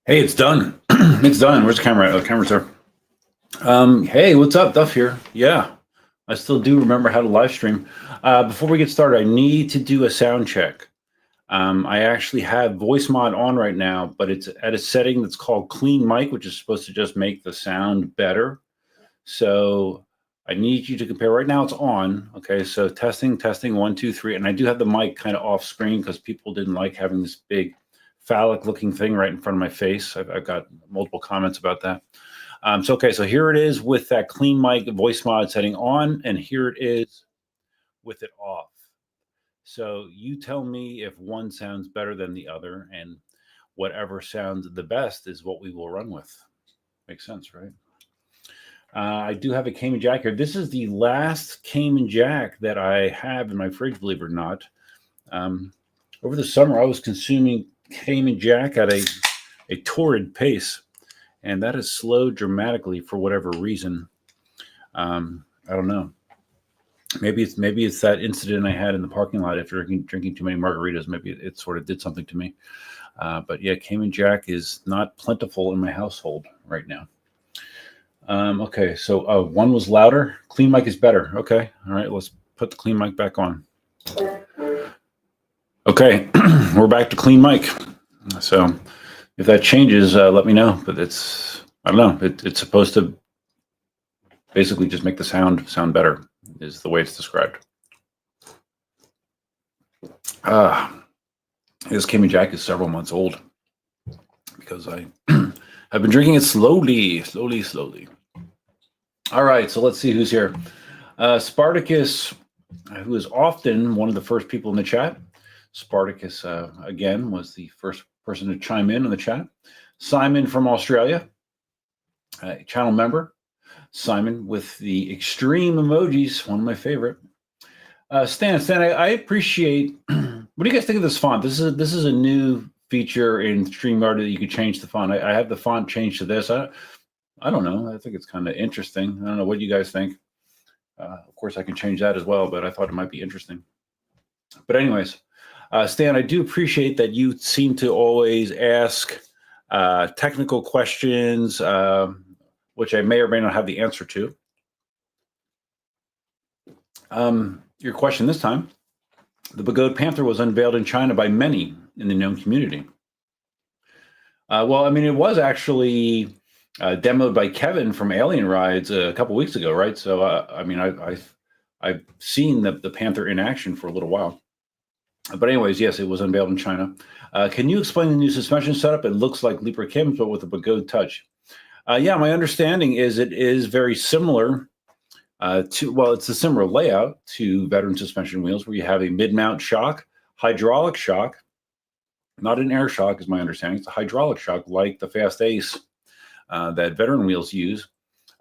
Hey, it's done. It's done. Where's the camera? Oh, the camera's there. Hey, what's up? Duff here. Yeah, I still do remember how to live stream. Before we get started, I need to do a sound check. I actually have voice mod on right now, but it's at a setting that's called clean mic, which is supposed to just make the sound better. So I need you to compare. Right now it's on. Okay, so testing, 1, 2, 3. And I do have the mic kind of off screen because people didn't like having this big phallic looking thing right in front of my face. I've got multiple comments about that. So here it is with that clean mic voice mod setting on, and here it is with it off. So you tell me if one sounds better than the other, and whatever sounds the best is what we will run with. Makes sense, right? I do have a Cayman Jack here. This is the last Cayman Jack that I have in my fridge, believe it or not. Over the summer, I was consuming Cayman Jack at a torrid pace, and that has slowed dramatically for whatever reason. I don't know. Maybe it's that incident I had in the parking lot after drinking too many margaritas. Maybe it sort of did something to me. But yeah, Cayman Jack is not plentiful in my household right now. Okay, so one was louder. Clean mic is better. Okay, all right, let's put the clean mic back on. Okay, we're back to clean mic. So if that changes, let me know. But I don't know. It's supposed to basically just make the sound better, is the way it's described. This Cayman Jack is several months old because I have been drinking it slowly. All right, so let's see who's here. Spartacus, who is often one of the first people in the chat. Spartacus, again, was the first person to chime in the chat. Simon from Australia, channel member. Simon with the extreme emojis, one of my favorite. Stan, I appreciate. What do you guys think of this font? This is a new feature in StreamYard that you can change the font. I have the font changed to this. I don't know. I think it's kind of interesting. I don't know what you guys think. Of course, I can change that as well, but I thought it might be interesting. But anyways, Stan, I do appreciate that you seem to always ask technical questions, which I may or may not have the answer to. Your question this time: the Begode Panther was unveiled in China by many in the gnome community. Well, I mean, it was actually demoed by Kevin from Alien Rides a couple weeks ago, right? So, I mean, I've seen the Panther in action for a little while. But anyways, yes, it was unveiled in China. Can you explain the new suspension setup? It looks like Libra Kim's, but with a Begode touch. Yeah, my understanding is it is very similar it's a similar layout to veteran suspension wheels, where you have a mid-mount shock, hydraulic shock, not an air shock is my understanding. It's a hydraulic shock like the Fast Ace that veteran wheels use,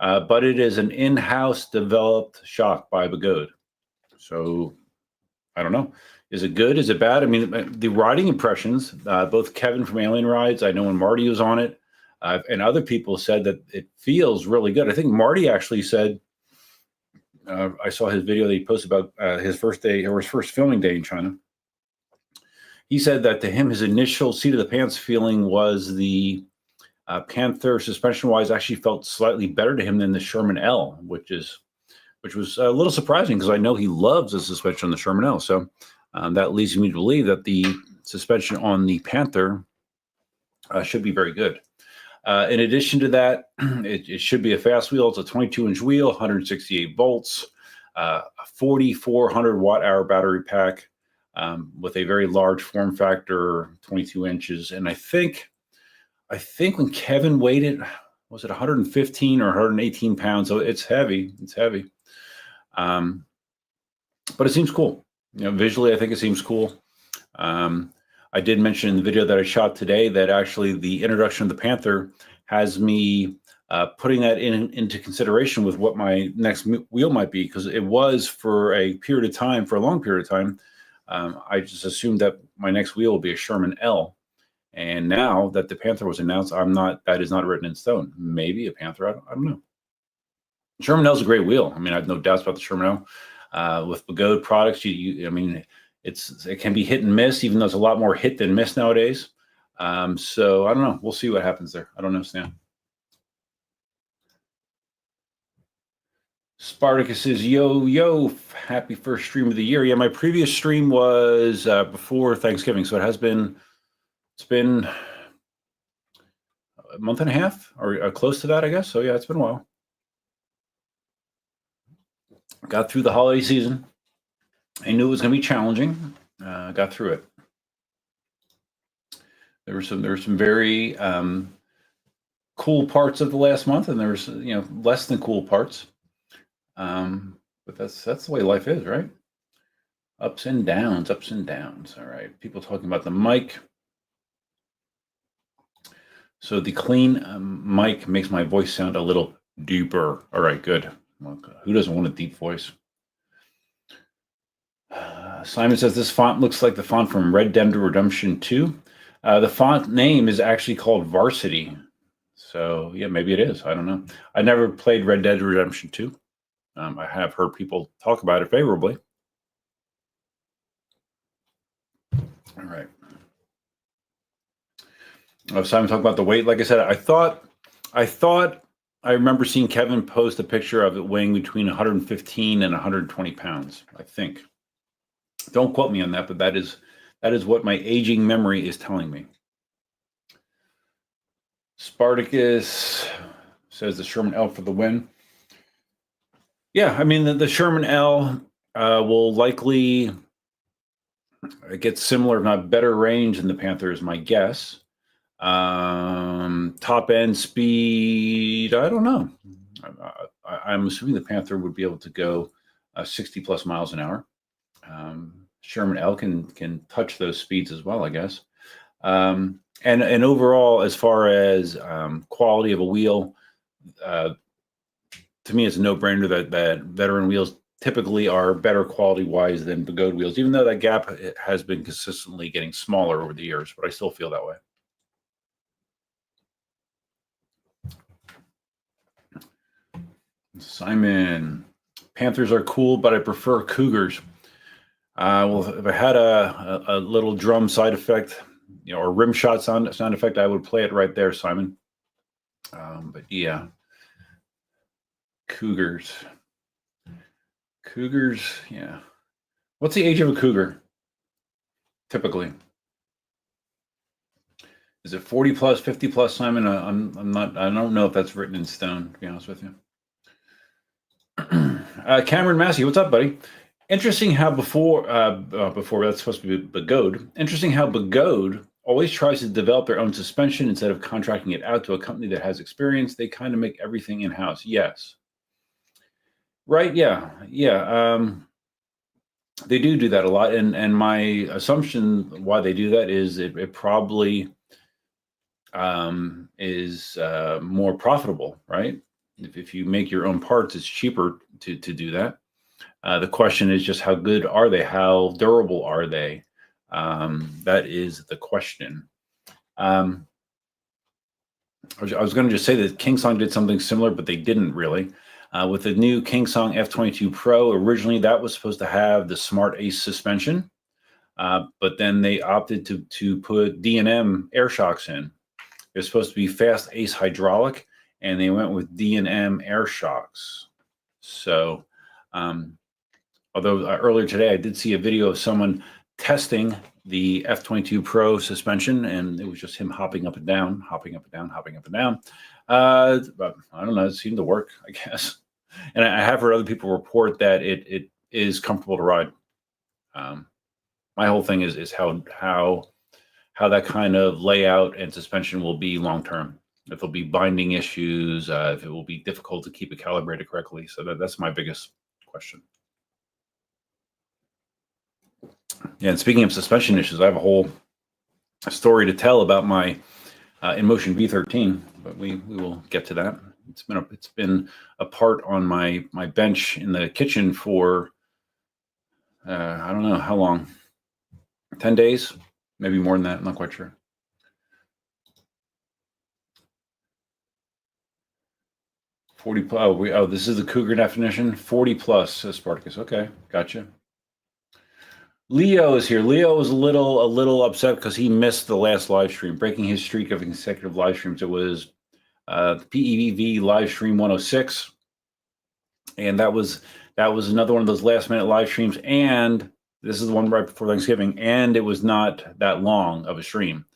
but it is an in-house developed shock by Begode. So I don't know. Is it good? Is it bad? I mean, the riding impressions, both Kevin from Alien Rides, I know when Marty was on it, and other people said that it feels really good. I think Marty actually said, I saw his video that he posted about his first day or his first filming day in China. He said that to him, his initial seat of the pants feeling was the Panther suspension-wise actually felt slightly better to him than the Sherman L, which was a little surprising because I know he loves the suspension on the Sherman L. So that leads me to believe that the suspension on the Panther should be very good. In addition to that, it should be a fast wheel. It's a 22-inch wheel, 168 volts, a 4,400 watt-hour battery pack with a very large form factor, 22 inches. And I think when Kevin weighed it, was it 115 or 118 pounds? So it's heavy. It's heavy. But it seems cool. You know, visually, I think it seems cool. I did mention in the video that I shot today that actually the introduction of the Panther has me putting that into consideration with what my next wheel might be, because it was for a long period of time, I just assumed that my next wheel will be a Sherman L. And now that the Panther was announced, that is not written in stone. Maybe a Panther, I don't know. Sherman L is a great wheel. I mean, I have no doubts about the Sherman L. With Begode products, I mean, it can be hit and miss, even though it's a lot more hit than miss nowadays. So I don't know. We'll see what happens there. I don't know, Stan. Spartacus says, yo, happy first stream of the year. Yeah, my previous stream was before Thanksgiving, so it's been a month and a half or close to that, I guess. So yeah, it's been a while. Got through the holiday season. I knew it was going to be challenging. Got through it. There were some very cool parts of the last month, and there was less than cool parts. But that's the way life is, right? Ups and downs, ups and downs. All right. People talking about the mic. So the clean mic makes my voice sound a little deeper. All right, good. Well, who doesn't want a deep voice? Simon says this font looks like the font from Red Dead Redemption 2. The font name is actually called Varsity. So yeah, maybe it is. I don't know. I never played Red Dead Redemption 2. I have heard people talk about it favorably. All right. Simon talked about the weight. Like I said, I thought I remember seeing Kevin post a picture of it weighing between 115 and 120 pounds, I think. Don't quote me on that, but that is what my aging memory is telling me. Spartacus says the Sherman L for the win. Yeah, I mean, the Sherman L will likely get similar, if not better range than the Panther is my guess. Top end speed, I don't know. I'm assuming the Panther would be able to go 60 plus miles an hour. Sherman L can touch those speeds as well, I guess. And overall, as far as quality of a wheel, to me, it's a no-brainer that veteran wheels typically are better quality-wise than Begode wheels, even though that gap has been consistently getting smaller over the years, but I still feel that way. Simon, Panthers are cool, but I prefer Cougars. Well, if I had a little drum side effect, or rim shot sound effect, I would play it right there, Simon. But yeah, Cougars, yeah. What's the age of a Cougar? Typically, is it 40 plus, 50 plus, Simon? I'm not. I don't know if that's written in stone, to be honest with you. Cameron Massey, what's up, buddy? Interesting how before that's supposed to be Begode. Interesting how Begode always tries to develop their own suspension instead of contracting it out to a company that has experience. They kind of make everything in-house. Yes. Right. Yeah. They do that a lot, and my assumption why they do that is it probably is more profitable, right? If you make your own parts, it's cheaper to do that. The question is just how good are they? How durable are they? That is the question. I was going to just say that KingSong did something similar, but they didn't really. With the new KingSong F22 Pro, originally that was supposed to have the Smart Ace suspension, but then they opted to put D&M air shocks in. It was supposed to be Fast Ace hydraulic, and they went with D&M air shocks. So, although earlier today I did see a video of someone testing the F22 Pro suspension, and it was just him hopping up and down, hopping up and down, hopping up and down. But I don't know, it seemed to work, I guess. And I have heard other people report that it is comfortable to ride. My whole thing is how that kind of layout and suspension will be long term. If there'll be binding issues, if it will be difficult to keep it calibrated correctly. So that's my biggest question. Yeah, and speaking of suspension issues, I have a whole story to tell about my InMotion V13, but we will get to that. It's been a part on my bench in the kitchen for I don't know how long, 10 days, maybe more than that. I'm not quite sure. This is the Cougar definition. 40 plus, says Spartacus. Okay, gotcha. Leo is here. Leo was a little upset because he missed the last live stream, breaking his streak of consecutive live streams. It was PEV live stream 106, and that was another one of those last minute live streams. And this is the one right before Thanksgiving, and it was not that long of a stream,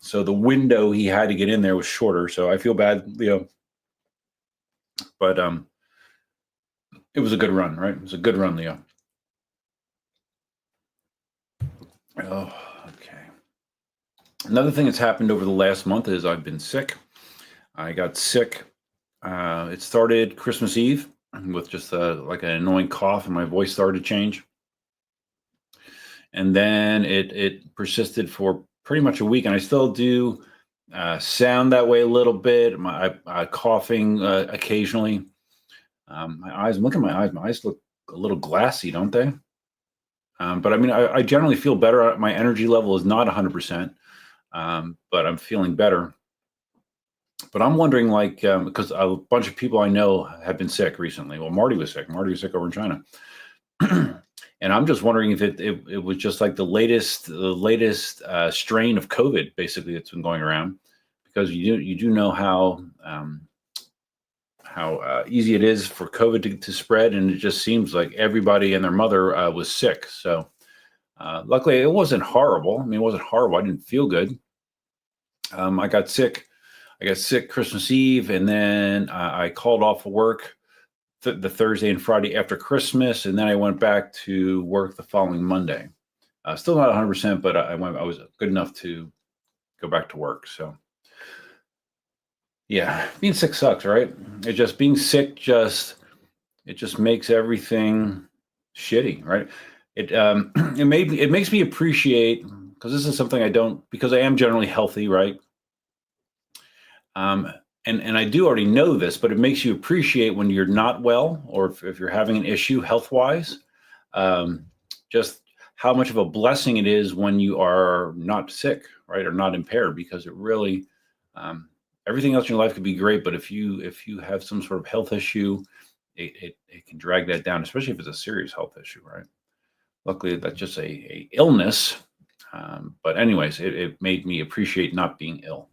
so the window he had to get in there was shorter. So I feel bad, Leo, but it was a good run, right? It was a good run, Leo. Oh, okay. Another thing that's happened over the last month is I've been sick. I got sick. It started Christmas Eve with just like an annoying cough, and my voice started to change. And then it persisted for pretty much a week, and I still do sound that way a little bit. My coughing occasionally. My eyes. Look at my eyes. My eyes look a little glassy, don't they? But I mean, I generally feel better. My energy level is not 100%, but I'm feeling better. But I'm wondering, like, because a bunch of people I know have been sick recently. Well, Marty was sick. Marty was sick over in China. And I'm just wondering if it was just like the latest strain of COVID, basically, that's been going around, because you do know how easy it is for COVID to spread, and it just seems like everybody and their mother was sick. So luckily, it wasn't horrible. I mean, it wasn't horrible. I didn't feel good. I got sick. Christmas Eve, and then I called off of work the Thursday and Friday after Christmas, and then I went back to work the following Monday. Still not 100%, but I was good enough to go back to work. So yeah, being sick sucks, right? Being sick just makes everything shitty, right? It makes me appreciate, because this is something I don't, because I am generally healthy, right? And I do already know this, but it makes you appreciate when you're not well, or if you're having an issue health-wise, just how much of a blessing it is when you are not sick, right, or not impaired, because it really, everything else in your life could be great, but if you have some sort of health issue, it can drag that down, especially if it's a serious health issue, right? Luckily, that's just a illness, but anyways, it made me appreciate not being ill.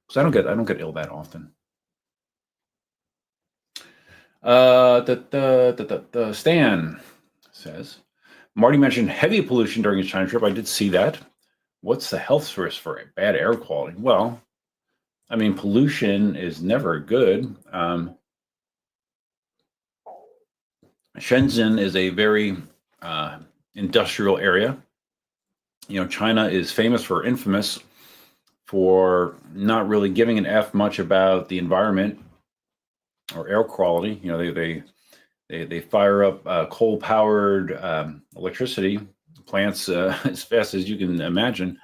So I don't get ill that often. Stan says, Marty mentioned heavy pollution during his China trip. I did see that. What's the health risk for bad air quality? Well, I mean, pollution is never good. Shenzhen is a very industrial area. You know, China is infamous for not really giving an F much about the environment or air quality. You know, they fire up coal-powered electricity plants as fast as you can imagine.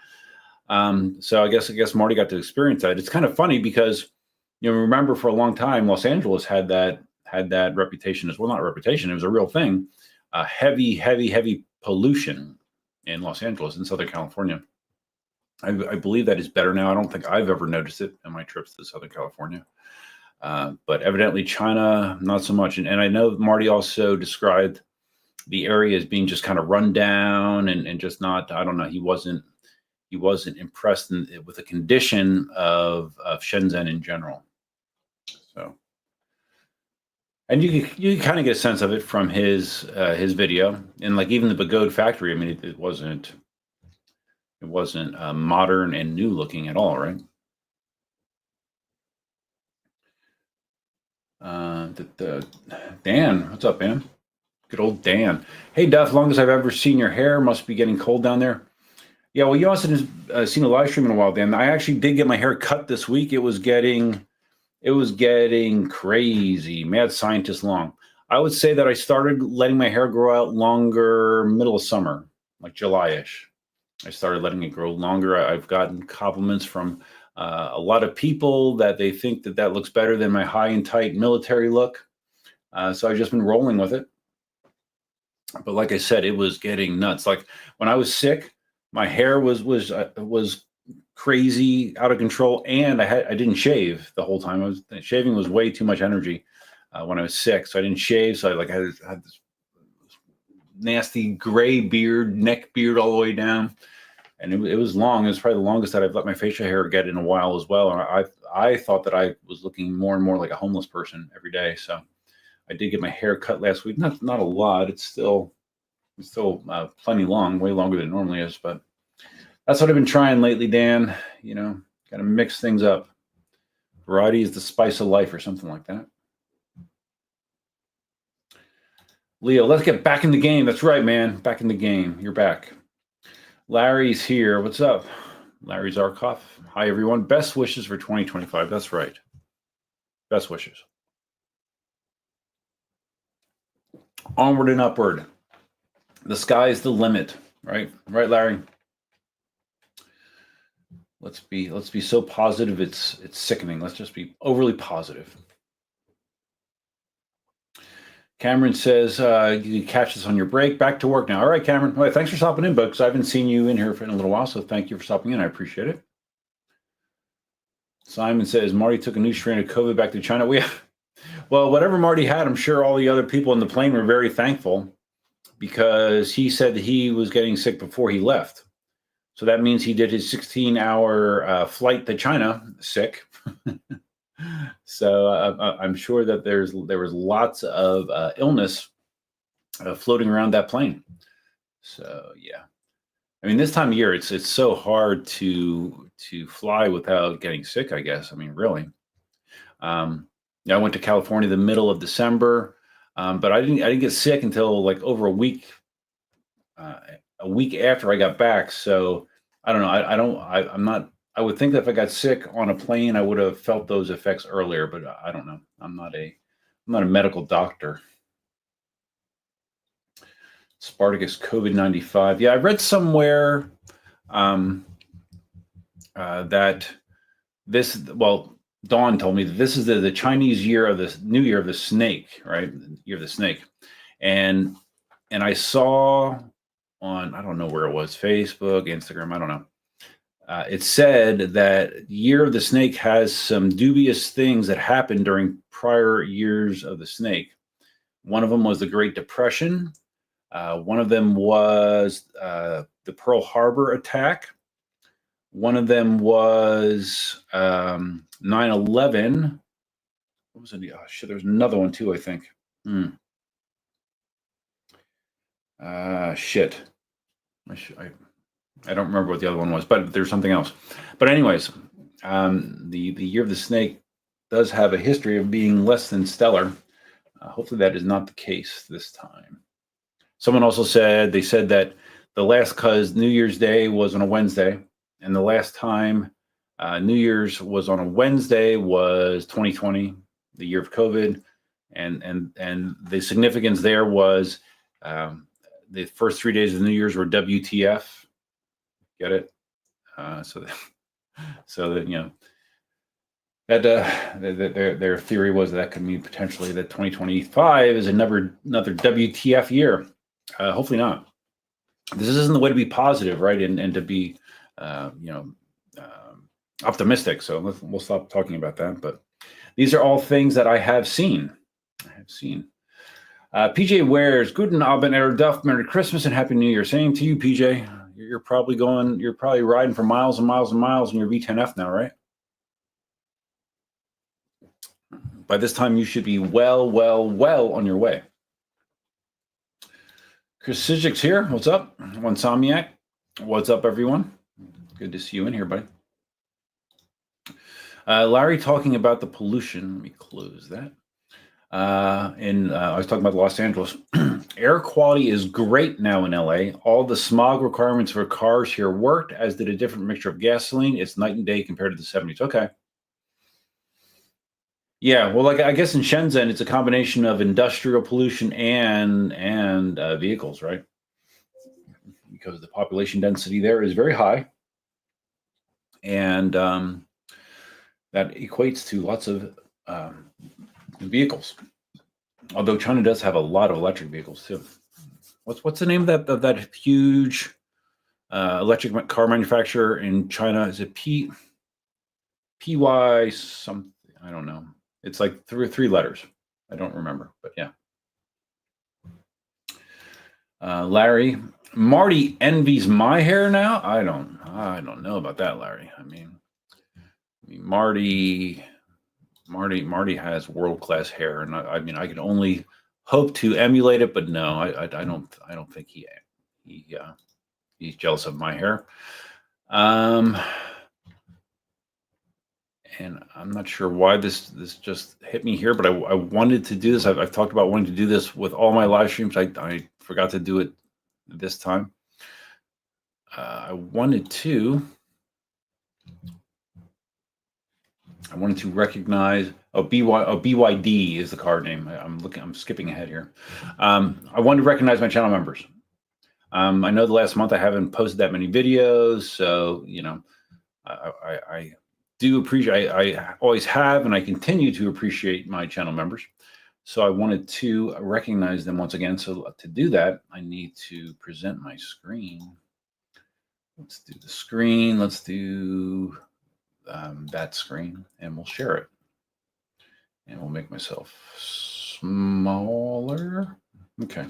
So I guess Marty got to experience that. It's kind of funny because, you know, remember, for a long time, Los Angeles had that reputation as well. Not reputation; it was a real thing. Heavy pollution in Los Angeles, in Southern California. I believe that is better now. I don't think I've ever noticed it in my trips to Southern California. But evidently China, not so much. And I know Marty also described the area as being just kind of run down and just not, I don't know, he wasn't impressed with the condition of Shenzhen in general. So, and you kind of get a sense of it from his video, and like even the Begode factory. I mean, it wasn't modern and new looking at all, right? Dan, what's up, man? Good old Dan. Hey, Duff, longest I've ever seen your hair. Must be getting cold down there. Yeah, well, you also haven't seen a live stream in a while, Dan. I actually did get my hair cut this week. It was getting crazy, mad scientist long. I would say that I started letting my hair grow out longer middle of summer, like July-ish. I started letting it grow longer. I've gotten compliments from a lot of people that they think that looks better than my high and tight military look. So I've just been rolling with it. But like I said, it was getting nuts. Like when I was sick, my hair was crazy, out of control, and I didn't shave the whole time. Shaving was way too much energy when I was sick, so I didn't shave. So I had this nasty gray beard, neck beard all the way down. And it was long. It was probably the longest that I've let my facial hair get in a while as well. And I thought that I was looking more and more like a homeless person every day. So I did get my hair cut last week. Not a lot. It's still plenty long, way longer than it normally is. But that's what I've been trying lately, Dan. You know, got to mix things up. Variety is the spice of life, or something like that. Leo, let's get back in the game. That's right, man. Back in the game. You're back. Larry's here. What's up? Larry Zarkov. Hi, everyone. Best wishes for 2025. That's right. Best wishes. Onward and upward. The sky's the limit, right? Right, Larry? Let's be so positive it's sickening. Let's just be overly positive. Cameron says, you catch this on your break. Back to work now. All right, Cameron. All right, thanks for stopping in, because I haven't seen you in here for a little while, so thank you for stopping in. I appreciate it. Simon says, Marty took a new strain of COVID back to China. Well, whatever Marty had, I'm sure all the other people in the plane were very thankful, because he said that he was getting sick before he left. So that means he did his 16-hour flight to China sick. So I'm sure that there was lots of illness floating around that plane. So yeah, I mean, this time of year it's so hard to fly without getting sick, I guess. I mean, really. I went to California the middle of December, but I didn't get sick until like over a week after I got back. So I don't know. I'm not. I would think that if I got sick on a plane, I would have felt those effects earlier, but I don't know. I'm not a medical doctor. Spartacus COVID-95. Yeah, I read somewhere that this. Well, Dawn told me that this is the Chinese year of the new year of the snake, right? Year of the snake, and I saw on, I don't know where it was, Facebook, Instagram, I don't know. It said that Year of the Snake has some dubious things that happened during prior years of the snake. One of them was the Great Depression. One of them was the Pearl Harbor attack. One of them was 9/11. What was it? Oh, shit, there's another one too, I think. Shit. I don't remember what the other one was, but there's something else. But anyways, the Year of the Snake does have a history of being less than stellar. Hopefully that is not the case this time. Someone also said, they said that the last, cause New Year's Day was on a Wednesday, and the last time New Year's was on a Wednesday was 2020, the year of COVID, and the significance there was the first 3 days of New Year's were WTF. Get it? So that you know that their theory was that could mean potentially that 2025 is another WTF year. Hopefully not. This isn't the way to be positive, right? And to be optimistic. So we'll stop talking about that. But these are all things that I have seen. PJ Wares, Guten Abend, Duff, Merry Christmas and Happy New Year. Same to you, PJ. You're probably riding for miles and miles and miles in your V10F now, right? By this time, you should be well on your way. Chris Sijik's here. What's up? Wansamiak. What's up, everyone? Good to see you in here, buddy. Larry talking about the pollution. Let me close that. I was talking about Los Angeles. Air quality is great now in LA. All the smog requirements for cars here worked, as did a different mixture of gasoline. It's night and day compared to the 70s. Okay. Yeah, well, like I guess in Shenzhen, it's a combination of industrial pollution and vehicles, right? Because the population density there is very high, and that equates to lots of vehicles. Although China does have a lot of electric vehicles too. What's the name of that huge electric car manufacturer in China? Is it PY something? I don't know. It's like three letters. I don't remember, but yeah. Larry, Marty envies my hair now. I don't know about that, Larry. I mean Marty has world-class hair, and I mean I can only hope to emulate it, but no, I don't think he's jealous of my hair. And I'm not sure why this just hit me here, but I wanted to do this. I've talked about wanting to do this with all my live streams. I forgot to do it this time. I wanted to recognize BYD is the card name. I'm skipping ahead here. I wanted to recognize my channel members. I know the last month I haven't posted that many videos, so you know, I do appreciate. I always have, and I continue to appreciate my channel members. So I wanted to recognize them once again. So to do that, I need to present my screen. Let's do the screen. Let's do that screen, and we'll share it. And we'll make myself smaller. Okay.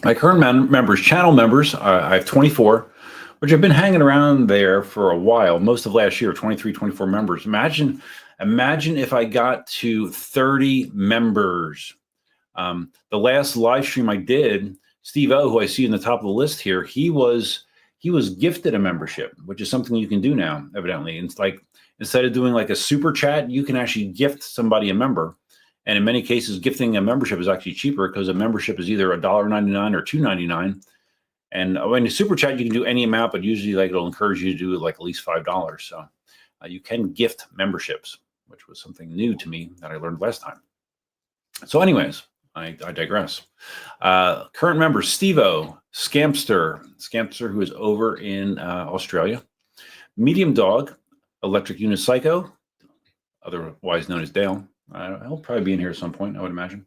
My current members, channel members, I have 24, which have been hanging around there for a while, most of last year, 23, 24 members. Imagine if I got to 30 members. The last live stream I did, Steve O, who I see in the top of the list here, he was gifted a membership, which is something you can do now, evidently. And it's like, instead of doing like a super chat, you can actually gift somebody a member. And in many cases, gifting a membership is actually cheaper because a membership is either $1.99 or $2.99. And when you super chat, you can do any amount, but usually like it'll encourage you to do like at least $5. So you can gift memberships, which was something new to me that I learned last time. So anyways, I digress. Current members, Steve-O, Scampster, who is over in Australia, Medium Dog, Electric Unicycle, otherwise known as Dale. He'll probably be in here at some point, I would imagine.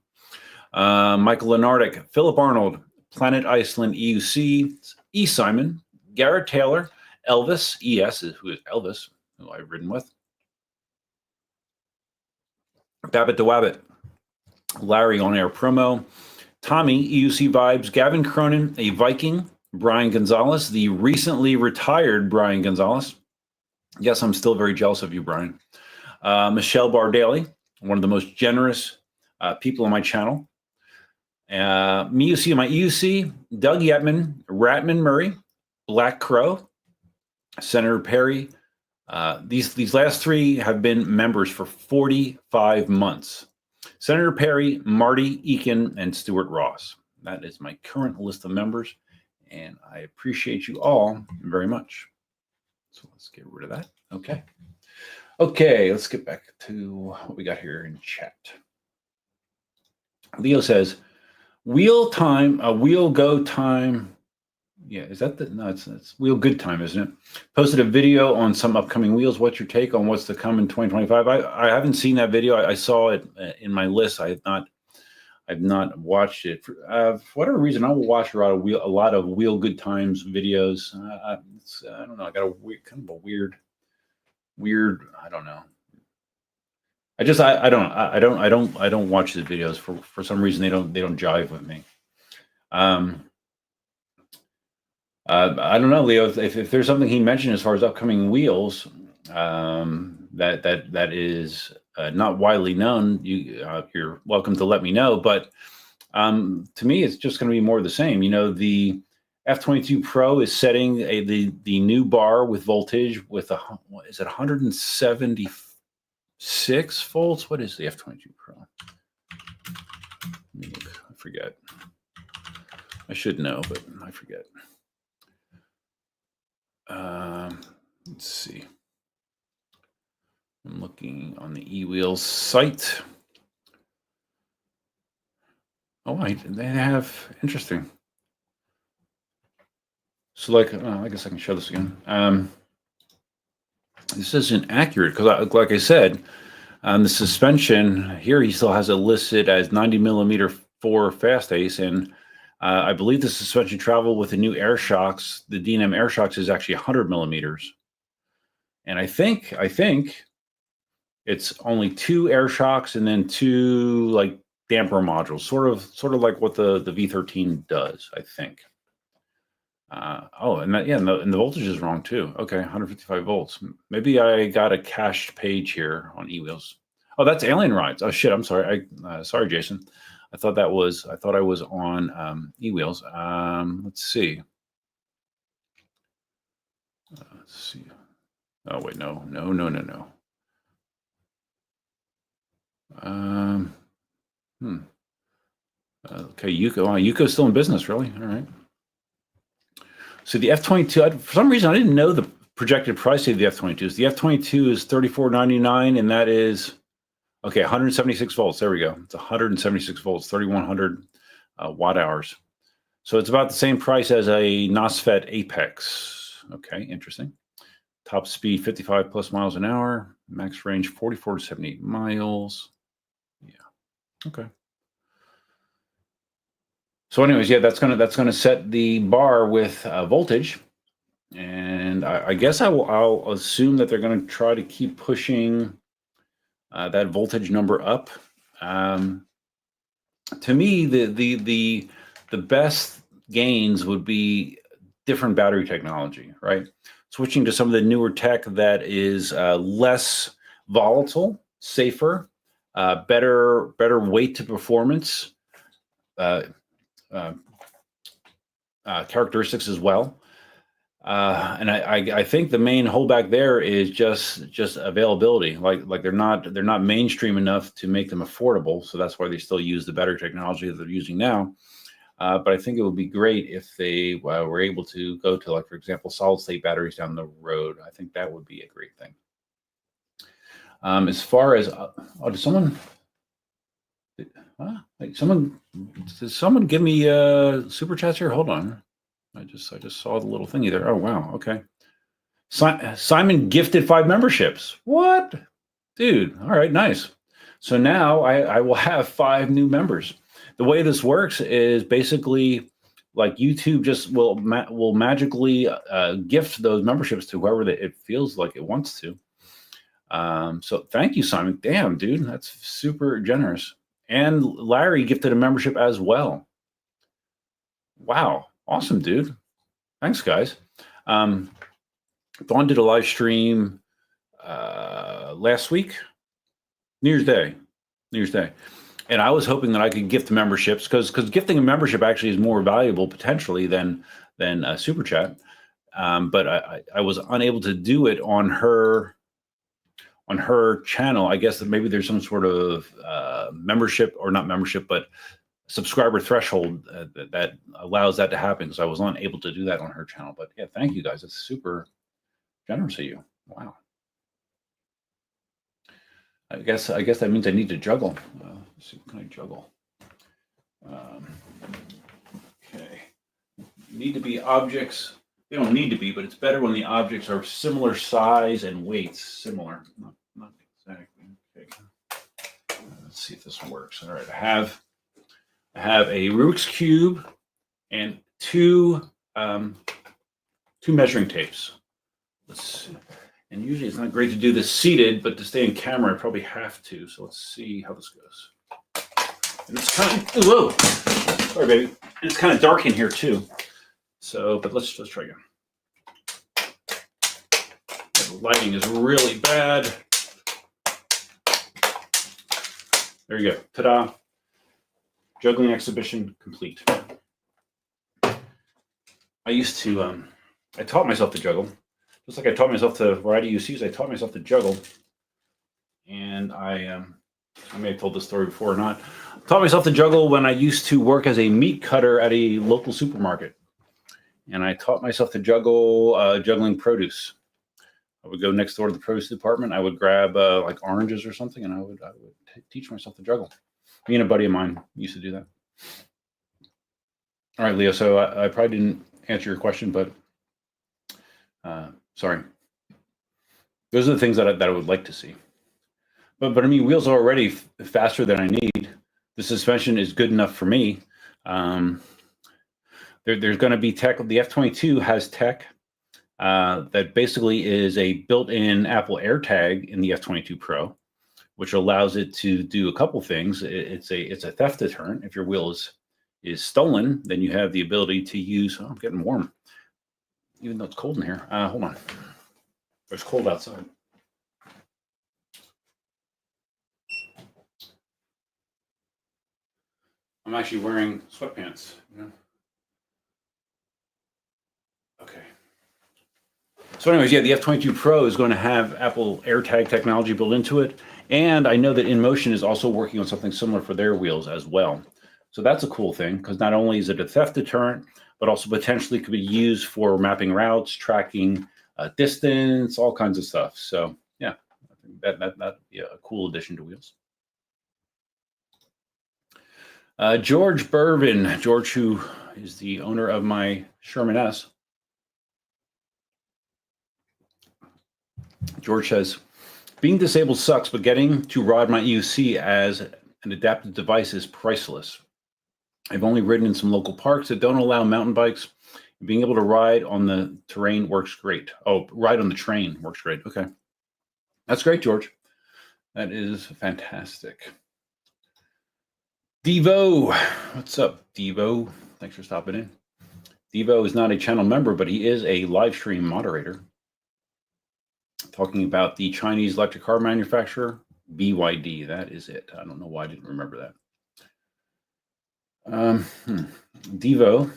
Michael Lenardic, Philip Arnold, Planet Iceland EUC, E. Simon, Garrett Taylor, Elvis, ES, who is Elvis, who I've ridden with, Babbitt DeWabbit, Larry On Air Promo, Tommy, EUC Vibes, Gavin Cronin, a Viking, Brian Gonzalez, the recently retired Brian Gonzalez. Yes, I'm still very jealous of you, Brian. Michelle Bardaly, one of the most generous people on my channel. MeUC, my EUC, Doug Yetman, Ratman Murray, Black Crow, Senator Perry. These last three have been members for 45 months. Senator Perry, Marty Eakin, and Stuart Ross. That is my current list of members, and I appreciate you all very much. So let's get rid of that. Okay, let's get back to what we got here in chat. Leo says, wheel go time. Yeah, is that the, no, it's wheel good time, isn't it? Posted a video on some upcoming wheels. What's your take on what's to come in 2025? I haven't seen that video. I saw it in my list. I've not watched it. For whatever reason, I will watch a lot of wheel good times videos. I don't know. I got kind of a weird. I don't know. I don't watch the videos for some reason. They don't jive with me. I don't know, Leo, if there's something he mentioned as far as upcoming wheels that is not widely known, you're welcome to let me know. But to me, it's just going to be more of the same. You know, the F22 Pro is setting the new bar with voltage with is it 176 volts? What is the F22 Pro? I forget. I should know, but I forget. Let's see. I'm looking on the eWheels site. Oh, they have, interesting. So like, I guess I can show this again. This isn't accurate because like I said, the suspension here, he still has it listed as 90 millimeter for fast ace. And I believe the suspension travel with the new air shocks, the D&M air shocks, is actually 100 millimeters. And I think it's only 2 air shocks and then 2 like damper modules, sort of like what the V13 does, I think. Oh, and that, yeah, and the voltage is wrong too. Okay, 155 volts. Maybe I got a cached page here on eWheels. Oh, that's Alien Rides. Oh shit, I'm sorry. Sorry, Jason. I thought I was on eWheels. Let's see. Let's see. Oh wait, no. Okay, Yuko. Oh, Yuko's still in business, really? All right. So the F-22, for some reason, I didn't know the projected price of the F-22s. The F-22 is $34.99, and that is, okay, 176 volts. There we go. It's 176 volts, 3,100 watt hours. So it's about the same price as a NOSFET Apex. Okay, interesting. Top speed 55 plus miles an hour. Max range 44 to 78 miles. Yeah. Okay. So, anyways, yeah, that's gonna set the bar with voltage, and I guess I'll assume that they're gonna try to keep pushing that voltage number up. To me, the best gains would be different battery technology, right? Switching to some of the newer tech that is less volatile, safer, better weight to performance. Characteristics as well, and I think the main holdback there is just availability. Like they're not mainstream enough to make them affordable, so that's why they still use the battery technology that they're using now. But I think it would be great if they were able to go to, like, for example, solid state batteries down the road. I think that would be a great thing. As far as did someone give me super chats here? Hold on. I just saw the little thingy there. Oh, wow. Okay. Simon gifted 5 memberships. What? Dude. All right. Nice. So now I will have 5 new members. The way this works is basically like YouTube just will magically gift those memberships to whoever it feels like it wants to. So thank you, Simon. Damn, dude. That's super generous. And Larry gifted a membership as well. Wow. Awesome, dude. Thanks, guys. Dawn did a live stream last week, New Year's Day. And I was hoping that I could gift the memberships because gifting a membership actually is more valuable potentially than Super Chat. But I was unable to do it on her channel. I guess that maybe there's some sort of membership, or not membership, but subscriber threshold that allows that to happen. So I was unable to do that on her channel. But yeah, thank you guys. It's super generous of you. Wow. I guess that means I need to juggle. Let's see, what can I juggle? Okay. Need to be objects. They don't need to be, but it's better when the objects are similar size and weights. Similar, not exactly. Okay. Let's see if this one works. All right, I have a Rubik's Cube and two measuring tapes. Let's see. And usually it's not great to do this seated, but to stay in camera, I probably have to. So let's see how this goes. And it's kind of, whoa, sorry, baby. And it's kind of dark in here too. So, but let's try again. The lighting is really bad. There you go. Ta-da. Juggling exhibition complete. I used to, I taught myself to juggle. Just like I taught myself to ride EUCs, I taught myself to juggle. And I may have told this story before or not. I taught myself to juggle when I used to work as a meat cutter at a local supermarket. And I taught myself to juggle juggling produce. I would go next door to the produce department. I would grab like oranges or something, and I would teach myself to juggle. Me and a buddy of mine used to do that. All right, Leo. So I probably didn't answer your question, but sorry. Those are the things that I would like to see. But I mean, wheels are already faster than I need. The suspension is good enough for me. There's going to be tech. The F-22 has tech that basically is a built-in Apple AirTag in the F-22 Pro. which allows it to do a couple things. It's a theft deterrent. If your wheel is stolen, then you have the ability to use. Oh, I'm getting warm, even though it's cold in here. Hold on, it's cold outside. I'm actually wearing sweatpants. You know? Okay. So anyways, yeah, the F22 Pro is going to have Apple AirTag technology built into it. And I know that InMotion is also working on something similar for their wheels as well. So that's a cool thing, because not only is it a theft deterrent, but also potentially could be used for mapping routes, tracking distance, all kinds of stuff. So yeah, I think that'd be a cool addition to wheels. George Bourbon, George, who is the owner of my Sherman S. George says, being disabled sucks, but getting to ride my EUC as an adaptive device is priceless. I've only ridden in some local parks that don't allow mountain bikes. Being able to ride on the terrain works great. Oh, ride on the train works great. Okay. That's great, George. That is fantastic. Devo. What's up, Devo? Thanks for stopping in. Devo is not a channel member, but he is a live stream moderator. Talking about the Chinese electric car manufacturer, BYD. That is it. I don't know why I didn't remember that. Devo.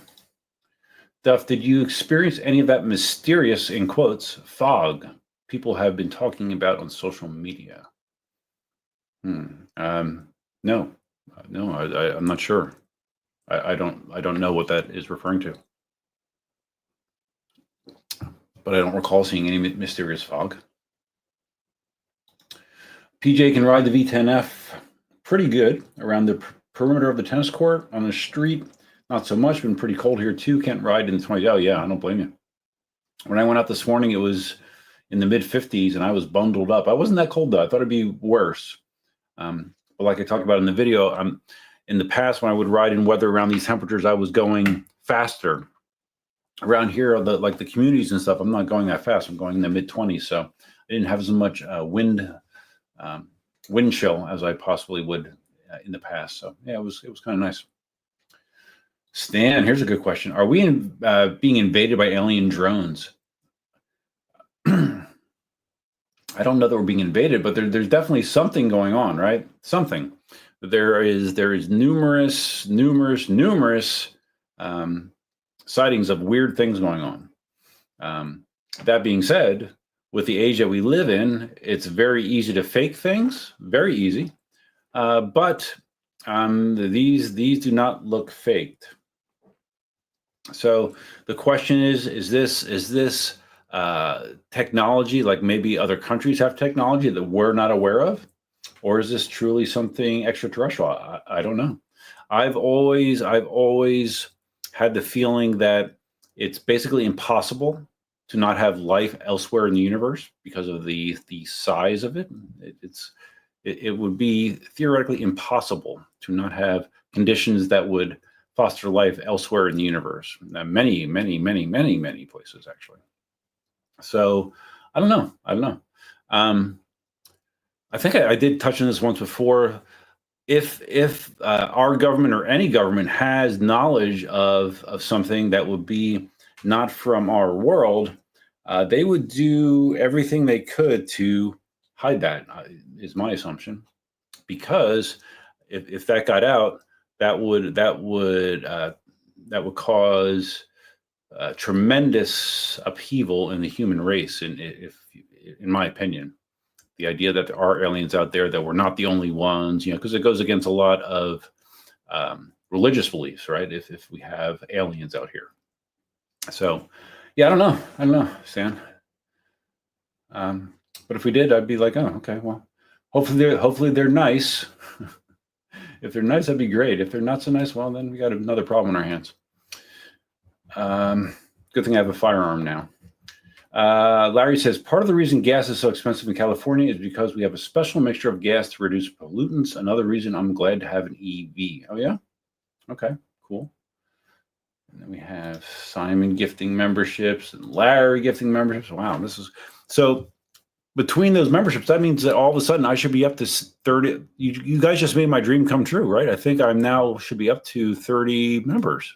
Duff, did you experience any of that mysterious, in quotes, fog people have been talking about on social media? No. No, I'm not sure. I don't know what that is referring to. But I don't recall seeing any mysterious fog. PJ can ride the V10F pretty good around the perimeter of the tennis court. On the street, not so much. Been pretty cold here too. Can't ride in the 20s. Oh yeah, I don't blame you. When I went out this morning, it was in the mid 50s and I was bundled up. I wasn't that cold though. I thought it'd be worse. But like I talked about in the video, in the past when I would ride in weather around these temperatures, I was going faster. Around here, like the communities and stuff, I'm not going that fast. I'm going in the mid 20s, so I didn't have as much wind chill as I possibly would in the past. So yeah, it was kind of nice. Stan, here's a good question: are we being invaded by alien drones? I don't know that we're being invaded, but there's definitely something going on, right? Something. There is numerous sightings of weird things going on. That being said, with the age that we live in, it's very easy to fake things, very easy. But these do not look faked. So the question is this technology, like maybe other countries have technology that we're not aware of, or is this truly something extraterrestrial? I don't know. I've always had the feeling that it's basically impossible to not have life elsewhere in the universe because of the size of it. It would be theoretically impossible to not have conditions that would foster life elsewhere in the universe. Many places, actually. So I don't know. I think I did touch on this once before. If our government or any government has knowledge of something that would be not from our world, they would do everything they could to hide that, is my assumption. Because if that got out, that would cause tremendous upheaval in the human race, in my opinion. The idea that there are aliens out there, that we're not the only ones, because it goes against a lot of religious beliefs, right? If we have aliens out here. So, yeah, I don't know, Stan. But if we did, I'd be like, oh, okay, well, hopefully they're nice. If they're nice, that'd be great. If they're not so nice, well, then we got another problem on our hands. Good thing I have a firearm now. Larry says, part of the reason gas is so expensive in California is because we have a special mixture of gas to reduce pollutants. Another reason I'm glad to have an EV. Oh, yeah? Okay, cool. And then we have Simon gifting memberships and Larry gifting memberships. Wow, this is... So between those memberships, that means that all of a sudden I should be up to 30. You guys just made my dream come true, right? I think I'm now should be up to 30 members.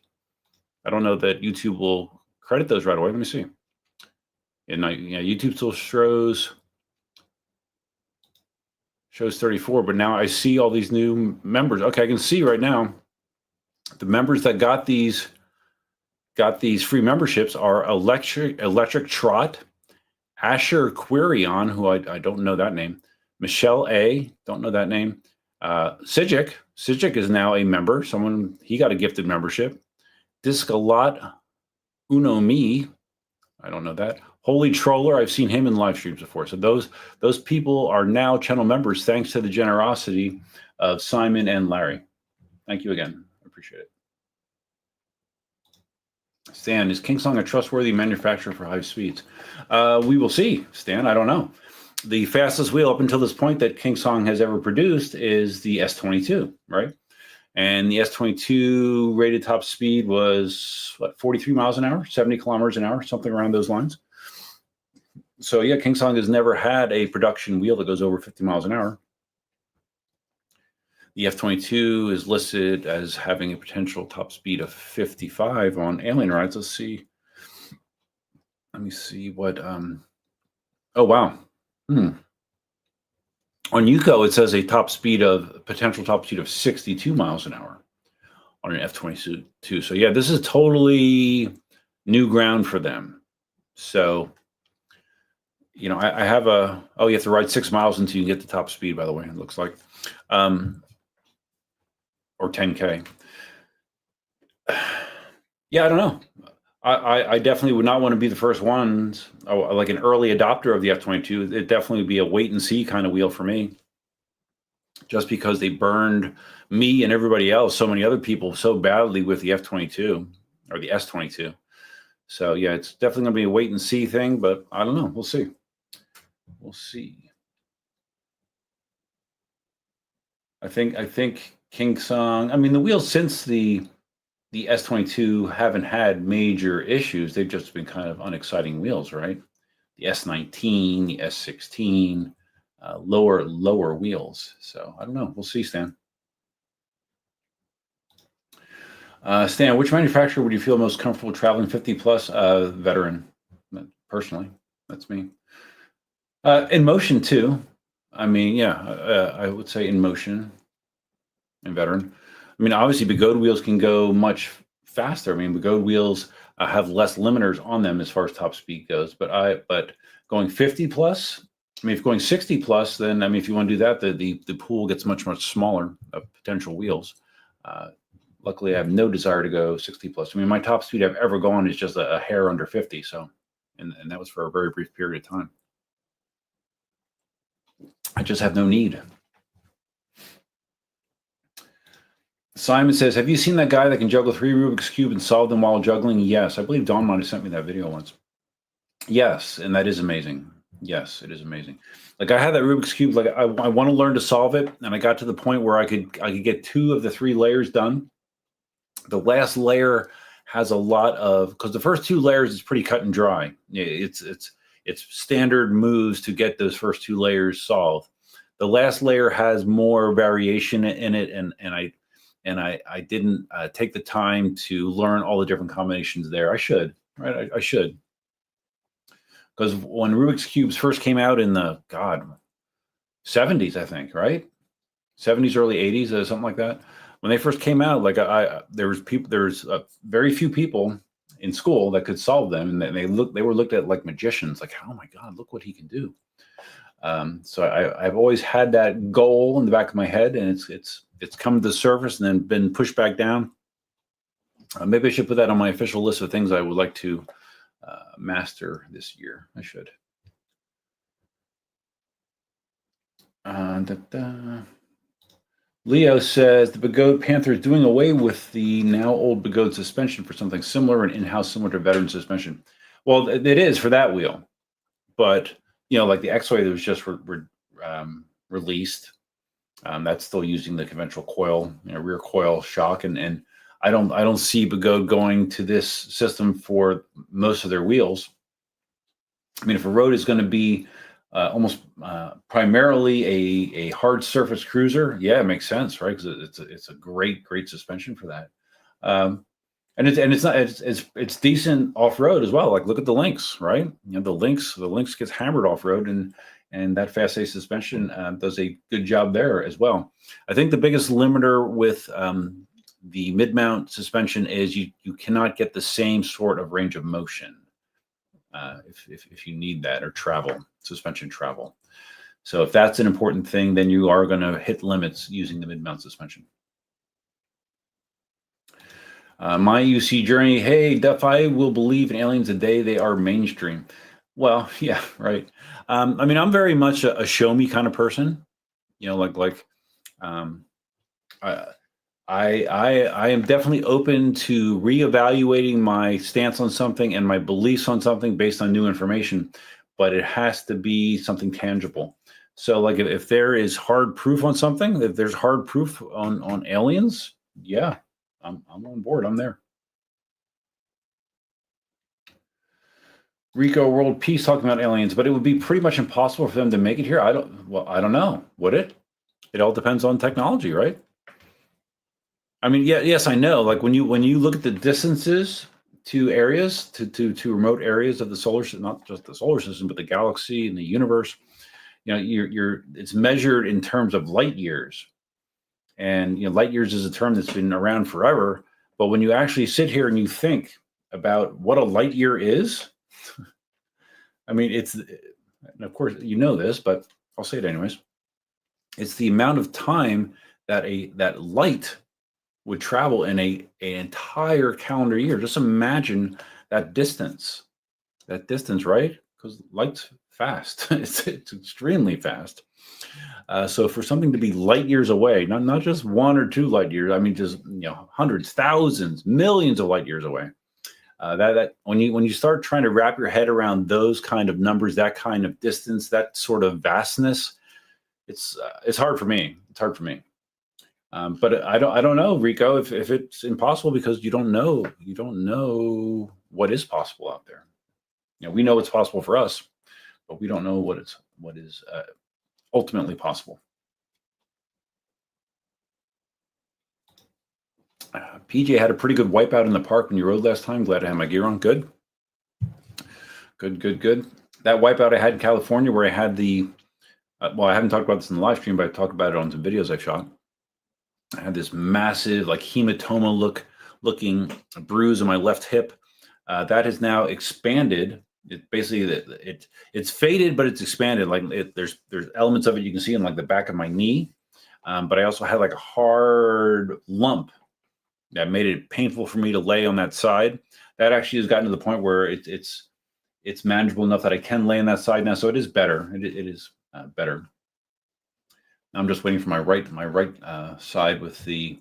I don't know that YouTube will credit those right away. Let me see. And YouTube still shows 34, but now I see all these new members. Okay, I can see right now the members that got these free memberships are Electric Trot, Asher Quirion, who I don't know that name, Michelle A, don't know that name, Sijic is now a member. He got a gifted membership. Discalot Uno Me, I don't know that. Holy Troller, I've seen him in live streams before. So those people are now channel members thanks to the generosity of Simon and Larry. Thank you again. I appreciate it. Stan, is KingSong a trustworthy manufacturer for high speeds? We will see, Stan. I don't know. The fastest wheel up until this point that KingSong has ever produced is the S22, right? And the S22 rated top speed was, 43 miles an hour, 70 kilometers an hour, something around those lines. So, yeah, KingSong has never had a production wheel that goes over 50 miles an hour. The F22 is listed as having a potential top speed of 55 on alien rides. Let's see. Let me see what. Oh, wow. On UCO, it says a potential top speed of 62 miles an hour on an F22. So, yeah, this is totally new ground for them. So, I have you have to ride 6 miles until you get the top speed, by the way, it looks like. Or 10K. Yeah, I don't know. I definitely would not want to be the first ones, like an early adopter of the F22. It definitely would be a wait and see kind of wheel for me. Just because they burned me and everybody else, so many other people, so badly with the F22 or the S22. So yeah, it's definitely going to be a wait and see thing, but I don't know. We'll see. We'll see. I think KingSong, I mean, the wheels since the S22 haven't had major issues. They've just been kind of unexciting wheels, right? The S19, the S16, lower wheels. So I don't know. We'll see, Stan. Stan, which manufacturer would you feel most comfortable traveling 50 plus? Veteran, personally, that's me. InMotion too. I mean, yeah, I would say InMotion and Veteran. I mean, obviously, Begode wheels can go much faster. I mean, Begode wheels have less limiters on them as far as top speed goes. But going 50 plus, I mean, if going 60 plus, then I mean, if you want to do that, the pool gets much smaller of potential wheels. Luckily, I have no desire to go 60 plus. I mean, my top speed I've ever gone is just a hair under 50. So, and that was for a very brief period of time. I just have no need. Simon says, have you seen that guy that can juggle 3 Rubik's Cube and solve them while juggling? Yes. I believe Dawn might have sent me that video once. Yes, and that is amazing. Yes, it is amazing. Like I had that Rubik's Cube, like I want to learn to solve it, and I got to the point where I could get 2 of the 3 layers done. The last layer has a lot of, because the first 2 layers is pretty cut and dry. It's standard moves to get those first 2 layers solved. The last layer has more variation in it, and I didn't take the time to learn all the different combinations there. I should, right? I should. Because when Rubik's Cubes first came out in the, 70s, I think, right? 70s, early 80s, something like that. When they first came out, like there was very few people in school that could solve them, and they were looked at like magicians, like, oh my God, look what he can do. So I've always had that goal in the back of my head, and it's come to the surface and then been pushed back down. Maybe I should put that on my official list of things I would like to master this year. I should. Leo says the Begode Panther is doing away with the now old Begode suspension for something similar and in-house similar to veteran suspension. Well, it is for that wheel, but like the X-Way that was just released, that's still using the conventional coil, rear coil shock, and I don't see Begode going to this system for most of their wheels. I mean, if a road is going to be almost primarily a hard surface cruiser, yeah, it makes sense, right? Because it's a great suspension for that. And it's decent off road as well. Like look at the Lynx, right? You know the Lynx gets hammered off road, and that fast A suspension does a good job there as well. I think the biggest limiter with the mid mount suspension is you cannot get the same sort of range of motion if you need that, or suspension travel. So if that's an important thing, then you are going to hit limits using the mid mount suspension. My EUC journey. Hey, Duff, I will believe in aliens the day they are mainstream. Well, yeah, right. I mean, I'm very much a show me kind of person. You know, I am definitely open to reevaluating my stance on something and my beliefs on something based on new information, but it has to be something tangible. So, like, if there is hard proof on something, if there's hard proof on aliens, yeah, I'm on board. I'm there. Rico World Peace talking about aliens, but it would be pretty much impossible for them to make it here. I don't know. Would it? It all depends on technology, right? I mean, yeah, yes, I know. Like when you look at the distances to areas, to remote areas of the solar system, not just the solar system, but the galaxy and the universe, you know, it's measured in terms of light years. And you know, light years is a term that's been around forever. But when you actually sit here and you think about what a light year is, I mean, and of course you know this, but I'll say it anyways. It's the amount of time that light would travel in an entire calendar year. Just imagine that distance, right? Because light's fast. it's extremely fast. So for something to be light years away, not just 1 or 2 light years, I mean, just hundreds, thousands, millions of light years away. That when you start trying to wrap your head around those kind of numbers, that kind of distance, that sort of vastness, it's hard for me. It's hard for me. But I don't know, Rico, if it's impossible, because you don't know what is possible out there. You know, we know what's possible for us, but we don't know what is ultimately possible. PJ had a pretty good wipeout in the park when you rode last time. Glad to have my gear on. Good. That wipeout I had in California, where I had the well, I haven't talked about this in the live stream, but I talked about it on some videos I've shot. I had this massive, like, hematoma looking bruise on my left hip. That has now expanded. It basically it's faded, but it's expanded. Like there's elements of it you can see in like the back of my knee. But I also had like a hard lump that made it painful for me to lay on that side. That actually has gotten to the point where it's manageable enough that I can lay on that side now. So it is better. It is better. I'm just waiting for my right side with the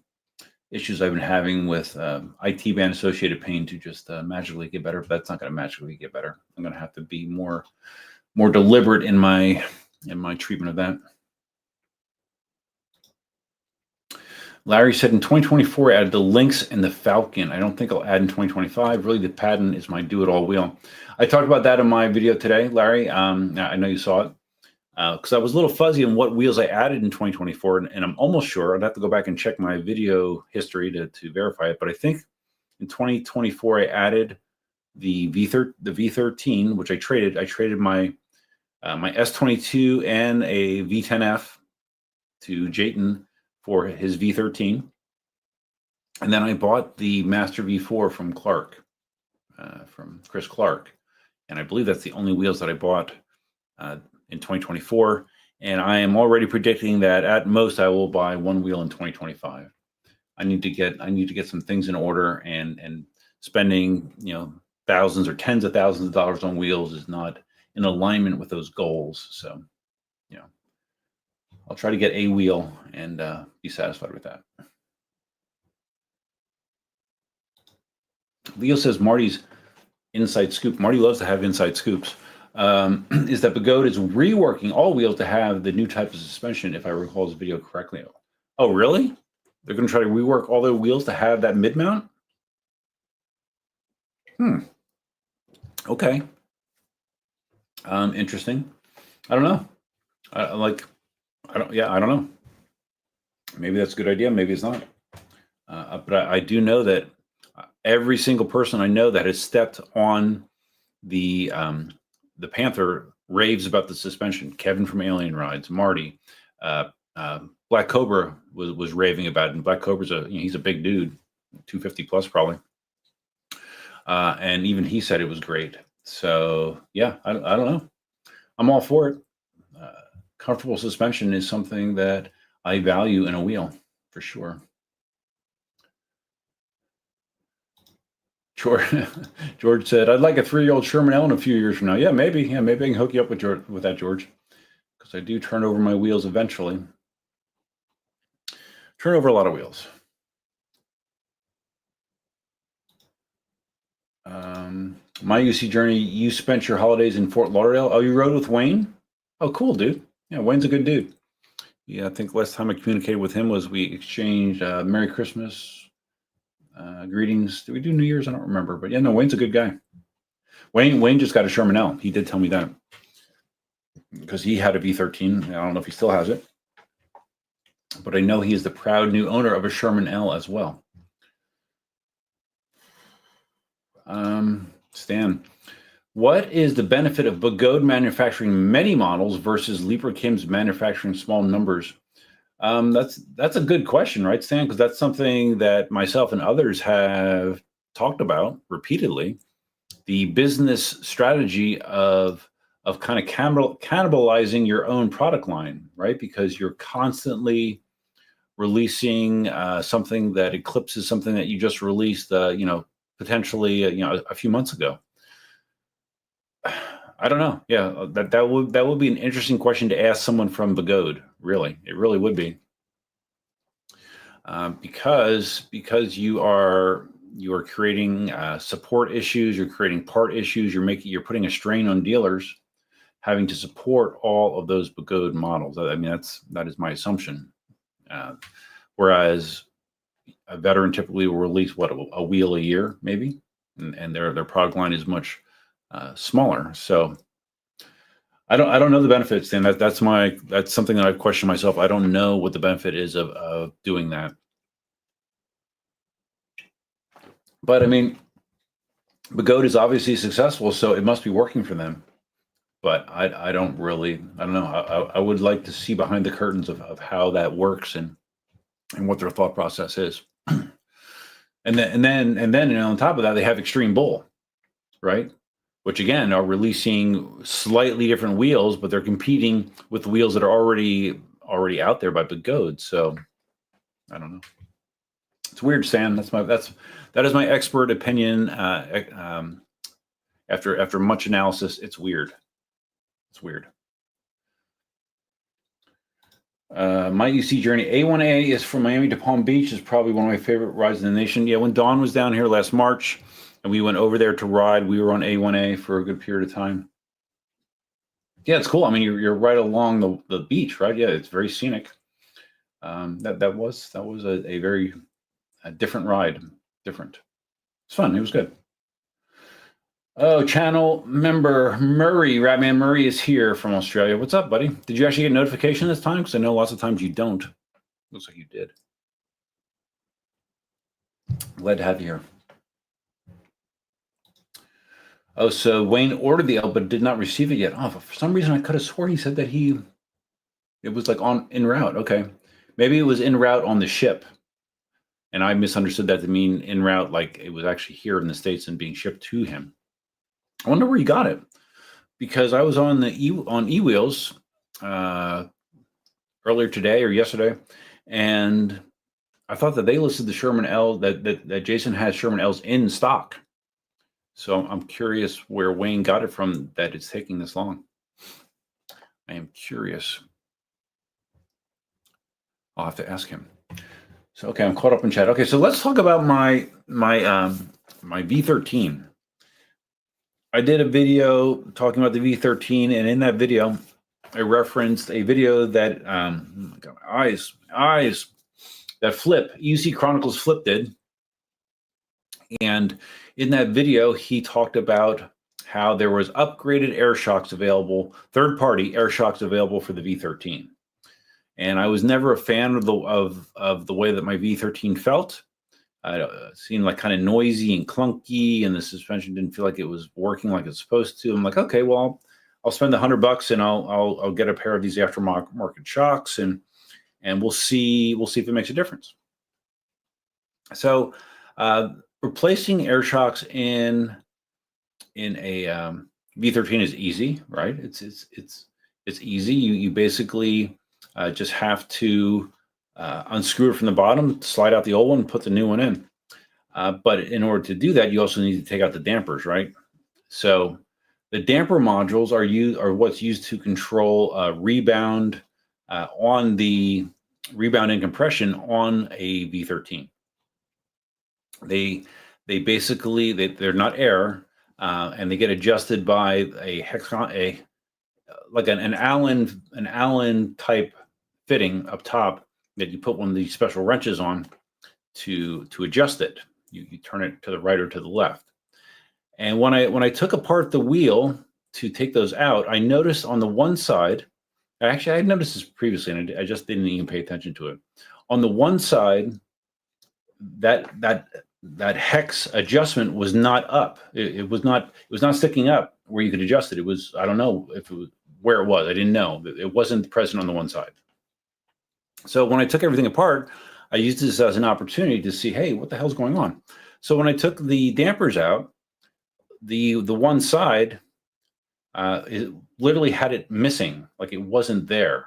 issues I've been having with IT band associated pain to just magically get better. But that's not going to magically get better. I'm going to have to be more deliberate in my treatment of that. Larry said in 2024, I added the Lynx and the Falcon. I don't think I'll add in 2025. Really, the Patton is my do-it-all wheel. I talked about that in my video today, Larry. I know you saw it. Because I was a little fuzzy on what wheels I added in 2024, and I'm almost sure. I'd have to go back and check my video history to verify it. But I think in 2024 I added the V13, which I traded. I traded my my S22 and a V10F to Jayton for his V13, and then I bought the Master V4 from Chris Clark, and I believe that's the only wheels that I bought in 2024, and I am already predicting that at most I will buy one wheel in 2025. I need to get some things in order, and spending thousands or tens of thousands of dollars on wheels is not in alignment with those goals. So I'll try to get a wheel and be satisfied with that. Leo says Marty's inside scoop. Marty loves to have inside scoops. Is that Begode is reworking all wheels to have the new type of suspension, if I recall his video correctly. Oh, really? They're going to try to rework all their wheels to have that mid-mount? Okay. Interesting. I don't know. I don't know. Maybe that's a good idea. Maybe it's not. But I do know that every single person I know that has stepped on the Panther raves about the suspension. Kevin from Alien Rides, Marty, Black Cobra was raving about it. And Black Cobra's he's a big dude, 250 plus probably, and even he said it was great. So yeah, I don't know. I'm all for it. Comfortable suspension is something that I value in a wheel for sure. George said, "I'd like a 3-year-old Sherman L in a few years from now." Yeah, maybe. Yeah, maybe I can hook you up with that, George, because I do turn over my wheels eventually. Turn over a lot of wheels. My UC journey. You spent your holidays in Fort Lauderdale. Oh, you rode with Wayne? Oh, cool, dude. Yeah, Wayne's a good dude. Yeah, I think last time I communicated with him was we exchanged Merry Christmas greetings. Did we do New Year's? I don't remember, but yeah, no, Wayne's a good guy. Wayne just got a Sherman L. He did tell me that because he had a V13. I don't know if he still has it, but I know he is the proud new owner of a Sherman L as well. Stan, what is the benefit of Begode manufacturing many models versus Kim's manufacturing small numbers? That's a good question, right, Stan? Because that's something that myself and others have talked about repeatedly. The business strategy of kind of cannibalizing your own product line, right? Because you're constantly releasing something that eclipses something that you just released, potentially, a few months ago. I don't know. Yeah, that would be an interesting question to ask someone from Begode. Really, it really would be, because you are creating support issues, you're creating part issues, you're putting a strain on dealers having to support all of those Begode models. I mean, that is my assumption. Whereas a veteran typically will release a wheel a year, maybe, and their product line is much smaller. So I don't know the benefits, and that's something that I've questioned myself. I don't know what the benefit is of doing that. But I mean, Begode is obviously successful, so it must be working for them. But I don't know. I would like to see behind the curtains of how that works and what their thought process is. And then on top of that, they have Extreme Bull, right? Which again are releasing slightly different wheels, but they're competing with the wheels that are already out there by Begode. So I don't know. It's weird, Stan. That is my expert opinion. After much analysis, it's weird. It's weird. My UC journey, A1A is from Miami to Palm Beach. Is probably one of my favorite rides in the nation. Yeah, when Dawn was down here last March and we went over there to ride, we were on A1A for a good period of time. Yeah, it's cool. I mean, you're right along the beach, right? Yeah, it's very scenic. That was a very different ride. Different. It's fun. It was good. Oh, channel member Murray, Ratman Murray is here from Australia. What's up, buddy? Did you actually get notification this time? Because I know lots of times you don't. Looks like you did. Glad to have you here. Oh, so Wayne ordered the L but did not receive it yet. Oh, for some reason I could have sworn he said that it was like en route. Okay. Maybe it was en route on the ship. And I misunderstood that to mean en route, like it was actually here in the States and being shipped to him. I wonder where he got it, because I was on eWheels earlier today or yesterday, and I thought that they listed the Sherman L that Jason has Sherman L's in stock. So I'm curious where Wayne got it from that it's taking this long. I am curious. I'll have to ask him. So okay, I'm caught up in chat. Okay, so let's talk about my V13. I did a video talking about the V13, and in that video, I referenced a video that eyes that Flip EUC Chronicles Flip did, and in that video he talked about how there was upgraded air shocks available, third-party air shocks available for the V13. And I was never a fan of the way that my V13 felt. It seemed like kind of noisy and clunky, and the suspension didn't feel like it was working like it's supposed to. I'm like, okay, well, I'll spend $100 and I'll get a pair of these aftermarket shocks, and we'll see if it makes a difference. So replacing air shocks in a V13 is easy, right? It's easy. You basically just have to unscrew it from the bottom, slide out the old one, put the new one in. But in order to do that, you also need to take out the dampers, right? So the damper modules are what's used to control rebound on the rebound and compression on a V13. They basically they're not air, and they get adjusted by like an Allen type fitting up top that you put one of these special wrenches on to adjust it. You turn it to the right or to the left. And when I took apart the wheel to take those out, I noticed on the one side, actually I had noticed this previously, and I just didn't even pay attention to it. On the one side, that hex adjustment was not up. It was not sticking up where you could adjust it. It was, I don't know if it was where it was. I didn't know. It wasn't present on the one side. So when I took everything apart, I used this as an opportunity to see, hey, what the hell's going on? So when I took the dampers out, the one side, it literally had it missing, like it wasn't there.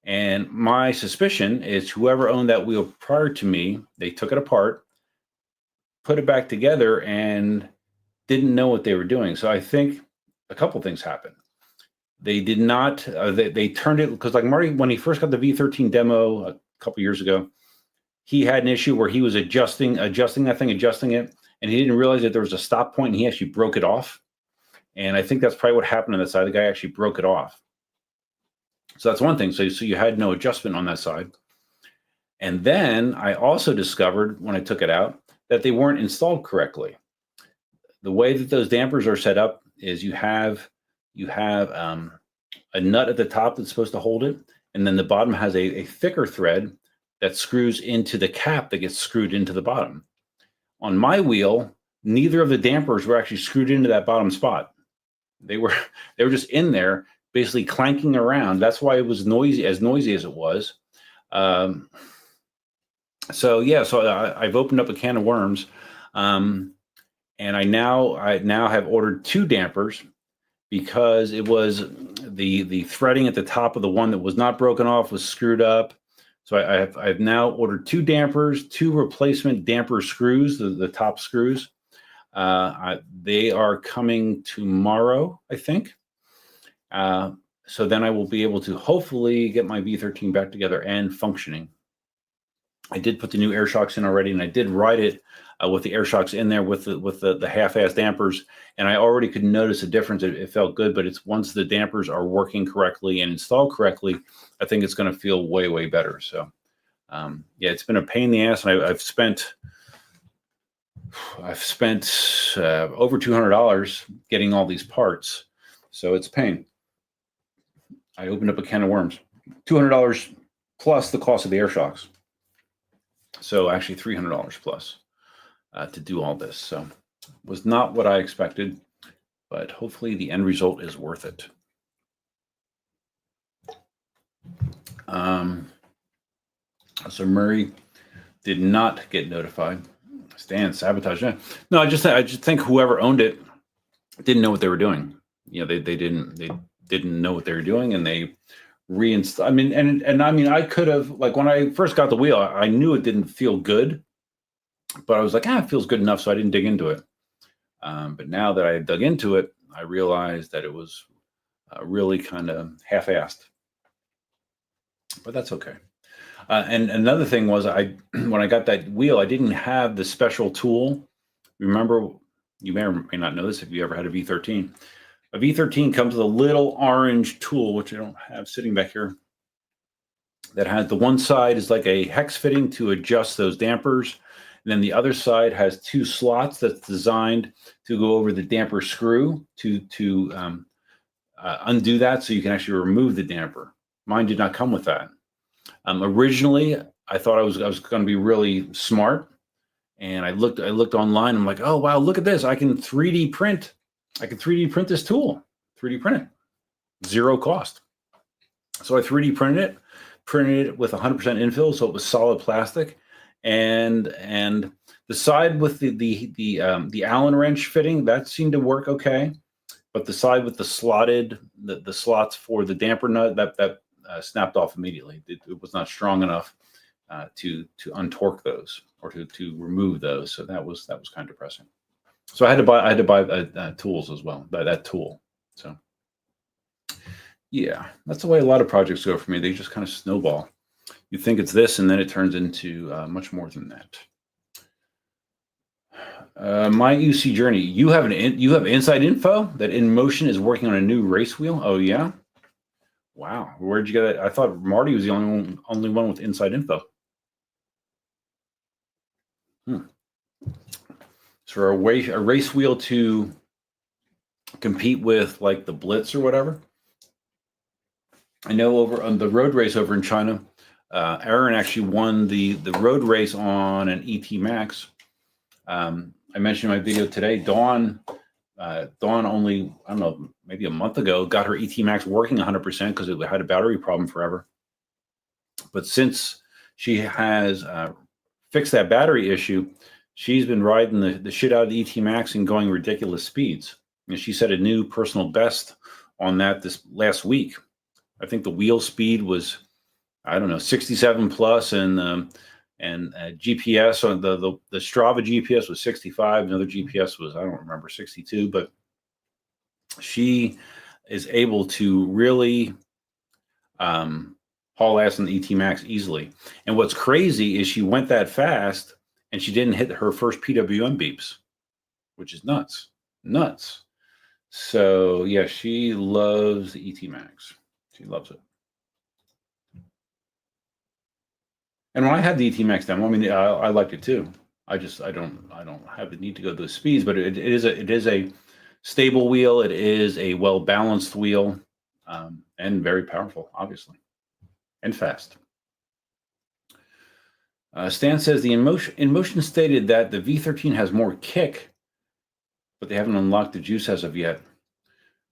And my suspicion is whoever owned that wheel prior to me, they took it apart, put it back together, and didn't know what they were doing. So I think a couple things happened. They did not, they turned it, because like Marty, when he first got the V13 demo a couple years ago, he had an issue where he was adjusting it, and he didn't realize that there was a stop point, and he actually broke it off. And I think that's probably what happened on that side. The guy actually broke it off. So that's one thing. So you had no adjustment on that side. And then I also discovered when I took it out that they weren't installed correctly. The way that those dampers are set up is you have a nut at the top that's supposed to hold it, and then the bottom has a thicker thread that screws into the cap that gets screwed into the bottom. On my wheel, neither of the dampers were actually screwed into that bottom spot. They were just in there, basically clanking around. That's why it was noisy as it was. So I've opened up a can of worms, and I now have ordered 2 dampers, because it was the threading at the top of the one that was not broken off was screwed up. So I've now ordered 2 dampers, 2 replacement damper screws, the top screws. They are coming tomorrow, I think. So then I will be able to hopefully get my V13 back together and functioning. I did put the new air shocks in already, and I did ride it with the air shocks in there with the half-ass dampers, and I already could notice a difference. It felt good, but it's once the dampers are working correctly and installed correctly, I think it's going to feel way, way better. So yeah, it's been a pain in the ass, and I've spent over $200 getting all these parts, so it's pain. I opened up a can of worms. $200 plus the cost of the air shocks. So actually $300 plus to do all this. So was not what I expected, but hopefully the end result is worth it. So Murray did not get notified. Stan sabotage. No, I just think whoever owned it didn't know what they were doing. You know, they didn't know what they were doing, and they reinstalled. I mean, and I mean, I could have, like, when I first got the wheel, I knew it didn't feel good, but I was like, it feels good enough, so I didn't dig into it. But now that I dug into it, I realized that it was really kind of half-assed. But that's okay. And another thing was, when I got that wheel, I didn't have the special tool. Remember, you may or may not know this if you ever had a V13. A V13 comes with a little orange tool, which I don't have sitting back here, that has the one side is like a hex fitting to adjust those dampers, And then the other side has 2 slots that's designed to go over the damper screw to undo that, so you can actually remove the damper. Mine did not come with that. Originally, I thought I was going to be really smart, and I looked online. I'm like, oh wow, look at this! I can 3D print. I can 3D print this tool. 3D print it, 0 cost. So I 3D printed it with 100% infill, so it was solid plastic, and the side with the Allen wrench fitting, that seemed to work okay, but the side with the slotted the slots for the damper nut, that snapped off immediately. It was not strong enough to untorque those or to remove those. So that was kind of depressing. So I had to buy tools as well, that tool. So yeah, that's the way a lot of projects go for me. They just kind of snowball. You think it's this, and then it turns into much more than that. My EUC journey. You have inside info that InMotion is working on a new race wheel. Oh yeah, wow. Where'd you get that? I thought Marty was the only one with inside info. So a race wheel to compete with like the Blitz or whatever. I know over on the road race over in China, Aaron actually won the road race on an ET Max. I mentioned in my video today, Dawn only, I don't know, maybe a month ago, got her ET Max working 100% because it had a battery problem forever. But since she has fixed that battery issue, she's been riding the shit out of the ET Max and going ridiculous speeds. And she set a new personal best on that this last week. I think the wheel speed was, I don't know, 67 plus, and GPS on the Strava GPS was 65. Another GPS was, I don't remember, 62. But she is able to really haul ass on the ET Max easily. And what's crazy is she went that fast and she didn't hit her first PWM beeps, which is nuts. So yeah, she loves the ET Max. She loves it. And when I had the ET Max demo, I mean, I liked it too. I don't have the need to go those speeds, but it is a stable wheel. It is a well balanced wheel, and very powerful, obviously, and fast. Stan says the InMotion stated that the V13 has more kick, but they haven't unlocked the juice as of yet.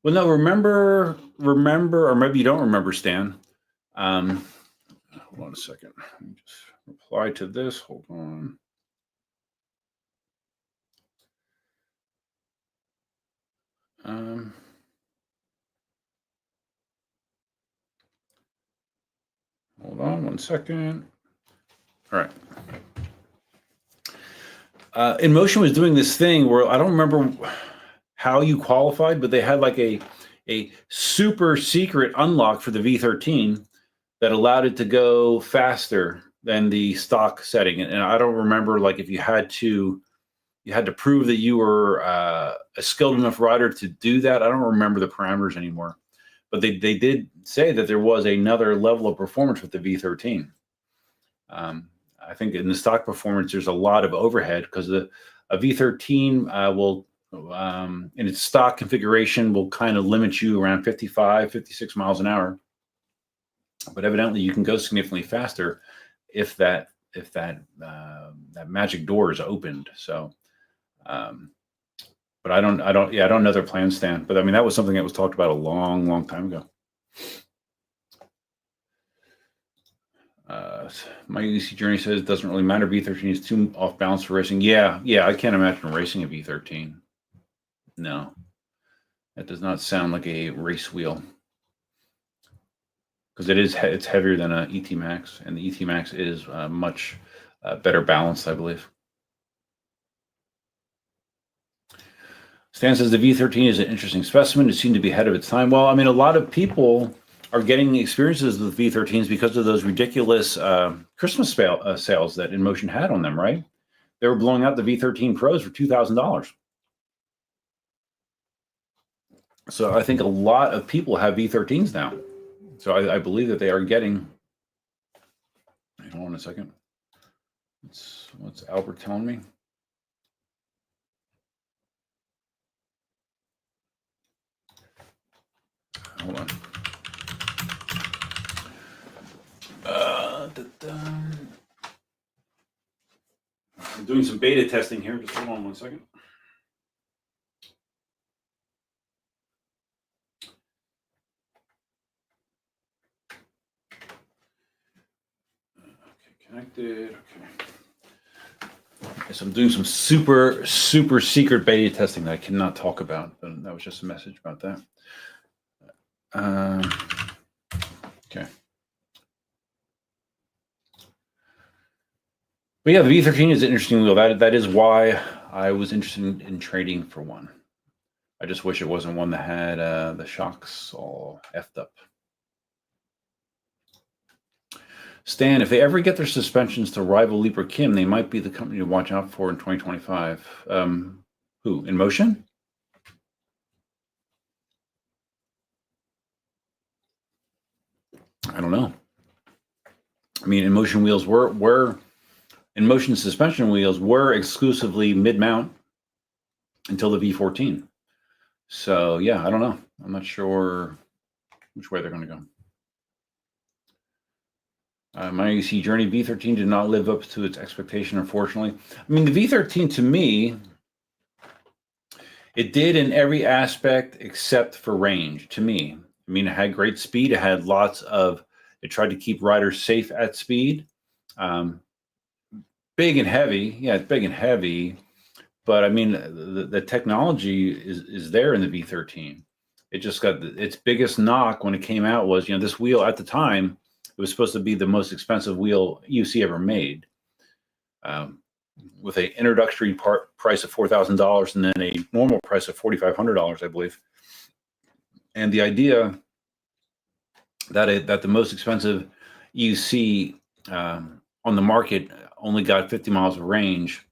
Well, no, remember, or maybe you don't remember, Stan. Hold on a second. Let me just reply to this. Hold on. Hold on 1 second. All right. InMotion was doing this thing where I don't remember how you qualified, but they had like a super secret unlock for the V13 that allowed it to go faster than the stock setting. And I don't remember, like, if you had to prove that you were a skilled enough rider to do that. I don't remember the parameters anymore, but they did say that there was another level of performance with the V13. I think in the stock performance, there's a lot of overhead because a V13 will, in its stock configuration, will kind of limit you around 55, 56 miles an hour. But evidently, you can go significantly faster if that magic door is opened. So, but I don't know their plan, Stan. But I mean, that was something that was talked about a long time ago. My EUC journey says it doesn't really matter. V13 is too off balance for racing. Yeah, I can't imagine racing a V13. No, that does not sound like a race wheel. Because it's heavier than an ET Max, and the ET Max is much better balanced, I believe. Stan says the V13 is an interesting specimen. It seemed to be ahead of its time. Well, I mean, a lot of people are getting experiences with V13s because of those ridiculous Christmas sales that InMotion had on them, right? They were blowing out the V13 Pros for $2,000. So I think a lot of people have V13s now. So I believe that they are getting, hold on a second. What's Albert telling me? Hold on. I'm doing some beta testing here. Just hold on 1 second. Okay, connected. Okay. So I'm doing some super secret beta testing that I cannot talk about. That was just a message about that. Okay. But yeah, the V13 is an interesting wheel. That is why I was interested in trading for one. I just wish it wasn't one that had the shocks all effed up. Stan, if they ever get their suspensions to rival Leap or Kim, they might be the company to watch out for in 2025. Who? InMotion? I don't know. I mean, InMotion wheels were InMotion suspension wheels were exclusively mid-mount until the V14. So yeah, I don't know. I'm not sure which way they're going to go. My EUC journey, V13 did not live up to its expectation, unfortunately. I mean, the V13 to me, it did in every aspect except for range, to me. I mean, it had great speed. It had it tried to keep riders safe at speed. Big and heavy. Yeah, it's big and heavy. But I mean, the technology is there in the V13. It just got its biggest knock when it came out was, this wheel at the time, it was supposed to be the most expensive wheel EUC ever made, with an introductory price of $4,000 and then a normal price of $4,500, I believe. And the idea that the most expensive EUC on the market only got 50 miles of range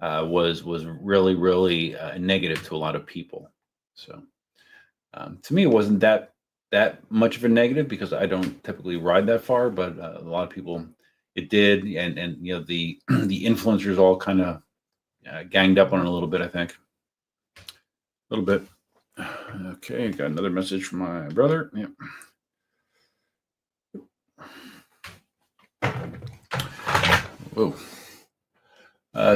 was really, really negative to a lot of people. So to me, it wasn't that much of a negative because I don't typically ride that far, but a lot of people it did, and the the influencers all kind of ganged up on it a little bit. I think a little bit. Okay, got another message from my brother. Yep. Whoa.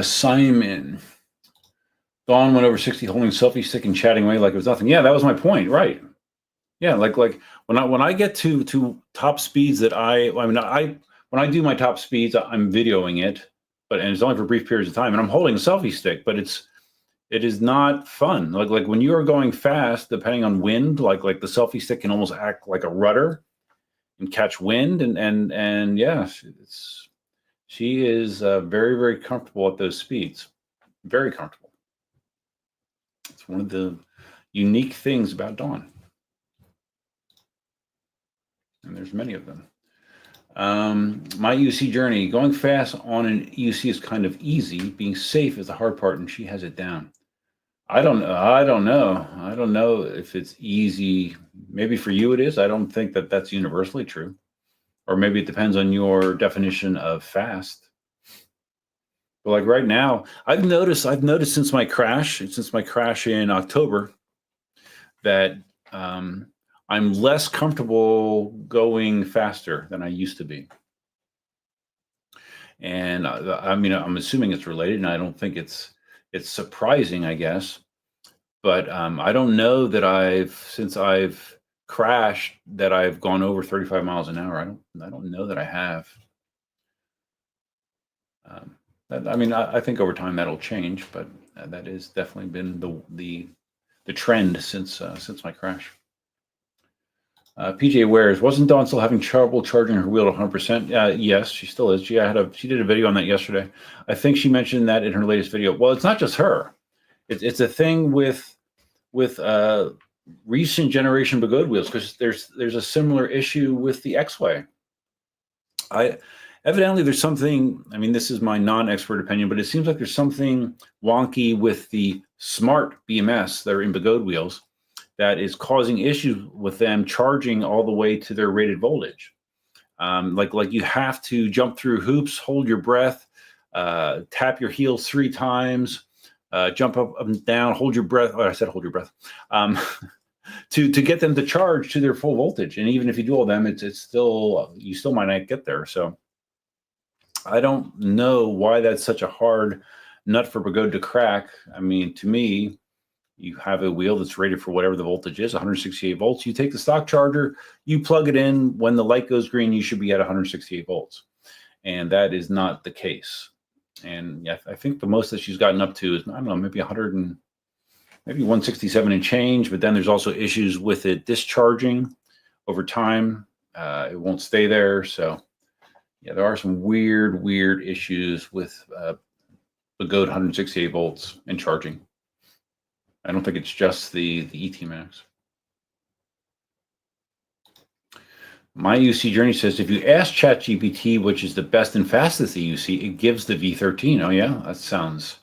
Simon. Dawn went over 60 holding selfie stick and chatting away like it was nothing. Yeah, that was my point, right? Yeah, like when I get to top speeds that when I do my top speeds, I'm videoing it, and it's only for brief periods of time, and I'm holding a selfie stick, but it is not fun. Like when you are going fast, depending on wind, like the selfie stick can almost act like a rudder and catch wind, and yeah, she is very, very comfortable at those speeds, very comfortable. It's one of the unique things about Dawn. And there's many of them. My EUC journey, going fast on an EUC is kind of easy. Being safe is the hard part, and she has it down. I don't know if it's easy. Maybe for you it is. I don't think that that's universally true. Or maybe it depends on your definition of fast. But like right now, I've noticed since my crash in October, that I'm less comfortable going faster than I used to be. And I mean, I'm assuming it's related, and I don't think it's surprising, I guess. But I don't know that since I've crashed, that I've gone over 35 miles an hour. I don't know that I have. I mean, I think over time that'll change, but that has definitely been the trend since my crash. PJ Wares, wasn't Dawn still having trouble charging her wheel to 100%? Yes, she still is. She did a video on that yesterday. I think she mentioned that in her latest video. Well, it's not just her. It's a thing with recent generation Begode wheels, because there's a similar issue with the X-Way. Evidently there's something. I mean, this is my non-expert opinion, but it seems like there's something wonky with the smart BMS that are in Begode wheels that is causing issues with them charging all the way to their rated voltage. Like you have to jump through hoops, hold your breath, tap your heels 3 times, jump up and down, hold your breath. Oh, I said hold your breath. To get them to charge to their full voltage. And even if you do all them, it's still, you still might not get there. So I don't know why that's such a hard nut for Begode to crack. I mean, to me, you have a wheel that's rated for whatever the voltage is, 168 volts. You take the stock charger, you plug it in. When the light goes green, you should be at 168 volts. And that is not the case. And yeah, I think the most that she's gotten up to is, I don't know, maybe 167 and change. But then there's also issues with it discharging over time. It won't stay there. So yeah, there are some weird issues with Begode 168 volts and charging. I don't think it's just the ET Max. My EUC Journey says, if you ask ChatGPT which is the best and fastest EUC, it gives the V13. Oh yeah, that sounds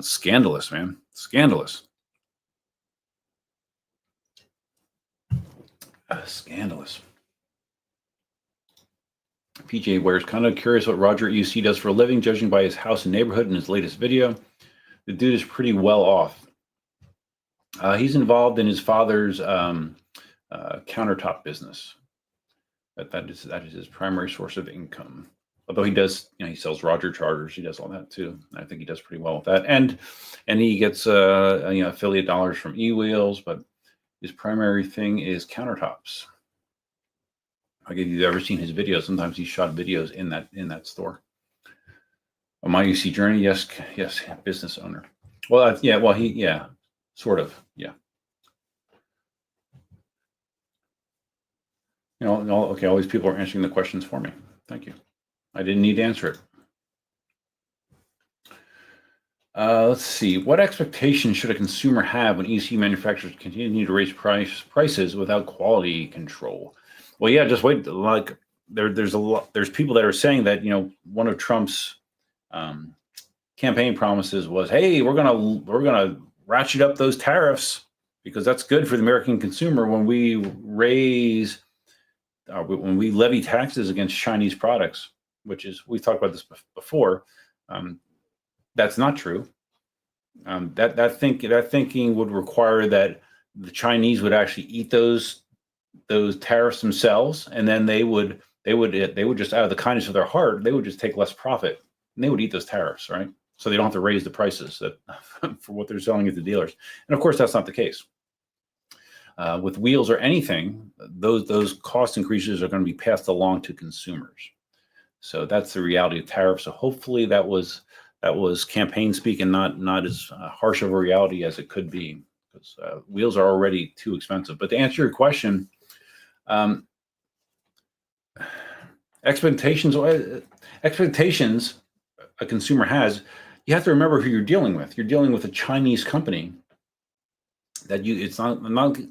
scandalous, man. Scandalous. Scandalous. PJ Ware's kind of curious what Roger EUC does for a living, judging by his house and neighborhood in his latest video. The dude is pretty well off. He's involved in his father's countertop business. That is his primary source of income. Although he does, he sells Roger chargers. He does all that too. I think he does pretty well with that. And he gets affiliate dollars from eWheels, but his primary thing is countertops. If you've ever seen his videos, sometimes he shot videos in that store. My EUC Journey, yes, business owner. Well, sort of, yeah. Okay, all these people are answering the questions for me. Thank you. I didn't need to answer it. Let's see. What expectations should a consumer have when EC manufacturers continue to raise prices without quality control? Well, yeah, just wait. Like there's people that are saying that one of Trump's campaign promises was, hey, we're gonna ratchet up those tariffs because that's good for the American consumer when we levy taxes against Chinese products, which is, we've talked about this before. That's not true. That thinking would require that the Chinese would actually eat those tariffs themselves, and then they would just, out of the kindness of their heart, they would just take less profit and they would eat those tariffs, right? So they don't have to raise the prices for what they're selling at the dealers. And of course, that's not the case. With wheels or anything, those cost increases are going to be passed along to consumers. So that's the reality of tariffs. So hopefully that was campaign speak and not as harsh of a reality as it could be, because wheels are already too expensive. But to answer your question, expectations a consumer has, you have to remember who you're dealing with. You're dealing with a Chinese company that it's not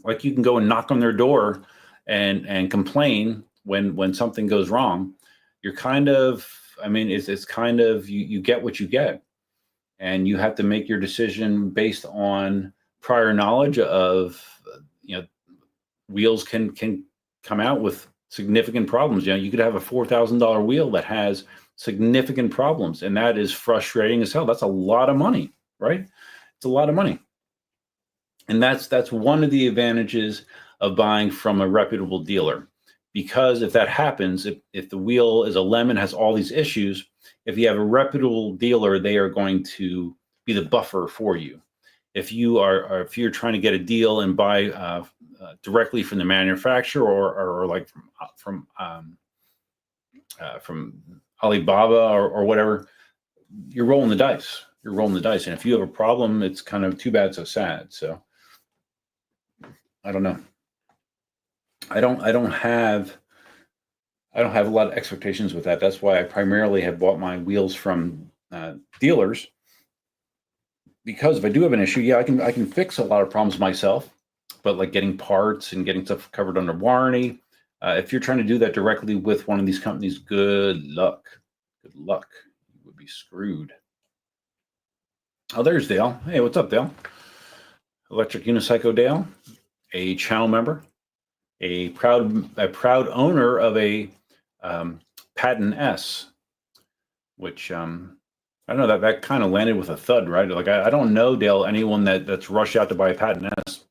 like you can go and knock on their door and complain when something goes wrong. You're kind of, it's kind of, you get what you get, and you have to make your decision based on prior knowledge of, wheels can come out with significant problems. You could have a $4,000 wheel that has significant problems, and that is frustrating as hell. That's a lot of money, right? It's a lot of money. And that's one of the advantages of buying from a reputable dealer, because if that happens, if the wheel is a lemon, has all these issues, if you have a reputable dealer, they are going to be the buffer for you. If you're trying to get a deal and buy directly from the manufacturer or like from Alibaba or whatever, you're rolling the dice. You're rolling the dice, and if you have a problem, it's kind of too bad, so sad. So I don't know. I don't have a lot of expectations with that. That's why I primarily have bought my wheels from dealers, because if I do have an issue, I can fix a lot of problems myself. But like getting parts and getting stuff covered under warranty, if you're trying to do that directly with one of these companies, good luck. Good luck. You would be screwed. Oh, there's Dale. Hey, what's up, Dale? Electric Unicycle Dale, a channel member, a proud owner of a Patton S, which I don't know, that kind of landed with a thud, right? Like I don't know, Dale, anyone that's rushed out to buy a Patton S.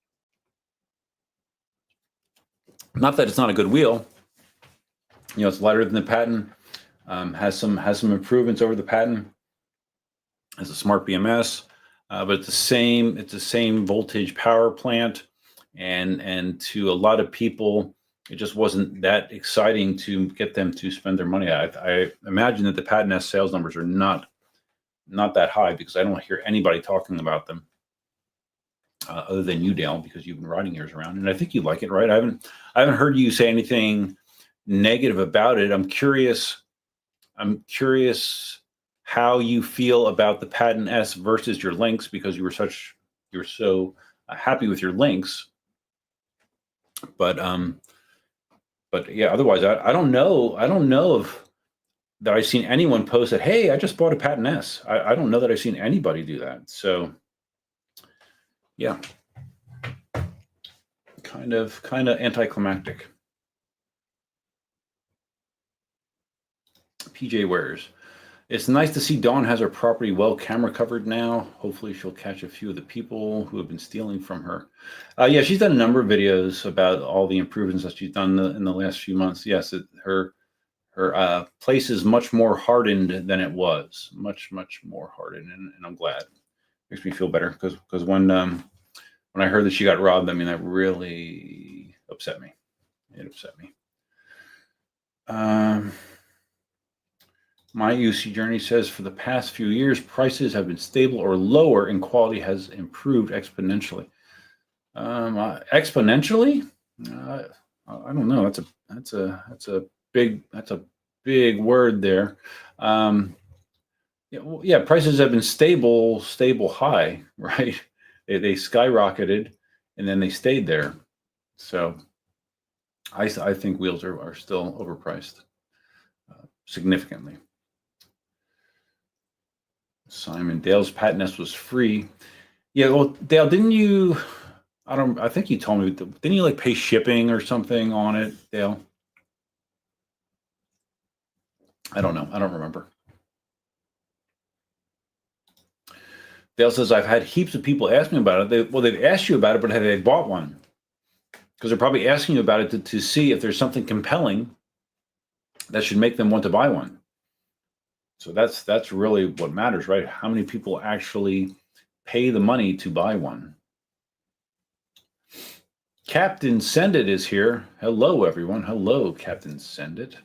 Not that it's not a good wheel. You know, it's lighter than the Patton. Has some improvements over the Patton. Has a smart BMS, but it's the same voltage power plant, and to a lot of people, it just wasn't that exciting to get them to spend their money. I imagine that the Patton S sales numbers are not that high because I don't hear anybody talking about them other than you, Dale, because you've been riding yours around, and I think you like it, right? I haven't heard you say anything negative about it. I'm curious how you feel about the Patton S versus your Lynx, because you were so happy with your Lynx. But yeah, otherwise I don't know if that I've seen anyone post that, hey, I just bought a Patton S. I don't know that I've seen anybody do that. So yeah, kind of anticlimactic. PJ Wares. It's nice to see Dawn has her property well camera covered now. Hopefully she'll catch a few of the people who have been stealing from her. Yeah, she's done a number of videos about all the improvements that she's done in the last few months. Yes, her place is much more hardened than it was. Much more hardened, and I'm glad. Makes me feel better because when I heard that she got robbed, I mean, that really upset me. It upset me. My EUC journey says for the past few years, prices have been stable or lower and quality has improved exponentially. Exponentially? I don't know. That's a big word there. Yeah, prices have been stable high, right? They skyrocketed and then they stayed there. So I think wheels are still overpriced significantly. Simon, Dale's Patton S was free. Yeah, well, Dale, didn't you? I think you told me. Didn't you like pay shipping or something on it, Dale? I don't know. I don't remember. Dale says I've had heaps of people ask me about it. They've asked you about it, but have they bought one? Because they're probably asking you about it to see if there's something compelling that should make them want to buy one. So that's really what matters, right? How many people actually pay the money to buy one? Captain Send It is here. Hello, everyone. Hello, Captain Send It.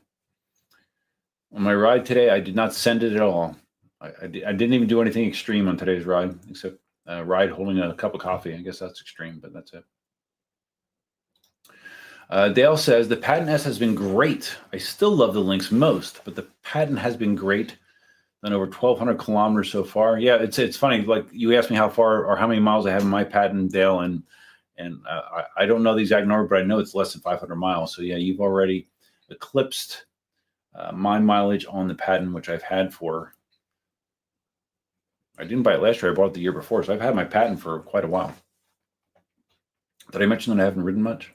On my ride today, I did not send it at all. I didn't even do anything extreme on today's ride, except ride holding a cup of coffee. I guess that's extreme, but that's it. Dale says, the Patton S has been great. I still love the Lynx most, but the Patton has been great. Done over 1,200 kilometers so far. Yeah, it's funny. Like you asked me how far or how many miles I have in my Patton, Dale, and I don't know the exact number, but I know it's less than 500 miles. So yeah, you've already eclipsed my mileage on the Patton, which I've had for. I didn't buy it last year. I bought it the year before, so I've had my Patton for quite a while. Did I mention that I haven't ridden much?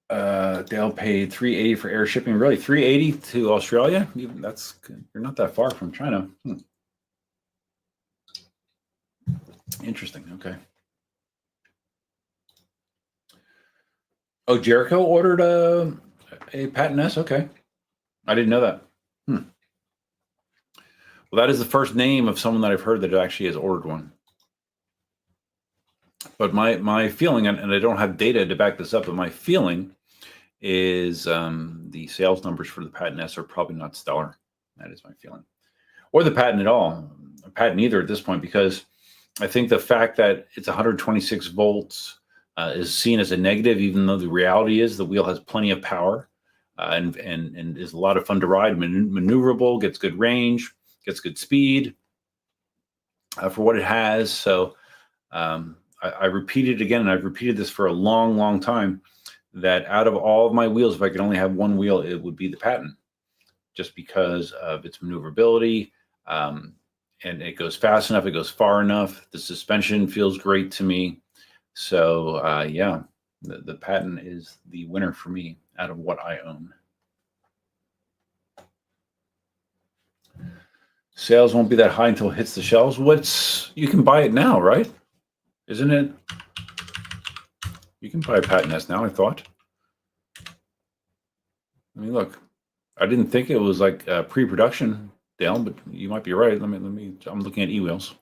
Dale paid $380 for air shipping. Really, $380 to Australia? That's good. You're not that far from China. Interesting. Okay. Oh, Jericho ordered a Patton S. Okay, I didn't know that. Well, that is the first name of someone that I've heard that actually has ordered one. But my feeling, and I don't have data to back this up, but my feeling is the sales numbers for the Patton S are probably not stellar. That is my feeling. Or the Patton at all. A Patton either at this point, because I think the fact that it's 126 volts is seen as a negative, even though the reality is the wheel has plenty of power and is a lot of fun to ride, maneuverable, gets good range, gets good speed for what it has. So I repeat it again, and I've repeated this for a long time, that out of all of my wheels, if I could only have one wheel, it would be the Patton, just because of its maneuverability. And it goes fast enough, it goes far enough. The suspension feels great to me. So yeah, the Patton is the winner for me out of what I own. Sales won't be that high until it hits the shelves. You can buy it now, right? Isn't it? You can buy a Patton S now, I thought. I mean, look, I didn't think it was like pre-production, Dale, but you might be right. Let me. I'm looking at e-wheels.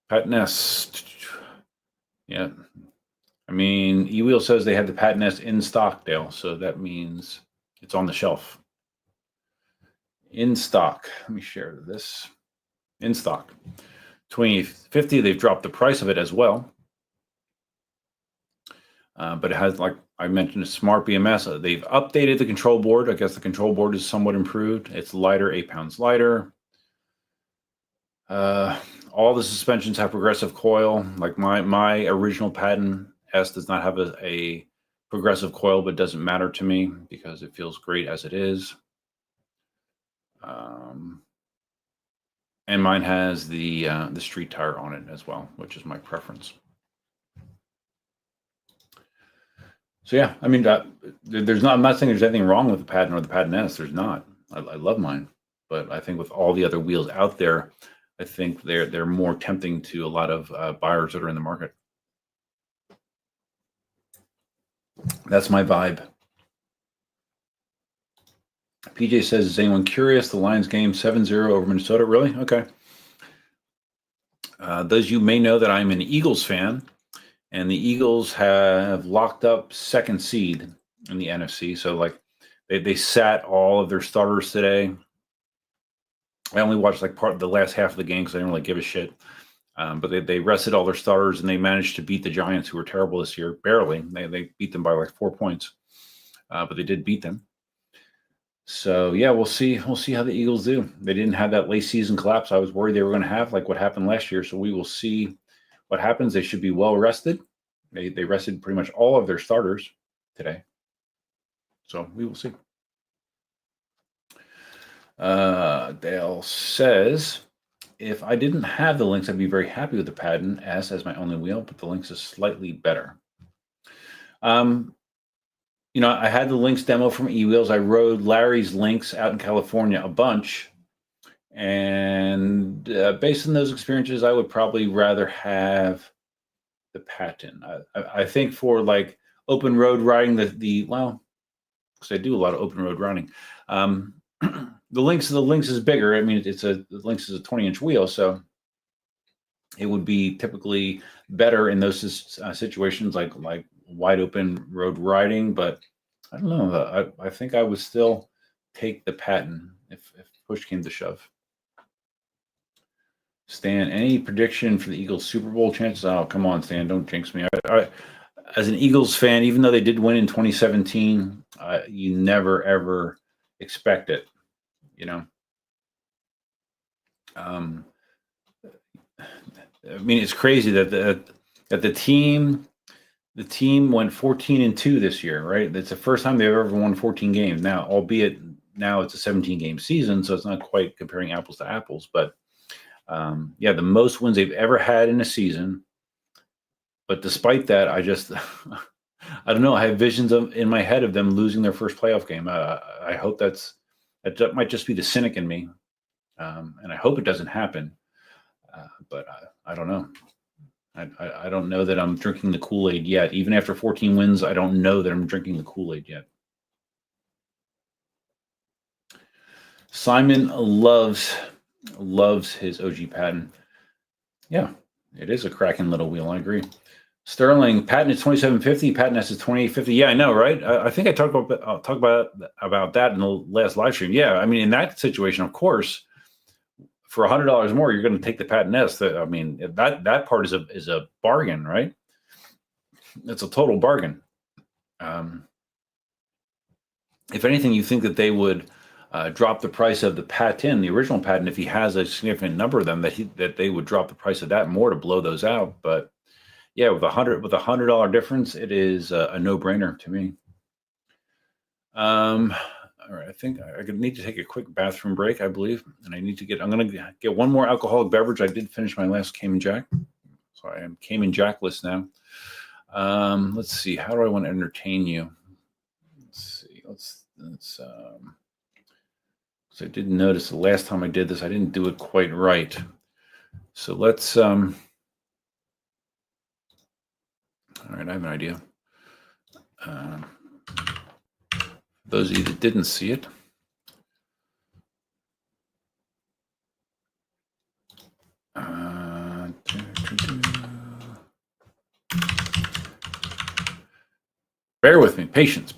Patton S. Yeah. I mean, e-wheel says they had the Patton S in stock, Dale, so that means it's on the shelf. In stock. Let me share this. In stock. 2050, they've dropped the price of it as well. But it has, like I mentioned, a smart BMS. They've updated the control board. I guess the control board is somewhat improved. It's lighter, 8 pounds lighter. All the suspensions have progressive coil. Like my original Patton S does not have a progressive coil, but it doesn't matter to me because it feels great as it is. And mine has the street tire on it as well, which is my preference. So yeah, I mean, I'm not saying there's anything wrong with the Patton or the Patton S. There's not. I love mine, but I think with all the other wheels out there, I think they're more tempting to a lot of buyers that are in the market. That's my vibe. PJ says, is anyone curious? The Lions game 7-0 over Minnesota. Really? Okay. Those you may know that I'm an Eagles fan, and the Eagles have locked up second seed in the NFC. So like they sat all of their starters today. I only watched like part of the last half of the game because I didn't really give a shit. But they rested all their starters and they managed to beat the Giants, who were terrible this year, barely. They beat them by like 4 points, but they did beat them. So yeah, we'll see. We'll see how the Eagles do. They didn't have that late season collapse I was worried they were going to have, like what happened last year. So we will see what happens. They should be well rested. They rested pretty much all of their starters today. So we will see. Dale says, if I didn't have the Lynx, I'd be very happy with the Patton S as my only wheel, but the Lynx is slightly better. You know, I had the Lynx demo from eWheels. I rode Larry's Lynx out in California a bunch. And based on those experiences, I would probably rather have the Patton. I think for like open road riding, well, because I do a lot of open road riding. The Lynx is bigger. I mean, the Lynx is a 20-inch wheel, so it would be typically better in those situations, like wide open road riding. But I don't know. I think I would still take the Patton if push came to shove. Stan, any prediction for the Eagles Super Bowl chances? Oh, come on, Stan, don't jinx me. As an Eagles fan, even though they did win in 2017, you never ever expect it. You know, I mean, it's crazy that the team went 14-2 this year, right? It's the first time they've ever won 14 games. Now, albeit now it's a 17-game season, so it's not quite comparing apples to apples. But yeah, the most wins they've ever had in a season. But despite that, I don't know. I have visions in my head of them losing their first playoff game. I hope that might just be the cynic in me, and I hope it doesn't happen. But I don't know. I don't know that I'm drinking the Kool-Aid yet. Even after 14 wins, I don't know that I'm drinking the Kool-Aid yet. Simon loves his OG Patton. Yeah, it is a cracking little wheel. I agree. Sterling, Patton is 2750. Patton S is 2850. Yeah, I know, right? I think I talked about that in the last live stream. Yeah, I mean, in that situation, of course, for $100 more, you're going to take the Patton S. I mean, that part is a bargain, right? It's a total bargain. If anything, you think that they would drop the price of the Patton, the original Patton, if he has a significant number of them, that they would drop the price of that more to blow those out. But yeah, with $100 difference, it is a no-brainer to me. All right, I think I need to take a quick bathroom break, I believe, and I'm going to get one more alcoholic beverage. I did finish my last Cayman Jack, so I am Cayman Jackless now. Let's see, how do I want to entertain you? Let's see, let's So I did notice the last time I did this, I didn't do it quite right. So let's, all right, I have an idea. Those of you that didn't see it, bear with me. Patience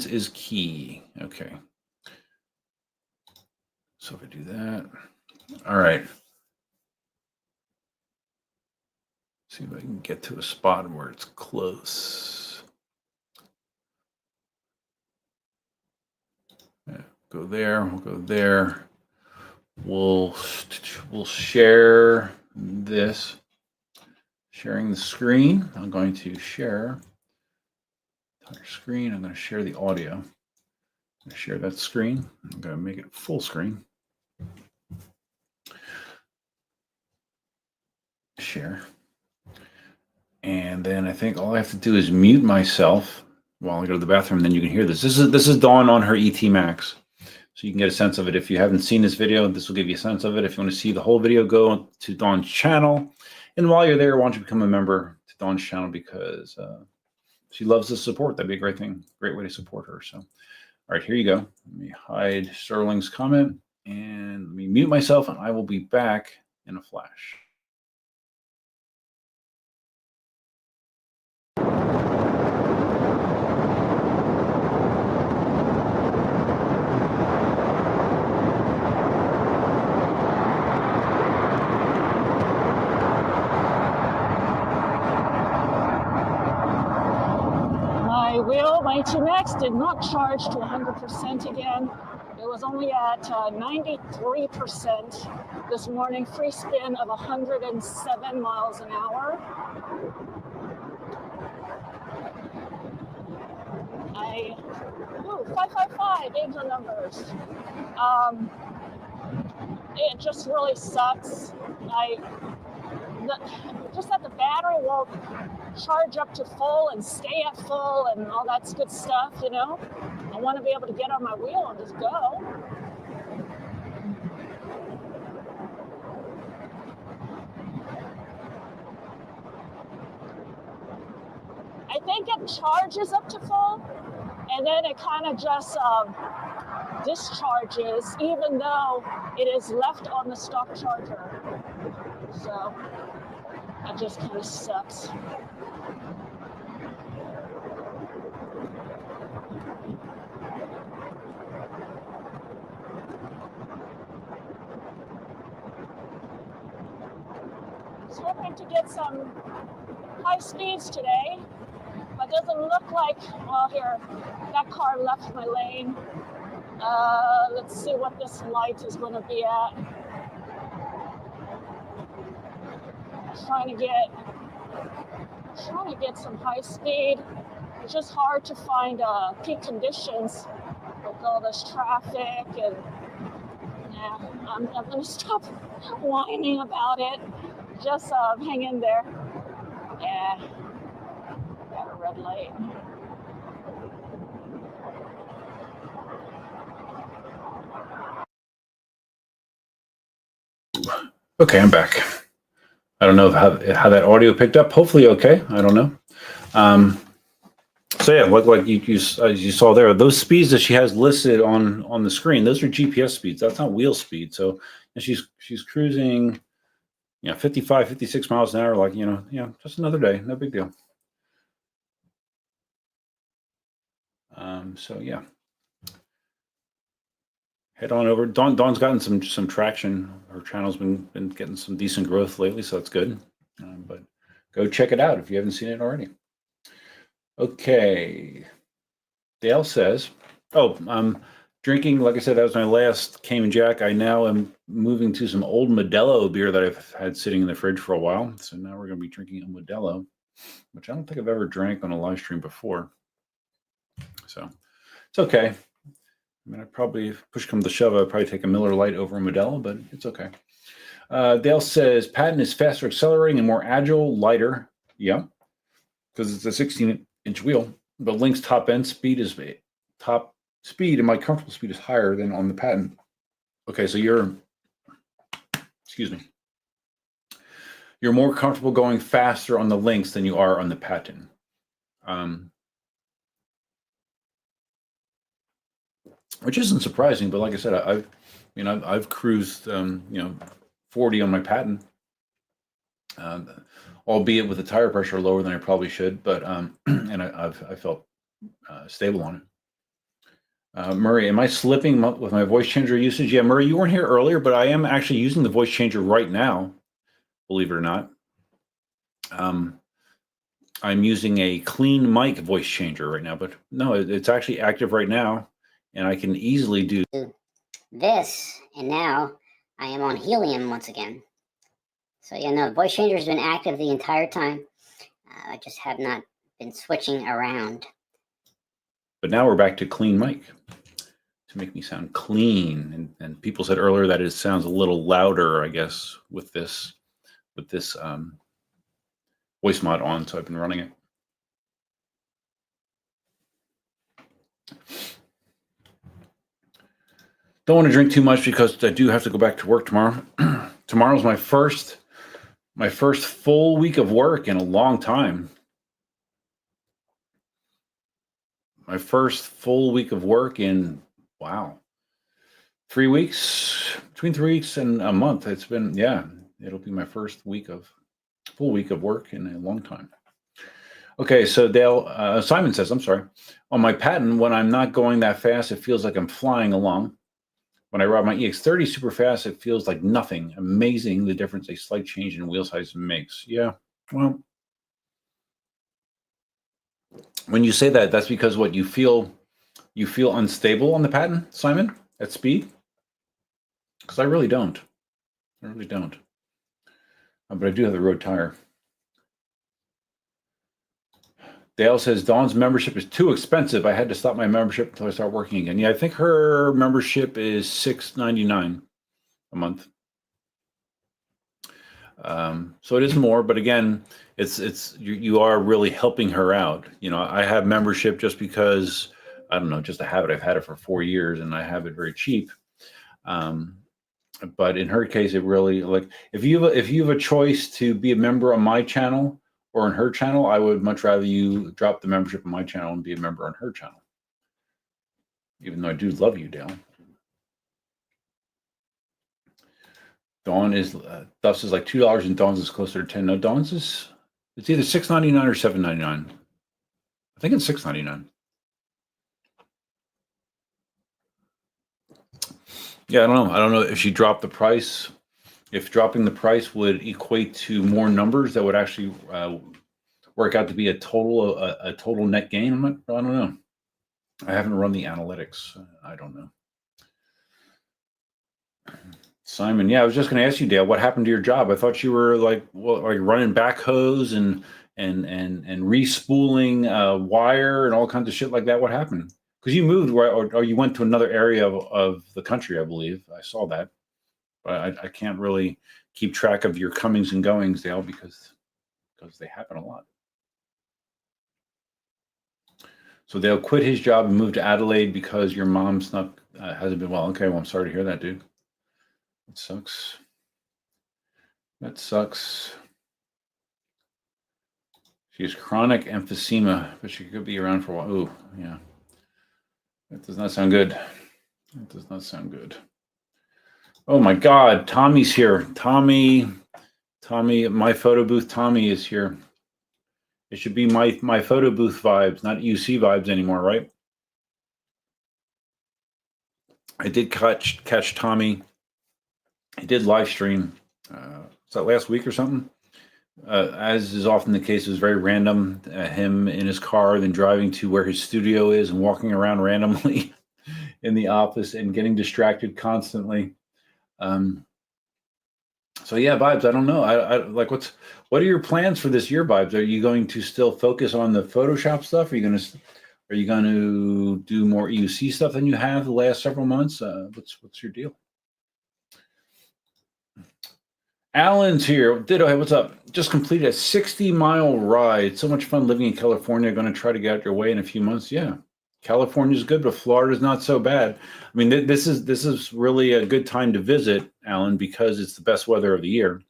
is key. Okay. So if I do that, all right. See if I can get to a spot where it's close. Yeah, go there. We'll go there. We'll share this. Sharing the screen. I'm going to share entire screen. I'm going to share the audio. I'm going to share that screen. I'm going to make it full screen. Share. And then I think all I have to do is mute myself while I go to the bathroom. Then you can hear this. This is Dawn on her ET Max. So you can get a sense of it. If you haven't seen this video, this will give you a sense of it. If you want to see the whole video, go to Dawn's channel. And while you're there, why don't you become a member to Dawn's channel, because she loves the support. That'd be a great thing. Great way to support her. So, all right, here you go. Let me hide Sterling's comment and let me mute myself, and I will be back in a flash. My ET did not charge to 100% again. It was only at 93% this morning. Free spin of 107 miles an hour. 555, angel numbers. It just really sucks. Just that the battery won't charge up to full and stay at full and all that good stuff, you know. I want to be able to get on my wheel and just go. I think it charges up to full and then it kind of just discharges, even though it is left on the stock charger. So that just kind of sucks. I was hoping to get some high speeds today, but doesn't look like, well, here, that car left my lane. Let's see what this light is going to be at. Trying to get some high speed. It's just hard to find peak conditions with all this traffic, and yeah, I'm gonna stop whining about it. Just hang in there. Yeah, got a red light. Okay, I'm back. I don't know how that audio picked up. Hopefully, okay. I don't know. So yeah, what you saw there, those speeds that she has listed on the screen, those are GPS speeds. That's not wheel speed. So she's cruising, 55, 56 miles an hour. Like, just another day, no big deal. So yeah, head on over. Dawn's gotten some traction. Her channel's been getting some decent growth lately, so that's good. But go check it out if you haven't seen it already. Okay. Dale says, I'm drinking, like I said, that was my last Cayman Jack. I now am moving to some old Modelo beer that I've had sitting in the fridge for a while. So now we're going to be drinking a Modelo, which I don't think I've ever drank on a live stream before. So it's okay. I mean, I'd probably, if push come to shove, I'd probably take a Miller Lite over a Modelo, but it's okay. Dale says, Patton is faster accelerating and more agile, lighter. Yeah, because it's a 16-inch wheel. But Lynx top speed, and my comfortable speed is higher than on the Patton. Okay, so you're more comfortable going faster on the Lynx than you are on the Patton. Which isn't surprising, but like I said, I've cruised 40 on my Patton, albeit with the tire pressure lower than I probably should, but and I felt stable on it. Murray, am I slipping with my voice changer usage? Yeah, Murray, you weren't here earlier, but I am actually using the voice changer right now, believe it or not. I'm using a clean mic voice changer right now, but no, it's actually active right now, and I can easily do this, and now I am on helium once again. So yeah, no, voice changer has been active the entire time. I just have not been switching around. But now we're back to clean mic to make me sound clean. And people said earlier that it sounds a little louder, I guess, with this voice mod on. So I've been running it. Don't want to drink too much because I do have to go back to work tomorrow. Tomorrow's my first full week of work in a long time. My first full week of work in, wow, 3 weeks, between 3 weeks and a month. It's been, yeah, it'll be my first full week of work in a long time. Okay, so Dale, Simon says, I'm sorry, on my Patton, when I'm not going that fast, it feels like I'm flying along. When I ride my EX30 super fast, it feels like nothing. Amazing the difference a slight change in wheel size makes. Yeah, well, when you say that, that's because what you feel unstable on the Patton, Simon, at speed? Because I really don't. I really don't. But I do have the road tire. Dale says, Dawn's membership is too expensive. I had to stop my membership until I start working again. Yeah, I think her membership is $6.99 a month. So it is more, but again, you are really helping her out. You know, I have membership just because, I don't know, just to have it. I've had it for 4 years and I have it very cheap. But in her case, it really, like, if you have a choice to be a member on my channel or on her channel, I would much rather you drop the membership on my channel and be a member on her channel. Even though I do love you, Dale. Dawn is, Duff's is like $2 and Dawn's is closer to 10. No, Dawn's is, it's either $6.99 or $7.99. I think it's $6.99. Yeah, I don't know. I don't know if she dropped the price. If dropping the price would equate to more numbers that would actually work out to be a total net gain. I don't know. I haven't run the analytics. I don't know. Simon, yeah, I was just going to ask you, Dale, what happened to your job? I thought you were like running backhoes and respooling wire and all kinds of shit like that. What happened? Because you moved, or you went to another area of the country, I believe. I saw that. But I can't really keep track of your comings and goings, Dale, because they happen a lot. So Dale quit his job and moved to Adelaide because your mom's not hasn't been well. Okay, well, I'm sorry to hear that, dude. It sucks. That sucks. She has chronic emphysema, but she could be around for a while. Ooh, yeah. That does not sound good. That does not sound good. Oh my God, Tommy's here. Tommy, my photo booth. Tommy is here. It should be my photo booth vibes, not EUC vibes anymore, right? I did catch Tommy. He did live stream. Was that last week or something? As is often the case, it was very random. Him in his car, then driving to where his studio is and walking around randomly in the office and getting distracted constantly. So yeah, Vibes, I don't know. I like what are your plans for this year, Vibes? Are you going to still focus on the Photoshop stuff? Are you going to do more EUC stuff than you have the last several months? What's your deal? Alan's here. Ditto, hey, what's up? Just completed a 60-mile ride. So much fun living in California. Going to try to get out your way in a few months. Yeah. California's good, but Florida's not so bad. I mean, this is really a good time to visit, Alan, because it's the best weather of the year.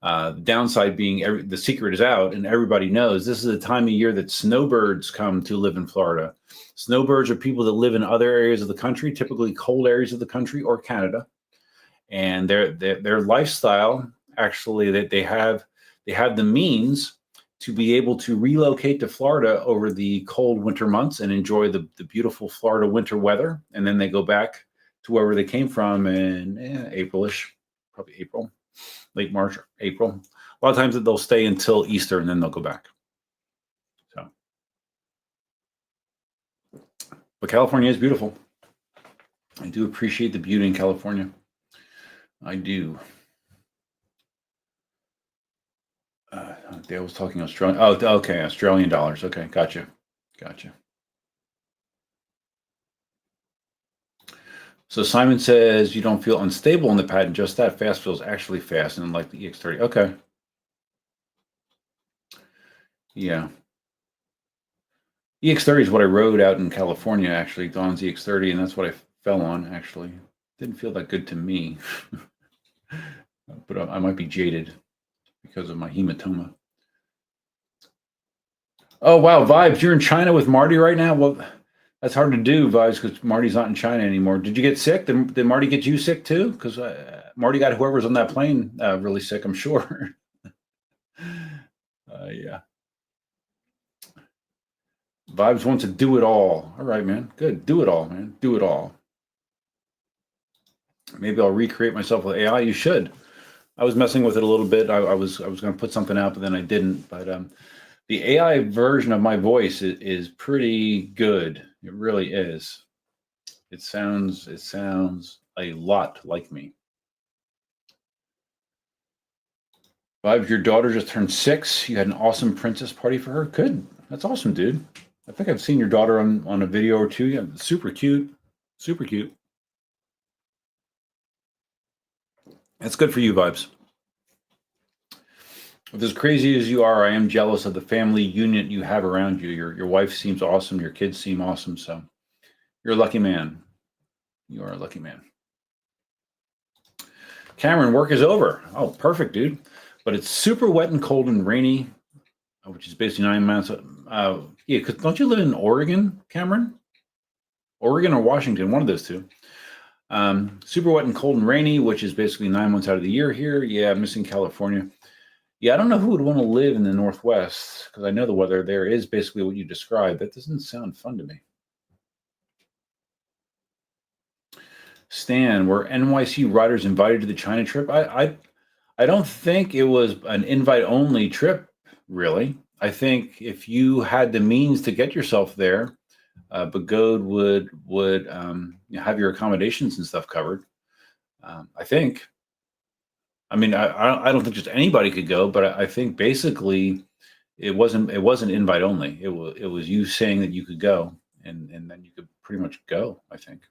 The downside being the secret is out, and everybody knows this is the time of year that snowbirds come to live in Florida. Snowbirds are people that live in other areas of the country, typically cold areas of the country or Canada, and their lifestyle actually that they have the means to be able to relocate to Florida over the cold winter months and enjoy the beautiful Florida winter weather, and then they go back to wherever they came from in April-ish, probably April. Late March, April. A lot of times they'll stay until Easter and then they'll go back. So, but California is beautiful. I do appreciate the beauty in California. I do. Dale was talking Australian. Oh, okay, Australian dollars. Okay, gotcha. So Simon says you don't feel unstable in the Patton, just that fast feels actually fast, and unlike the EX30. Okay. Yeah. EX30 is what I rode out in California, actually, Dawn's EX30, and that's what I fell on, actually. Didn't feel that good to me. But I might be jaded because of my hematoma. Oh, wow, Vibes, you're in China with Marty right now? Well, that's hard to do, Vibes, because Marty's not in China anymore. Did you get sick? Did Marty get you sick too? Because Marty got whoever's on that plane really sick, I'm sure. Yeah. Vibes wants to do it all. All right, man. Good. Do it all, man. Do it all. Maybe I'll recreate myself with AI. You should. I was messing with it a little bit. I was going to put something out, but then I didn't. But the AI version of my voice is pretty good. It really is. It sounds a lot like me. Vibes, your daughter just turned 6. You had an awesome princess party for her. Good. That's awesome, dude. I think I've seen your daughter on a video or two. Yeah, super cute. Super cute. That's good for you, Vibes. With as crazy as you are, I am jealous of the family unit you have around you. Your wife seems awesome. Your kids seem awesome. So you're a lucky man. You are a lucky man. Cameron, work is over. Oh, perfect, dude. But it's super wet and cold and rainy, which is basically 9 months. Yeah, because don't you live in Oregon, Cameron? Oregon or Washington, one of those two. Super wet and cold and rainy, which is basically 9 months out of the year here. Yeah, I'm missing California. Yeah, I don't know who would want to live in the Northwest because I know the weather there is basically what you described. That doesn't sound fun to me. Stan, were NYC riders invited to the China trip? I don't think it was an invite-only trip, really. I think if you had the means to get yourself there, Begode would have your accommodations and stuff covered. I think. I mean, I don't think just anybody could go, but I think basically it wasn't invite only. It was you saying that you could go, and then you could pretty much go. I think.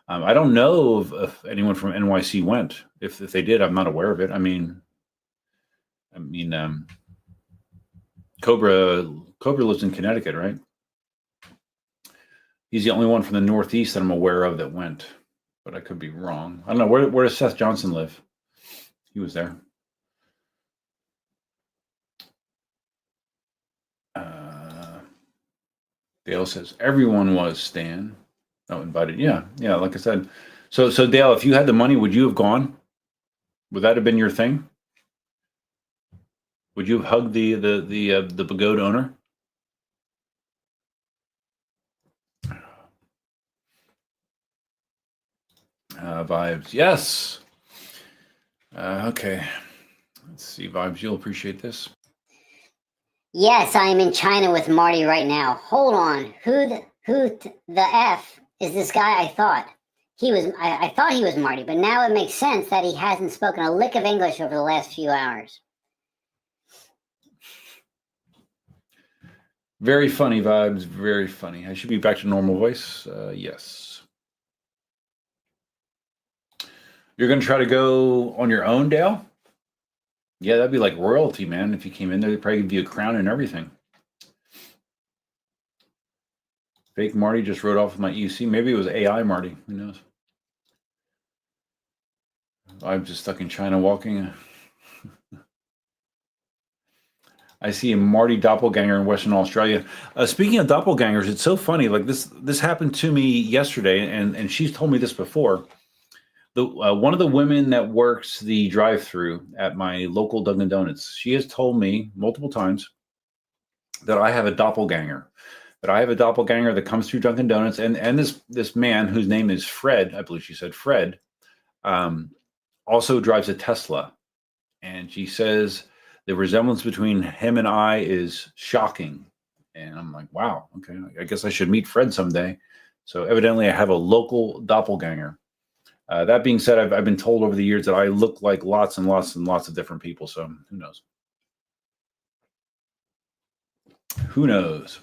I don't know if anyone from NYC went. If they did, I'm not aware of it. I mean, Cobra lives in Connecticut, right? He's the only one from the Northeast that I'm aware of that went, but I could be wrong. I don't know. Where does Seth Johnson live? He was there. Dale says everyone was Stan. Oh, invited. Yeah. Like I said. So Dale, if you had the money, would you have gone? Would that have been your thing? Would you have hugged the Begode owner? Vibes. Yes. Okay. Let's see, Vibes. You'll appreciate this. Yes, I am in China with Marty right now. Hold on. Who the F is this guy? I thought he was Marty, but now it makes sense that he hasn't spoken a lick of English over the last few hours. Very funny, Vibes. Very funny. I should be back to normal voice. Yes. You're going to try to go on your own, Dale? Yeah, that'd be like royalty, man. If you came in there, they'd probably give you a crown and everything. Fake Marty just wrote off with my EUC. Maybe it was AI Marty. Who knows? I'm just stuck in China walking. I see a Marty doppelganger in Western Australia. Speaking of doppelgangers, it's so funny. Like this happened to me yesterday, and she's told me this before. One of the women that works the drive-through at my local Dunkin' Donuts, she has told me multiple times that I have a doppelganger. That I have a doppelganger that comes through Dunkin' Donuts, and this man whose name is Fred, I believe she said Fred, also drives a Tesla, and she says the resemblance between him and I is shocking. And I'm like, wow, okay, I guess I should meet Fred someday. So evidently, I have a local doppelganger. That being said, I've been told over the years that I look like lots and lots and lots of different people. So who knows? Who knows?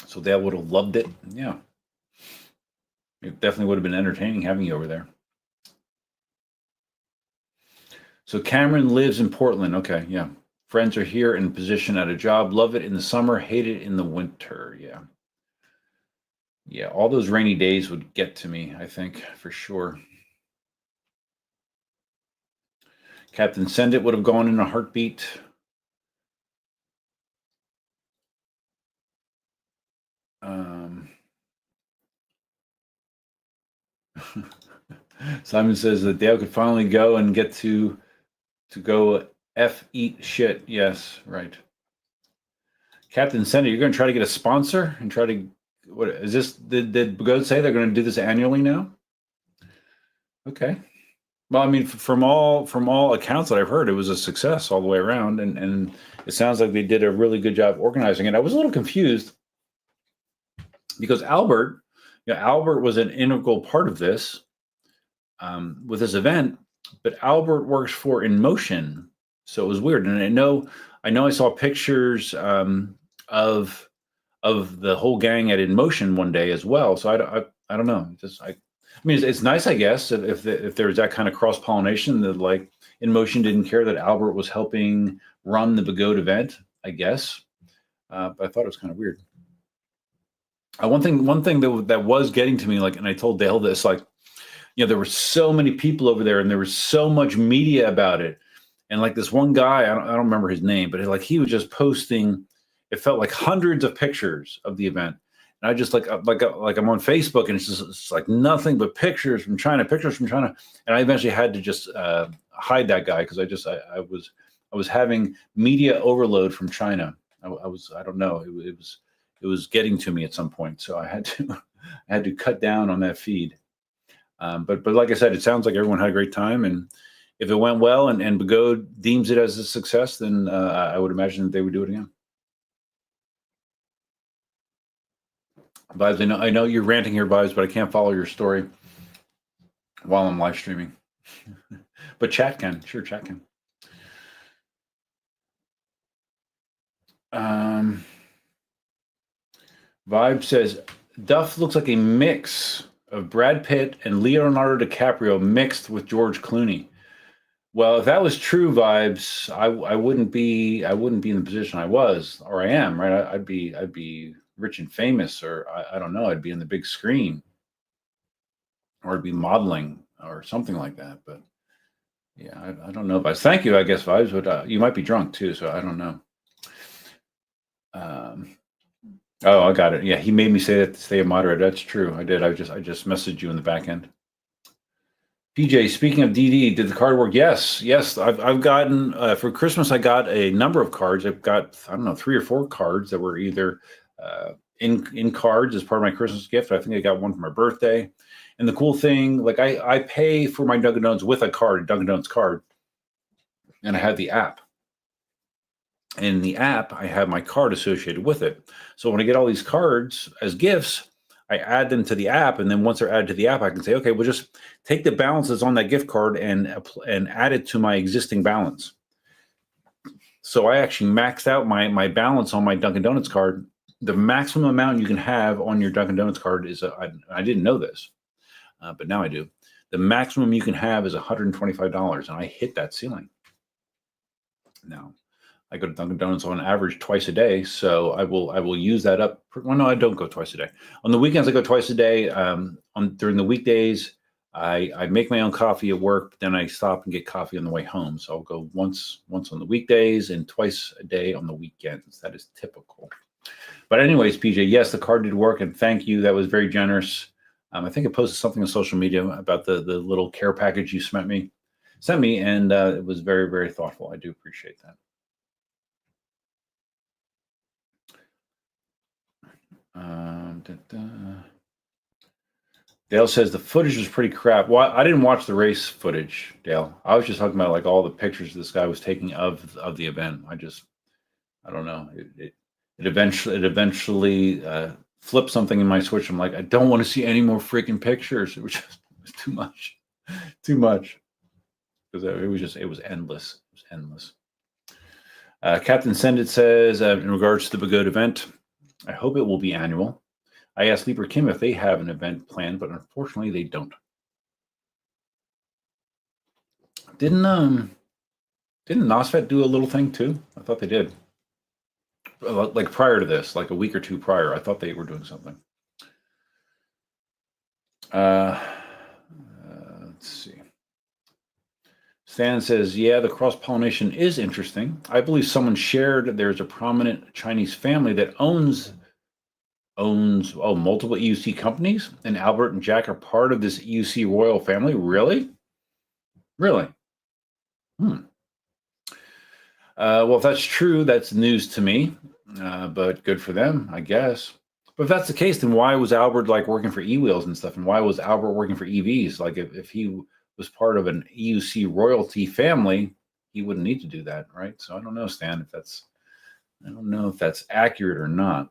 So Dale would have loved it. Yeah. It definitely would have been entertaining having you over there. So Cameron lives in Portland. Okay, yeah. Friends are here in position at a job. Love it in the summer, hate it in the winter. Yeah. Yeah, all those rainy days would get to me, I think, for sure. Captain Send It would have gone in a heartbeat. Simon says that Dale could finally go and get to go eat shit. Yes, right. Captain Send It, you're going to try to get a sponsor and try to, what is this? Did Begode say they're going to do this annually now? Okay. Well, I mean, from all accounts that I've heard, it was a success all the way around, and it sounds like they did a really good job organizing it. I was a little confused because Albert was an integral part of this with this event, but Albert works for InMotion, so it was weird. And I know I saw pictures of the whole gang at InMotion one day as well. So I don't know. I mean, it's nice, I guess, if there was that kind of cross pollination that like InMotion didn't care that Albert was helping run the Begode event, I guess. But I thought it was kind of weird. One thing that was getting to me, like, and I told Dale this, like, there were so many people over there, and there was so much media about it, and like this one guy, I don't remember his name, but he was just posting. It felt like hundreds of pictures of the event. And I just like I'm on Facebook, and it's like nothing but pictures from China. And I eventually had to just hide that guy because I was having media overload from China. I don't know. It was getting to me at some point, so I had to cut down on that feed. But like I said, it sounds like everyone had a great time, and if it went well and Begode deems it as a success, then I would imagine that they would do it again. Vibes, I know you're ranting here, Vibes, but I can't follow your story while I'm live streaming. But chat can. Sure, chat can. Vibe says, Duff looks like a mix of Brad Pitt and Leonardo DiCaprio mixed with George Clooney. Well, if that was true, Vibes, I wouldn't be in the position I was or I am, right? I'd be rich and famous, or I don't know, I'd be in the big screen, or I'd be modeling or something like that. But yeah, I don't know, Vibes. Thank you, I guess, Vibes, but you might be drunk too, so I don't know. Oh, I got it. Yeah, he made me say that to stay a moderator. That's true. I did. I just messaged you in the back end. PJ, speaking of DD, did the card work? Yes. I've gotten for Christmas. I got a number of cards. I've got 3 or 4 cards that were either in cards as part of my Christmas gift. I think I got one for my birthday. And the cool thing, like I pay for my Dunkin' Donuts with a Dunkin' Donuts card, and I have the app. In the app, I have my card associated with it. So when I get all these cards as gifts, I add them to the app, and then once they're added to the app, I can say, okay, we'll just take the balance that's on that gift card and add it to my existing balance. So I actually maxed out my balance on my Dunkin' Donuts card. The maximum amount you can have on your Dunkin' Donuts card is, I didn't know this, but now I do. The maximum you can have is $125, and I hit that ceiling. Now, I go to Dunkin' Donuts on average twice a day, so I will use that up. Well, no, I don't go twice a day. On the weekends, I go twice a day. During the weekdays, I make my own coffee at work, but then I stop and get coffee on the way home. So I'll go once on the weekdays and twice a day on the weekends. That is typical. But anyways, PJ, yes, the card did work, and thank you. That was very generous. I think I posted something on social media about the little care package you sent me, and it was very, very thoughtful. I do appreciate that. Dale says the footage was pretty crap. Well, I didn't watch the race footage, Dale. I was just talking about like all the pictures this guy was taking of the event. I don't know. It eventually flipped something in my switch. I'm like, I don't want to see any more freaking pictures. It was too much, because it was endless. It was endless. Captain Sendit says, in regards to the Begode event, I hope it will be annual. I asked Lieber Kim if they have an event planned, but unfortunately they don't. Didn't NOSFET do a little thing too? I thought they did. Like prior to this, like a week or two prior, I thought they were doing something. Let's see. Stan says, yeah, the cross-pollination is interesting. I believe someone shared there's a prominent Chinese family that owns multiple EUC companies, and Albert and Jack are part of this EUC royal family. Really? Well, if that's true, that's news to me, but good for them, I guess. But if that's the case, then why was Albert like working for e-wheels and stuff? And why was Albert working for EVs? Like if he was part of an EUC royalty family, he wouldn't need to do that, right? So I don't know, Stan, I don't know if that's accurate or not.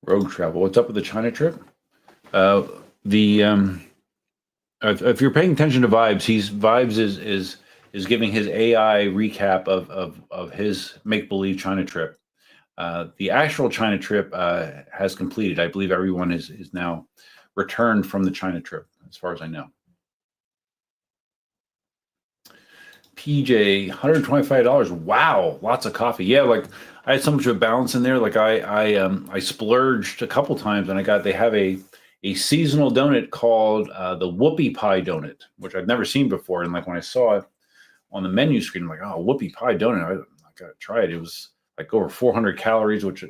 Rogue travel. What's up with the China trip? If you're paying attention to Vibes, Vibes is giving his AI recap of his make-believe China trip. The actual China trip has completed. I believe everyone is now returned from the China trip, as far as I know. PJ, $125. Wow, lots of coffee. Yeah, like I had so much of a balance in there. Like I splurged a couple times, and they have a seasonal donut called the Whoopie Pie donut, which I've never seen before. And like when I saw it on the menu screen, I'm like, oh, Whoopie Pie donut, I gotta try it. It was like over 400 calories, which I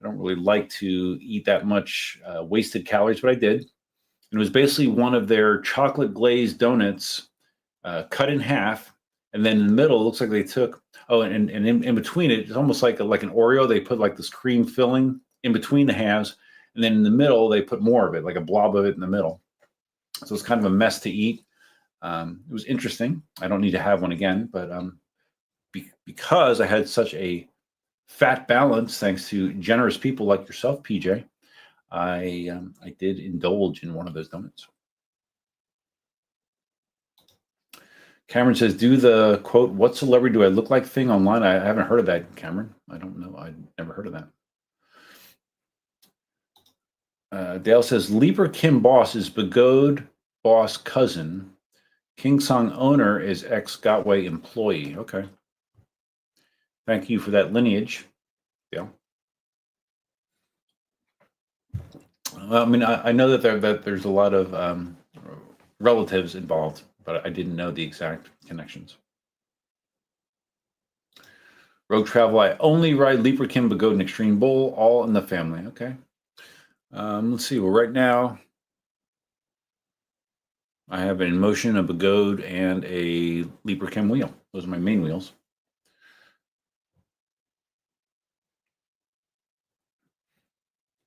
don't really like to eat that much wasted calories, but I did. And it was basically one of their chocolate glazed donuts. Cut in half, and then in the middle, it looks like they took and in between it, it's almost like an Oreo. They put like this cream filling in between the halves, and then in the middle they put more of it, like a blob of it in the middle. So it's kind of a mess to eat. It was interesting. I don't need to have one again, but because I had such a fat balance, thanks to generous people like yourself, PJ, I did indulge in one of those donuts. Cameron says, do the quote, what celebrity do I look like thing online? I haven't heard of that, Cameron. I don't know. I've never heard of that. Dale says, Lieber Kim boss is Begode boss cousin. KingSong owner is ex-Gotway employee. Okay. Thank you for that lineage, Dale. Well, I mean, I know that there's a lot of relatives involved, but I didn't know the exact connections. Rogue travel, I only ride Lieber Kim, Begode, and Extreme Bull, all in the family. Okay. Let's see. Well, right now, I have an InMotion, a Begode, and a Lieber Kim wheel. Those are my main wheels.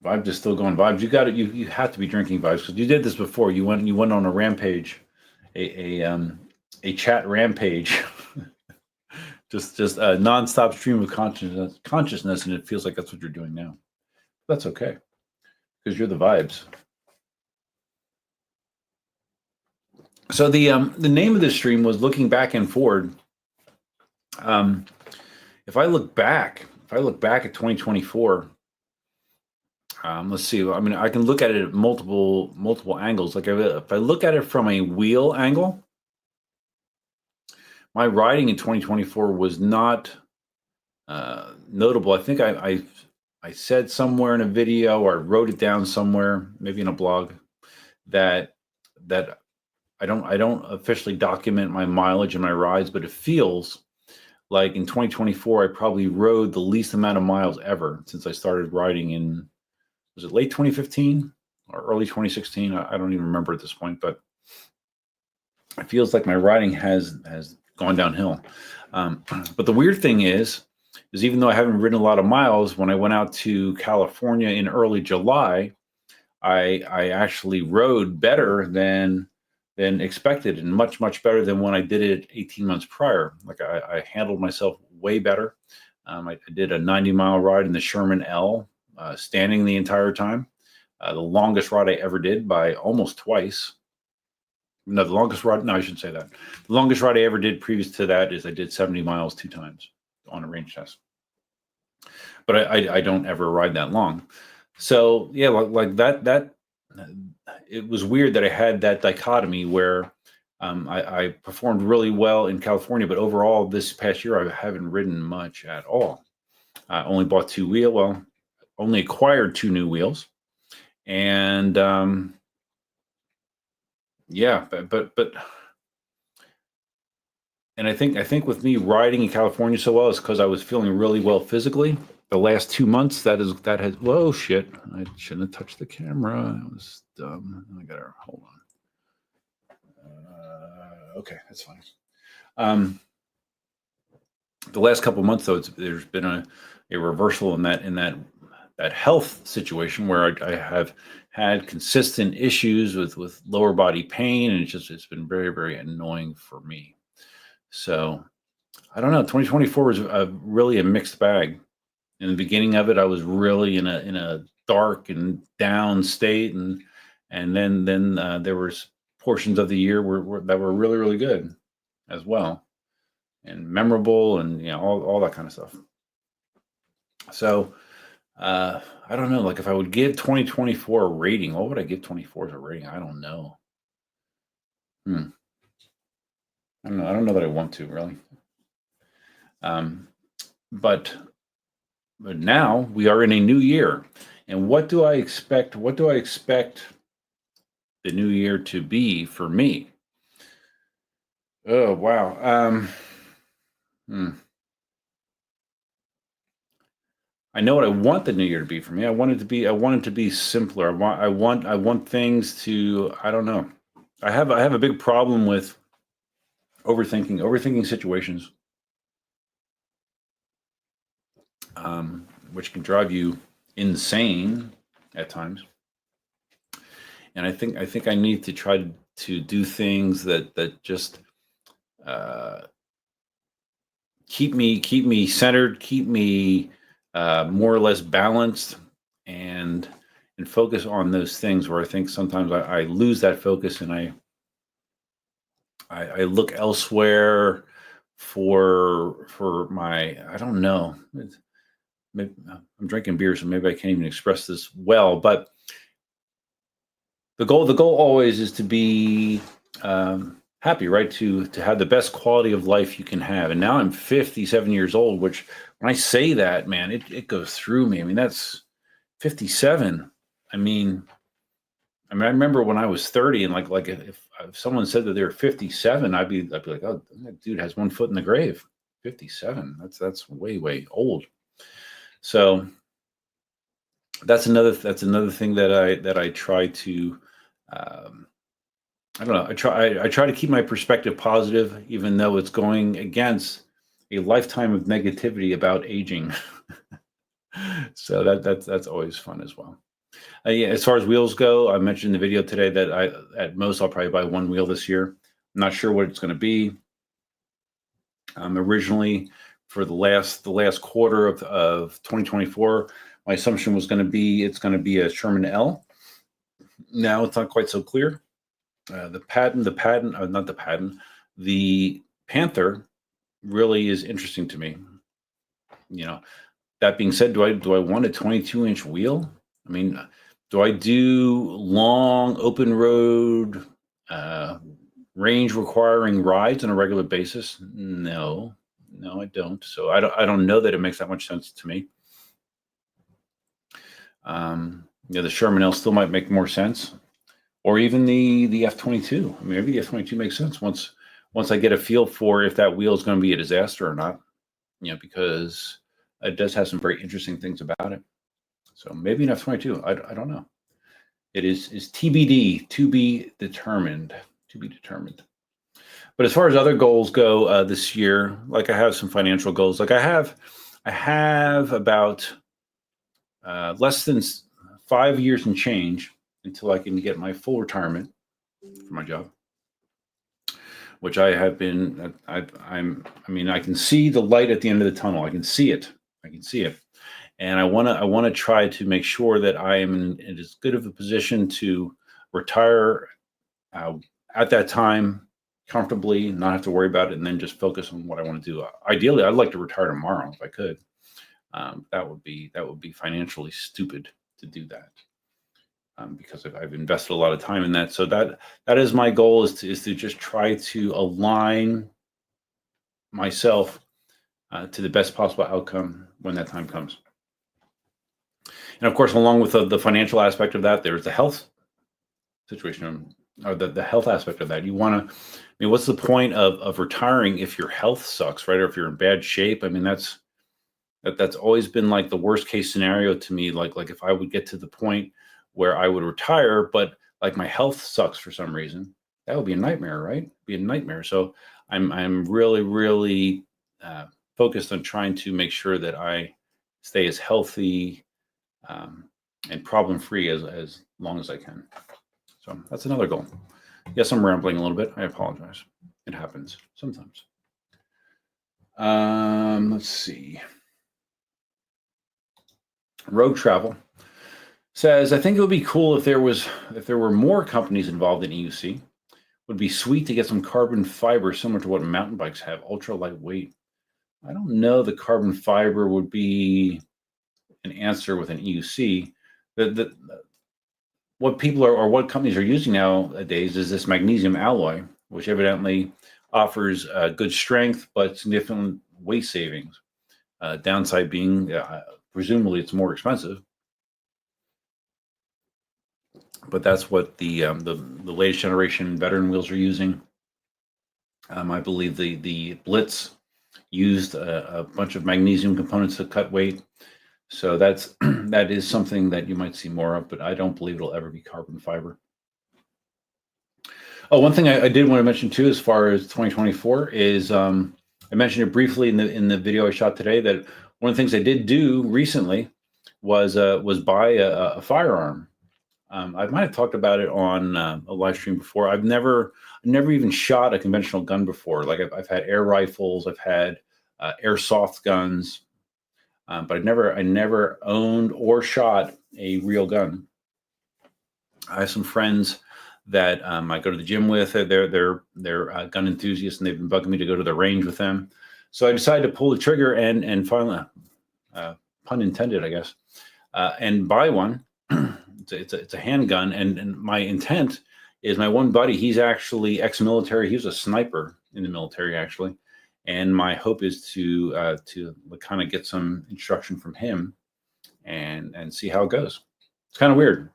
Vibes is still going. Vibes, you got it. You have to be drinking Vibes because you did this before. You went on a rampage. A chat rampage, just a nonstop stream of consciousness, and it feels like that's what you're doing now. That's okay, because you're the Vibes. So the name of this stream was looking back and forward. If I look back at 2024, let's see. I mean, I can look at it at multiple angles. Like if I look at it from a wheel angle, my riding in 2024 was not notable. I think I said somewhere in a video, or I wrote it down somewhere, maybe in a blog, that I don't officially document my mileage and my rides, but it feels like in 2024 I probably rode the least amount of miles ever since I started riding in, was it late 2015 or early 2016? I don't even remember at this point, but it feels like my riding has gone downhill. But the weird thing is even though I haven't ridden a lot of miles, when I went out to California in early July, I actually rode better than expected, and much better than when I did it 18 months prior. Like I handled myself way better. I did a 90-mile ride in the Sherman L, standing the entire time. The longest ride I ever did by almost twice. No, the longest ride, no, I shouldn't say that. The longest ride I ever did previous to that is I did 70 miles 2 times on a range test. But I don't ever ride that long. So yeah, like that it was weird that I had that dichotomy where I performed really well in California, but overall this past year I haven't ridden much at all. I only bought 2 wheels. Well, only acquired 2 new wheels, and yeah, but and I think with me riding in California so well is because I was feeling really well physically. The last 2 months, that has, whoa, shit! I shouldn't have touched the camera. That was dumb. I gotta hold on. Okay, that's fine. The last couple of months, though, there's been a reversal in that health situation where I have had consistent issues with lower body pain, and it's been very annoying for me. So I don't know. 2024 was really a mixed bag. In the beginning of it, I was really in a dark and down state, and then there was portions of the year that were really good as well, and memorable, and all that kind of stuff. So I don't know. Like if I would give 2024 a rating, what would I give 24 as a rating? I don't know. I don't know that I want to really. But now we are in a new year, and what do I expect? What do I expect the new year to be for me? Oh wow. I know what I want the new year to be for me. I want it to be simpler. I want things to, I don't know. I have a big problem with overthinking situations, which can drive you insane at times. And I think I need to try to do things that just keep me centered, keep me more or less balanced, and focus on those things where I think sometimes I lose that focus, and I look elsewhere for my, I don't know. Maybe, I'm drinking beer, so maybe I can't even express this well, but the goal always is to be happy, right? To have the best quality of life you can have. And now I'm 57 years old, which when I say that, man, it goes through me. I mean, that's 57. I I remember when I was 30, and like if someone said that they were 57, I'd be like, oh, that dude has one foot in the grave. 57. That's way old. So that's another thing that I try to I don't know. I try to keep my perspective positive, even though it's going against a lifetime of negativity about aging. So that's always fun as well. Yeah, as far as wheels go, I mentioned in the video today that at most I'll probably buy 1 wheel this year. I'm not sure what it's going to be. Originally, for the last quarter of 2024, my assumption was going to be it's going to be a Sherman L. Now it's not quite so clear. The Panther really is interesting to me. That being said, do I want a 22-inch wheel? I mean, do I do long open road range requiring rides on a regular basis? No, I don't. So I don't know that it makes that much sense to me. The Sherman L still might make more sense, or even the F-22. I mean, maybe the F-22 makes sense once I get a feel for if that wheel is going to be a disaster or not. Because it does have some very interesting things about it. So maybe an F-22. I don't know. It is TBD, to be determined. To be determined. But as far as other goals go this year, like I have some financial goals. Like I have about less than 5 years and change until I can get my full retirement from my job, which I have been. I can see the light at the end of the tunnel. I can see it. And I want to try to make sure that I am in as good of a position to retire at that time comfortably, not have to worry about it, and then just focus on what I want to do. Ideally, I'd like to retire tomorrow if I could. That would be financially stupid to do that, because I've invested a lot of time in that. So that is my goal, is to just try to align myself to the best possible outcome when that time comes. And of course, along with the financial aspect of that, there's the health situation, or the health aspect of that. You want to, what's the point of retiring if your health sucks, right? Or if you're in bad shape? I mean, that's always been like the worst case scenario to me. Like if I would get to the point where I would retire, but like my health sucks for some reason, that would be a nightmare, right? Be a nightmare. So I'm really, really focused on trying to make sure that I stay as healthy and problem-free as long as I can. So that's another goal. Yes, I'm rambling a little bit. I apologize. It happens sometimes. Let's see. Road Travel says, I think it would be cool if there were more companies involved in EUC. Would be sweet to get some carbon fiber similar to what mountain bikes have, ultra lightweight. I don't know the carbon fiber would be an answer with an EUC. What people are, or what companies are using nowadays, is this magnesium alloy, which evidently offers good strength but significant weight savings. Downside being, presumably, it's more expensive. But that's what the latest generation veteran wheels are using. I believe the Blitz used a bunch of magnesium components to cut weight. So that is something that you might see more of, but I don't believe it'll ever be carbon fiber. Oh, one thing I did want to mention too, as far as 2024, is I mentioned it briefly in the video I shot today, that one of the things I did do recently was buy a firearm. I might have talked about it on a live stream before. I've never even shot a conventional gun before. Like I've had air rifles, I've had airsoft guns. But I never owned or shot a real gun. I have some friends that I go to the gym with. They're gun enthusiasts, and they've been bugging me to go to the range with them. So I decided to pull the trigger and finally, pun intended, I guess, and buy one. It's a handgun, and my intent is, my one buddy, he's actually ex-military. He was a sniper in the military, actually. And my hope is to kind of get some instruction from him and see how it goes. It's kind of weird.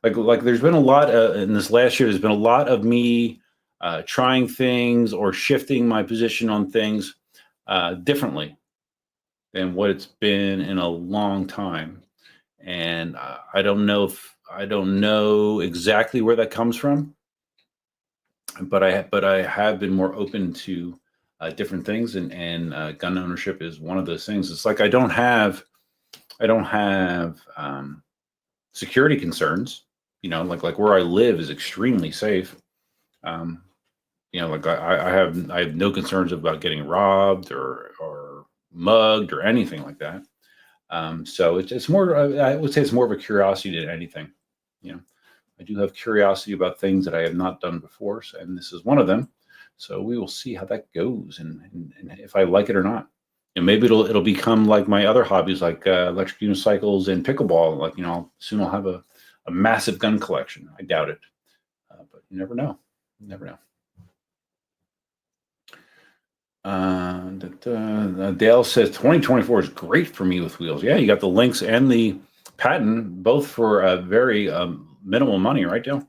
Like there's been a lot in this last year. There's been a lot of me trying things or shifting my position on things differently than what it's been in a long time. And I don't know exactly where that comes from, but I have been more open to different things, and gun ownership is one of those things. It's like I don't have security concerns, like where I live is extremely safe. Like I have no concerns about getting robbed or mugged or anything like that. So it's more, I would say it's more of a curiosity than anything. I do have curiosity about things that I have not done before, and this is one of them. So we will see how that goes, and if I like it or not. Maybe it'll become like my other hobbies, like electric unicycles and pickleball. Like, soon I'll have a massive gun collection. I doubt it, but you never know. You never know. Dale says 2024 is great for me with wheels. Yeah, you got the Lynx and the Patton, both for a very minimal money, right, Dale?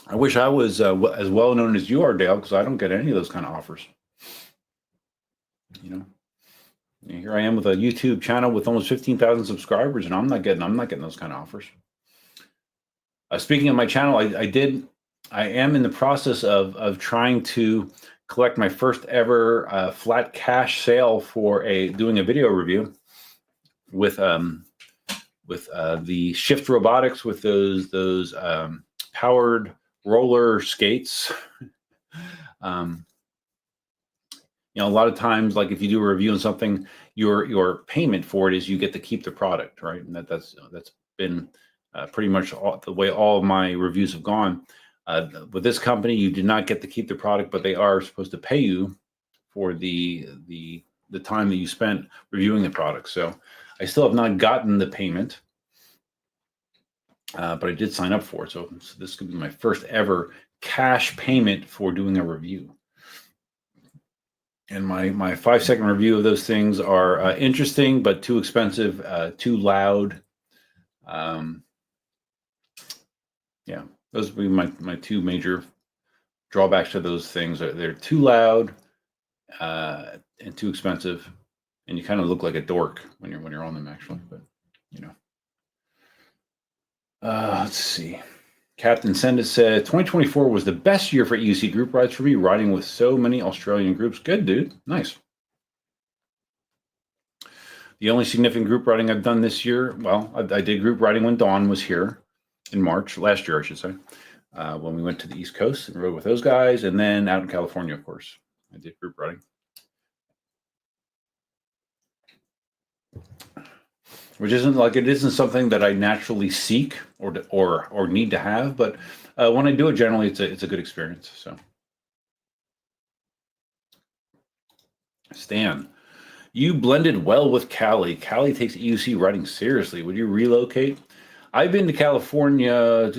I wish I was as well known as you are, Dale, because I don't get any of those kind of offers. You know, here I am with a YouTube channel with almost 15,000 subscribers, and I'm not getting those kind of offers. Speaking of my channel, I am in the process of trying to collect my first ever flat cash sale for doing a video review with the Shift Robotics with those powered roller skates. You know, a lot of times, like if you do a review on something, your payment for it is you get to keep the product, right? And that's been pretty much the way all of my reviews have gone. With this company, you do not get to keep the product, but they are supposed to pay you for the time that you spent reviewing the product. So I still have not gotten the payment, but I did sign up for it. So this could be my first ever cash payment for doing a review. And my 5-second review of those things are interesting, but too expensive, too loud. Yeah, those would be my two major drawbacks to those things. They're too loud and too expensive, and you kind of look like a dork when you're on them, actually. But you know, let's see. Captain Sendit said 2024 was the best year for EUC group rides for me, riding with so many Australian groups. Good, dude. Nice. The only significant group riding I've done this year, well, I did group riding when Dawn was here in March, last year, I should say, when we went to the East Coast and rode with those guys. And then out in California, of course, I did group riding. Which isn't something that I naturally seek or need to have, but when I do it, generally it's a good experience. So, Stan, you blended well with Callie. Callie takes EUC riding seriously. Would you relocate? I've been to California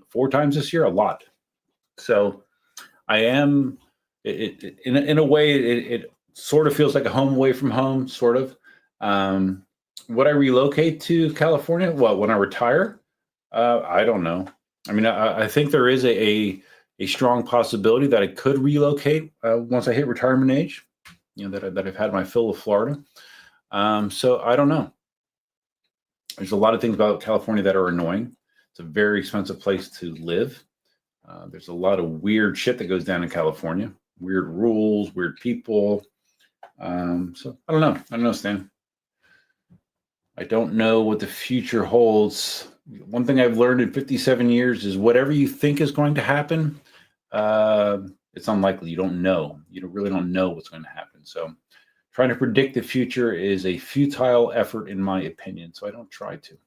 4 times this year, a lot. So I am in a way it sort of feels like a home away from home, sort of. Would I relocate to California? Well, when I retire, I don't know. I mean, I think there is a strong possibility that I could relocate once I hit retirement age. You know, that I've had my fill of Florida. So I don't know. There's a lot of things about California that are annoying. It's a very expensive place to live. There's a lot of weird shit that goes down in California. Weird rules, weird people. So I don't know. I don't know, Stan. I don't know what the future holds. One thing I've learned in 57 years is whatever you think is going to happen, it's unlikely. You don't know. You really don't know what's going to happen. So trying to predict the future is a futile effort, in my opinion. So I don't try to.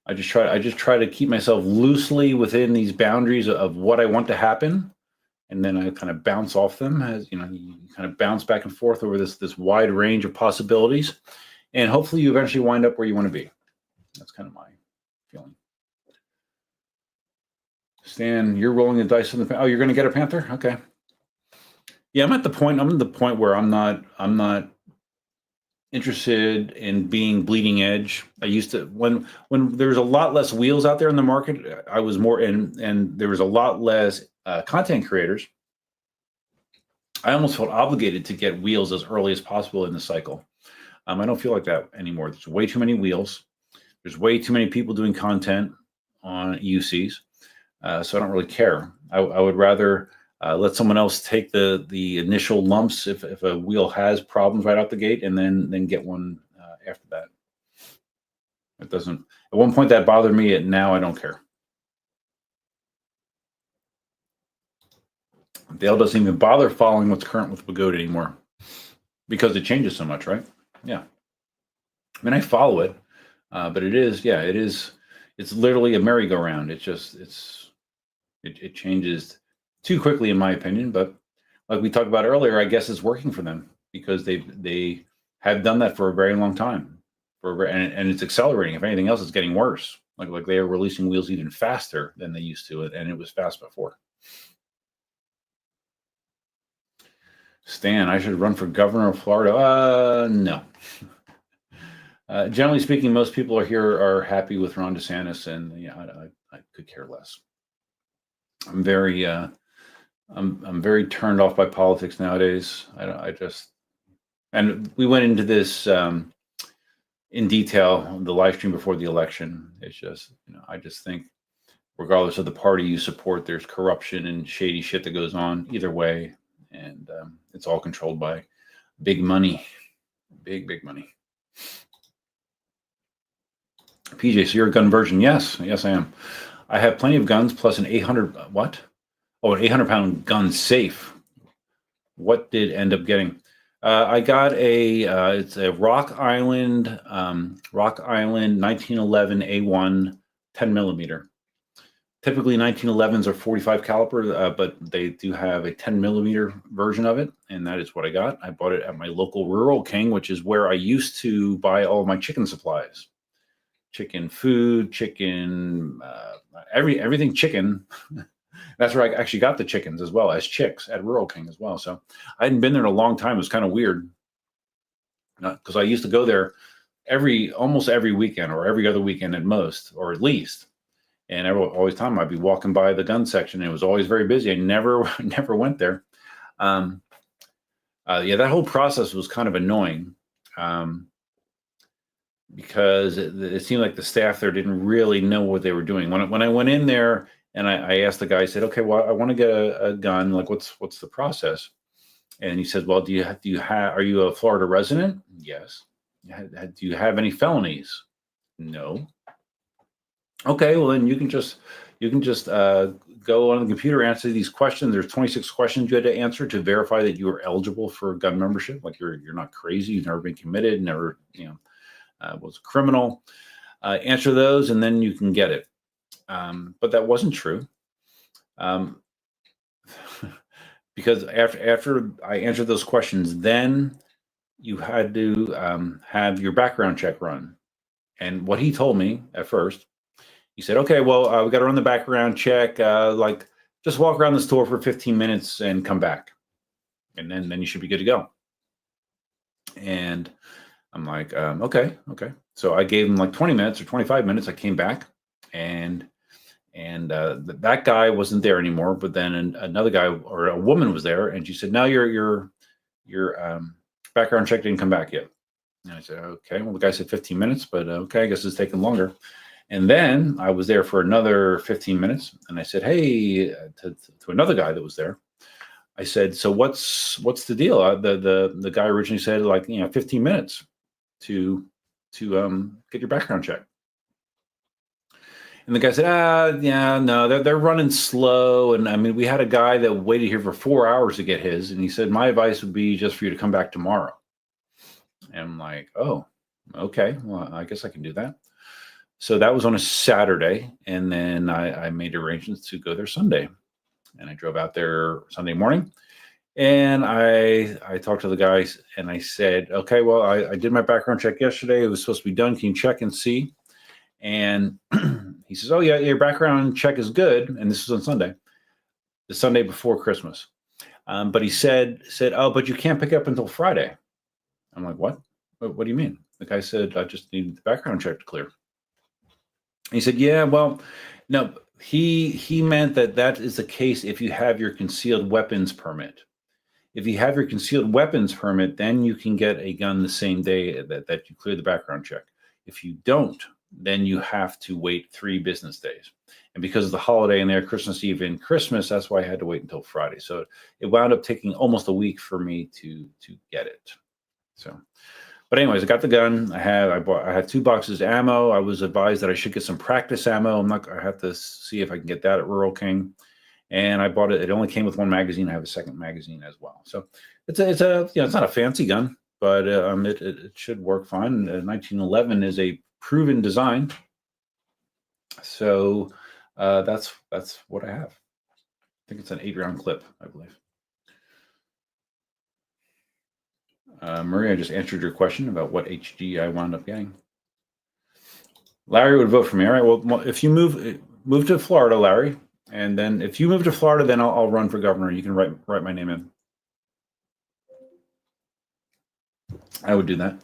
I just try to keep myself loosely within these boundaries of what I want to happen. And then I kind of bounce off them, as you know, you kind of bounce back and forth over this wide range of possibilities. And hopefully you eventually wind up where you want to be. That's kind of my feeling. Stan, you're rolling the dice on the. Oh, you're going to get a Panther? Okay. Yeah, I'm at the point where I'm not interested in being bleeding edge. I used to when there was a lot less wheels out there in the market. I was more and there was a lot less content creators. I almost felt obligated to get wheels as early as possible in the cycle. I don't feel like that anymore. There's way too many wheels. There's way too many people doing content on EUCs. So I don't really care. I would rather let someone else take the initial lumps if a wheel has problems right out the gate, and then get one after that. It doesn't. At one point that bothered me. And now I don't care. Dale doesn't even bother following what's current with Begode anymore because it changes so much, right? Yeah. I mean, I follow it, but it's literally a merry-go-round. It changes too quickly, in my opinion. But like we talked about earlier, I guess it's working for them because they have done that for a very long time, and it's accelerating. If anything else, it's getting worse. Like they are releasing wheels even faster than they used to, and it was fast before. Stan, I should run for governor of Florida. No. Generally speaking, most people are happy with Ron DeSantis, and I could care less. I'm very I'm very turned off by politics nowadays. And we went into this in detail the live stream before the election. It's just, I just think regardless of the party you support, there's corruption and shady shit that goes on either way, and it's all controlled by big money, big money. PJ, so you're a gun virgin? Yes, I am. I have plenty of guns plus an 800 what? Oh, an 800-pound gun safe. What did end up getting? I got it's a Rock Island 1911 A1 10 millimeter. Typically 1911s are 45 caliber, but they do have a 10 millimeter version of it, and that is what I got. I bought it at my local Rural King, which is where I used to buy all my chicken supplies. Chicken food, chicken, everything chicken. That's where I actually got the chickens as well as chicks at Rural King as well. So I hadn't been there in a long time. It was kind of weird because I used to go there almost every weekend or every other weekend at most, or at least. And always time I'd be walking by the gun section. And it was always very busy. I never went there. That whole process was kind of annoying. Because it seemed like the staff there didn't really know what they were doing. When I went in there and I asked the guy, I said, okay, well, I want to get a gun. Like, what's the process? And he said, well, are you a Florida resident? Yes. Do you have any felonies? No. Okay, well then you can just go on the computer, answer these questions. There's 26 questions you had to answer to verify that you are eligible for gun membership. Like you're not crazy. You've never been committed. Never was a criminal. Answer those, and then you can get it. But that wasn't true. Because after I answered those questions, then you had to have your background check run. And what he told me at first, he said, okay, well, we got to run the background check. Just walk around the store for 15 minutes and come back. And then you should be good to go. And I'm like, okay. So I gave him like 20 minutes or 25 minutes. I came back and that guy wasn't there anymore. But then another guy or a woman was there, and she said, "No, your background check didn't come back yet." And I said, "Okay." Well, the guy said 15 minutes, but okay, I guess it's taking longer. And then I was there for another 15 minutes, and I said, "Hey," to another guy that was there. I said, "So what's the deal?" The guy originally said 15 minutes to get your background check. And the guy said, yeah, no, they're running slow. And I mean, we had a guy that waited here for 4 hours to get his. And he said, my advice would be just for you to come back tomorrow. And I'm like, oh, okay. Well, I guess I can do that. So that was on a Saturday. And then I made arrangements to go there Sunday. And I drove out there Sunday morning. And I talked to the guys and I said, okay, well, I did my background check yesterday. It was supposed to be done. Can you check and see? And he says, oh, yeah, your background check is good. And this was on Sunday, the Sunday before Christmas. But he said, oh, but you can't pick up until Friday. I'm like, what? What do you mean? The guy said, I just need the background check to clear. And he said, yeah, well, no, he meant that is the case if you have your concealed weapons permit. If you have your concealed weapons permit, then you can get a gun the same day that you clear the background check. If you don't, then you have to wait 3 business days. And because of the holiday in there, Christmas Eve and Christmas, that's why I had to wait until Friday. So it wound up taking almost a week for me to get it. So, but anyways, I got the gun. I had 2 boxes of ammo. I was advised that I should get some practice ammo. I have to see if I can get that at Rural King. And I bought it. It only came with 1 magazine. I have a second magazine as well. So it's not a fancy gun, but it should work fine. 1911 is a proven design. So that's what I have. I think it's an 8-round clip, I believe. Marie, I just answered your question about what HG I wound up getting. Larry would vote for me. All right. Well, if you move to Florida, Larry, and then if you move to Florida, then I'll run for governor. You can write my name in. I would do that.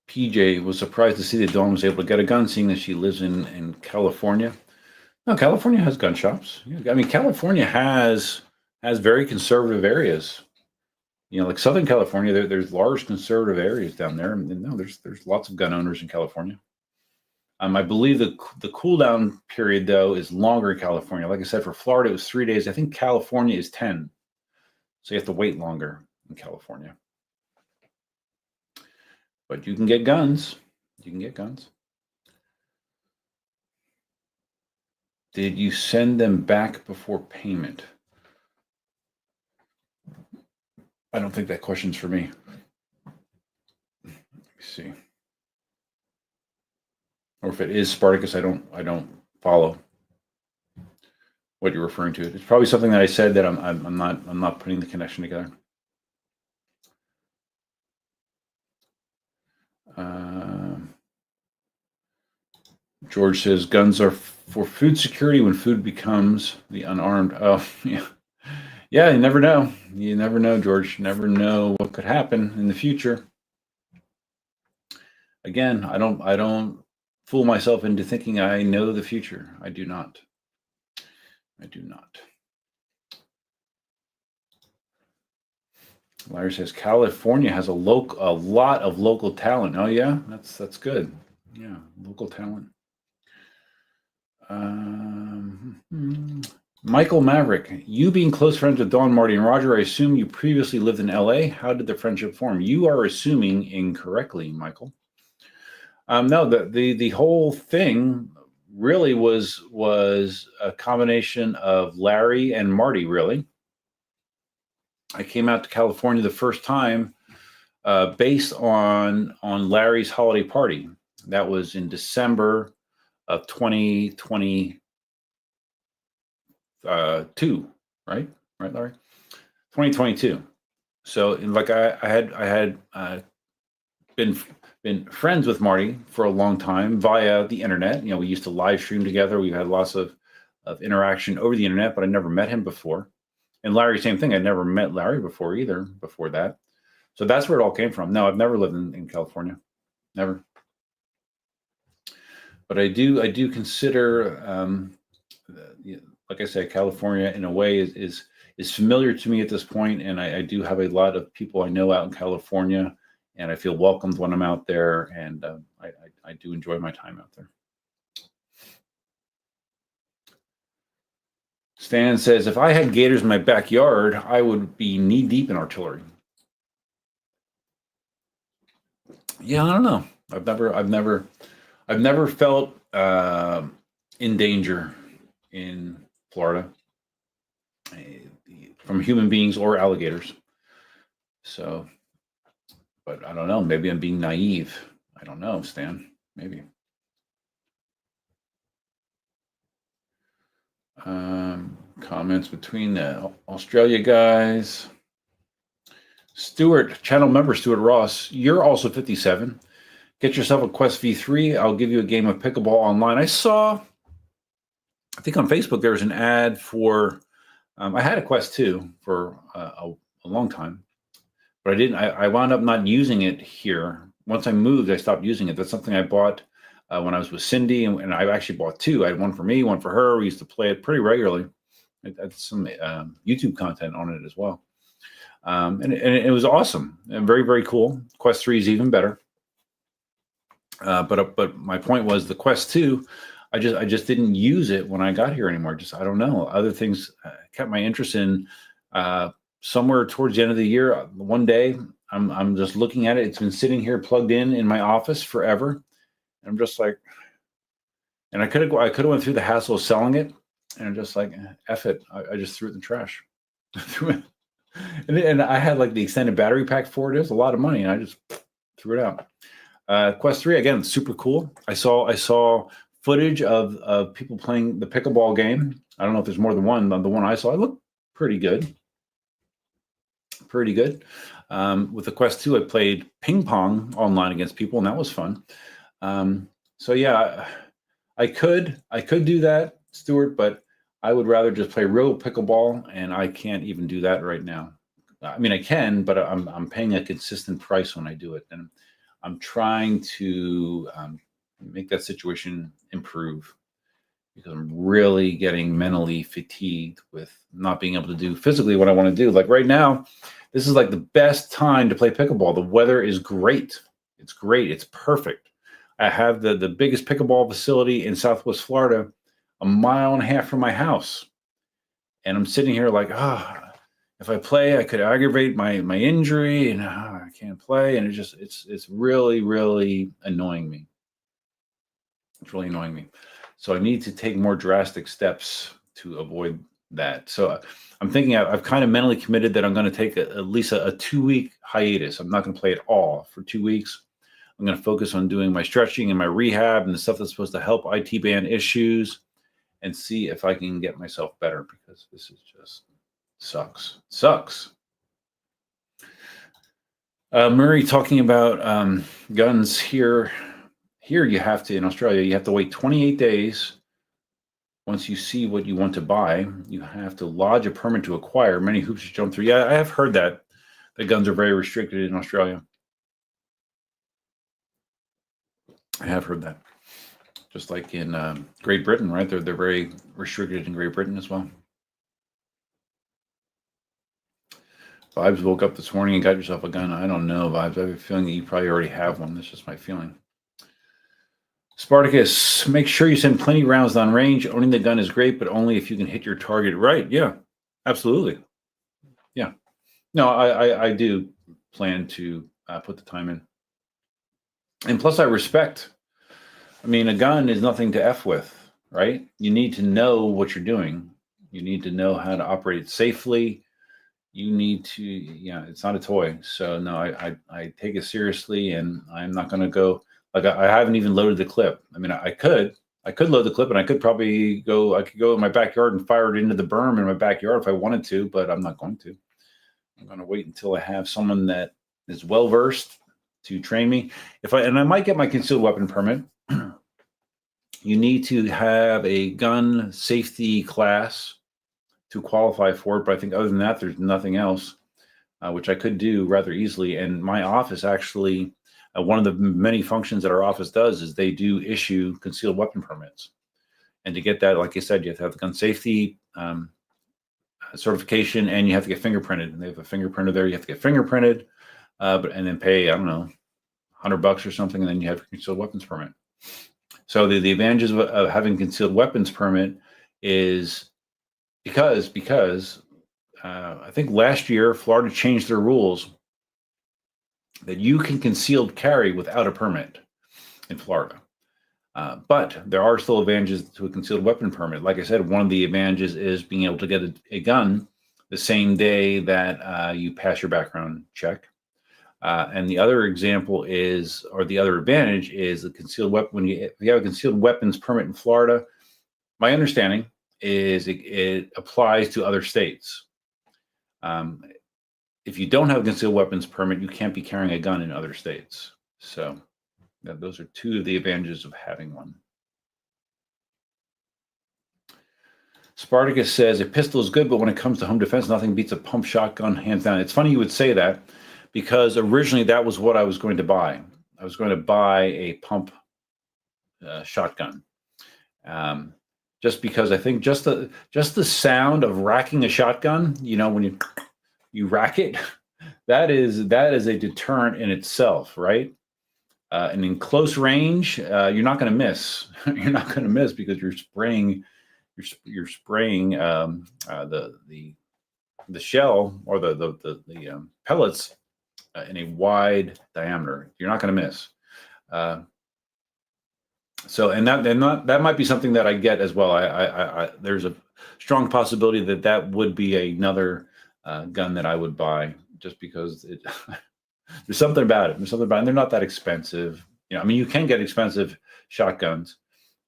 PJ was surprised to see that Dawn was able to get a gun, seeing that she lives in California. No, California has gun shops. I mean, California has very conservative areas. You know, like Southern California, there's large conservative areas down there. And no, there's lots of gun owners in California. I believe the cool down period though is longer in California. Like I said, for Florida it was 3 days. I think California is 10, so you have to wait longer in California. But you can get guns. You can get guns. Did you send them back before payment? I don't think that question's for me. Let me see. Or if it is Spartacus, I don't follow what you're referring to. It's probably something that I said that I'm not putting the connection together. George says guns are for food security when food becomes the unarmed. Oh, yeah. Yeah, you never know. You never know, George. You never know what could happen in the future. Again, I don't fool myself into thinking I know the future. I do not. I do not. Larry says California has a lot of local talent. Oh yeah, that's good. Yeah, local talent. Michael Maverick, you being close friends with Dawn, Marty, and Roger, I assume you previously lived in LA. How did the friendship form? You are assuming incorrectly, Michael. No, the whole thing really was a combination of Larry and Marty, really. I came out to California the first time based on Larry's holiday party. That was in December of 2022, right, Larry? 2022. So, like I had been friends with Marty for a long time via the internet. You know, we used to live stream together. We had lots of interaction over the internet, but I never met him before. And Larry, same thing. I'd never met Larry before either, before that. So that's where it all came from. No, I've never lived in California. Never. But I do consider, like I said, California in a way is familiar to me at this point, and I do have a lot of people I know out in California, and I feel welcomed when I'm out there, and I do enjoy my time out there. Stan says, if I had gators in my backyard, I would be knee deep in artillery. Yeah, I don't know. I've never felt in danger in Florida from human beings or alligators. So, but I don't know. Maybe I'm being naive. I don't know, Stan. Maybe. Comments between the Australia guys. Stuart, channel member Stuart Ross, you're also 57. Get yourself a Quest V3. I'll give you a game of pickleball online. I saw, I think on Facebook, there was an ad for, I had a Quest 2 for a long time, but I didn't, I wound up not using it here. Once I moved, I stopped using it. That's something I bought when I was with Cindy, and I actually bought two. I had one for me, one for her. We used to play it pretty regularly. I had some YouTube content on it as well. And it was awesome and very, very cool. Quest 3 is even better. But my point was the Quest 2, I just didn't use it when I got here anymore. Just, I don't know. Other things kept my interest in. Somewhere towards the end of the year, one day, I'm just looking at it. It's been sitting here plugged in my office forever. And I'm just like, and I could have went through the hassle of selling it, and I'm just like, F it. I just threw it in the trash. Threw it. And I had like the extended battery pack for it. It was a lot of money, and I just threw it out. Quest 3, again, super cool. I saw footage of people playing the pickleball game. I don't know if there's more than one. The one I saw, it looked pretty good. Pretty good. With the Quest 2, I played ping pong online against people, and that was fun. So yeah, I could do that, Stuart, but I would rather just play real pickleball, and I can't even do that right now. I mean, I can, but I'm paying a consistent price when I do it, and I'm trying to make that situation improve, because I'm really getting mentally fatigued with not being able to do physically what I want to do. Like right now, this is like the best time to play pickleball. The weather is great. It's great. It's perfect. I have the biggest pickleball facility in Southwest Florida, a mile and a half from my house. And I'm sitting here like, if I play, I could aggravate my injury, and I can't play. And it's really, really annoying me. It's really annoying me. So I need to take more drastic steps to avoid that. So I'm thinking I've kind of mentally committed that I'm going to take at least a 2-week hiatus. I'm not going to play at all for 2 weeks. I'm going to focus on doing my stretching and my rehab and the stuff that's supposed to help IT band issues, and see if I can get myself better, because this is just sucks. Murray talking about guns here. Here you have to, in Australia, you have to wait 28 days. Once you see what you want to buy, you have to lodge a permit to acquire. Many hoops to jump through. Yeah, I have heard that the guns are very restricted in Australia. I have heard that. Just like in Great Britain, right? They're very restricted in Great Britain as well. Vibes woke up this morning and got yourself a gun. I don't know, Vibes. I have a feeling that you probably already have one. That's just my feeling. Spartacus, make sure you send plenty of rounds down range. Owning the gun is great, but only if you can hit your target right. Yeah, absolutely. Yeah. No, I do plan to put the time in. And plus, I respect. I mean, a gun is nothing to F with, right? You need to know what you're doing. You need to know how to operate it safely. You need to, it's not a toy. So no, I take it seriously, and I'm not going to go. Like I haven't even loaded the clip. I mean, I could load the clip, and I could probably go in my backyard and fire it into the berm in my backyard if I wanted to, but I'm not going to. I'm going to wait until I have someone that is well versed to train me. And I might get my concealed weapon permit. You need to have a gun safety class to qualify for it, but I think other than that, there's nothing else, which I could do rather easily. And my office actually. One of the many functions that our office does is they do issue concealed weapon permits. And to get that, like I said, you have to have the gun safety certification, and you have to get fingerprinted. And they have a fingerprinter there. You have to get fingerprinted, and then pay, I don't know, $100 or something, and then you have your concealed weapons permit. So the advantages of having concealed weapons permit is because I think last year Florida changed their rules that you can concealed carry without a permit in Florida. But there are still advantages to a concealed weapon permit. Like I said, one of the advantages is being able to get a gun the same day that you pass your background check. And the other example is, or the other advantage is the concealed weapon. When you have a concealed weapons permit in Florida, my understanding is it applies to other states. If you don't have a concealed weapons permit, you can't be carrying a gun in other states. So those are two of the advantages of having one. Spartacus says a pistol is good, but when it comes to home defense, nothing beats a pump shotgun, hands down. It's funny you would say that, because originally that was what I was going to buy. I was going to buy a pump shotgun. Just because I think just the sound of racking a shotgun, when you rack it, that is a deterrent in itself, right? And in close range, you're not going to miss. You're not going to miss because you're spraying the shell or the pellets in a wide diameter. You're not going to miss. So, and that might be something that I get as well. I there's a strong possibility that would be another gun that I would buy, just because there's something about it. And they're not that expensive. I mean, you can get expensive shotguns,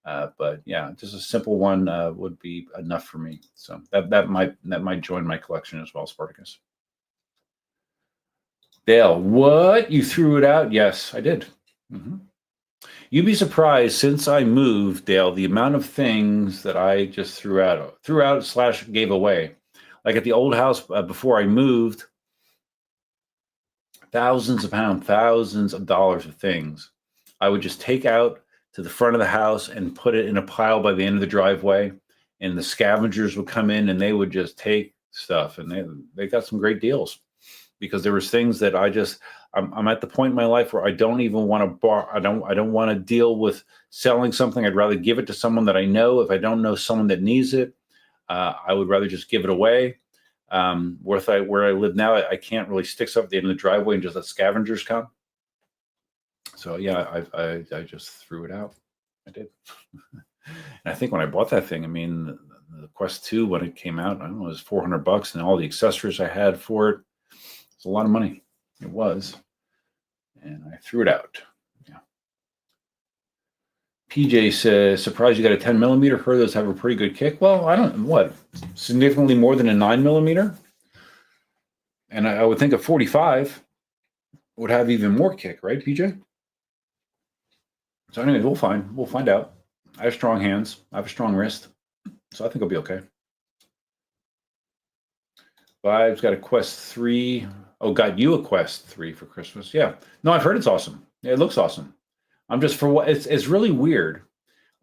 but yeah, just a simple one would be enough for me. So that might join my collection as well, Spartacus. Dale, what? You threw it out? Yes, I did. Mm-hmm. You'd be surprised since I moved, Dale, the amount of things that I just threw out / gave away. Like at the old house before I moved, thousands of pounds, thousands of dollars of things I would just take out to the front of the house and put it in a pile by the end of the driveway. And the scavengers would come in and they would just take stuff, and they got some great deals because there was things that I'm at the point in my life where I don't even want to borrow. I don't want to deal with selling something. I'd rather give it to someone that I know. If I don't know someone that needs it, I would rather just give it away. Where I live now, I can't really stick stuff at the end of the driveway and just let scavengers come. So yeah, I just threw it out. I did. And I think when I bought that thing, I mean, the Quest 2, when it came out, I don't know, it was $400, and all the accessories I had for it, it's a lot of money. It was. And I threw it out. Yeah. PJ says, surprised you got a 10 millimeter. Heard those have a pretty good kick. Well, I don't, what, significantly more than a 9 millimeter? And I would think a 45 would have even more kick, right, PJ? So anyway, we'll find out. I have strong hands. I have a strong wrist. So I think I'll be okay. Vibes got a Quest 3. Oh, got you a Quest 3 for Christmas. Yeah. No, I've heard it's awesome. Yeah, it looks awesome. I'm just for what it's really weird.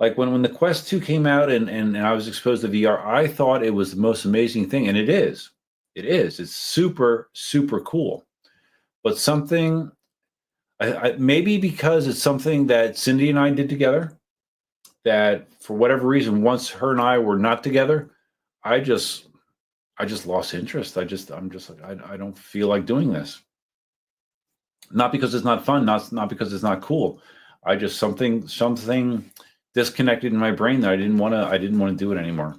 Like when the Quest 2 came out and I was exposed to VR, I thought it was the most amazing thing. And it is. It is. It's super, super cool. But something, maybe because it's something that Cindy and I did together, that for whatever reason, once her and I were not together, I just lost interest. I'm just like, I don't feel like doing this. Not because it's not fun, not because it's not cool. I just something disconnected in my brain that I didn't want to do it anymore.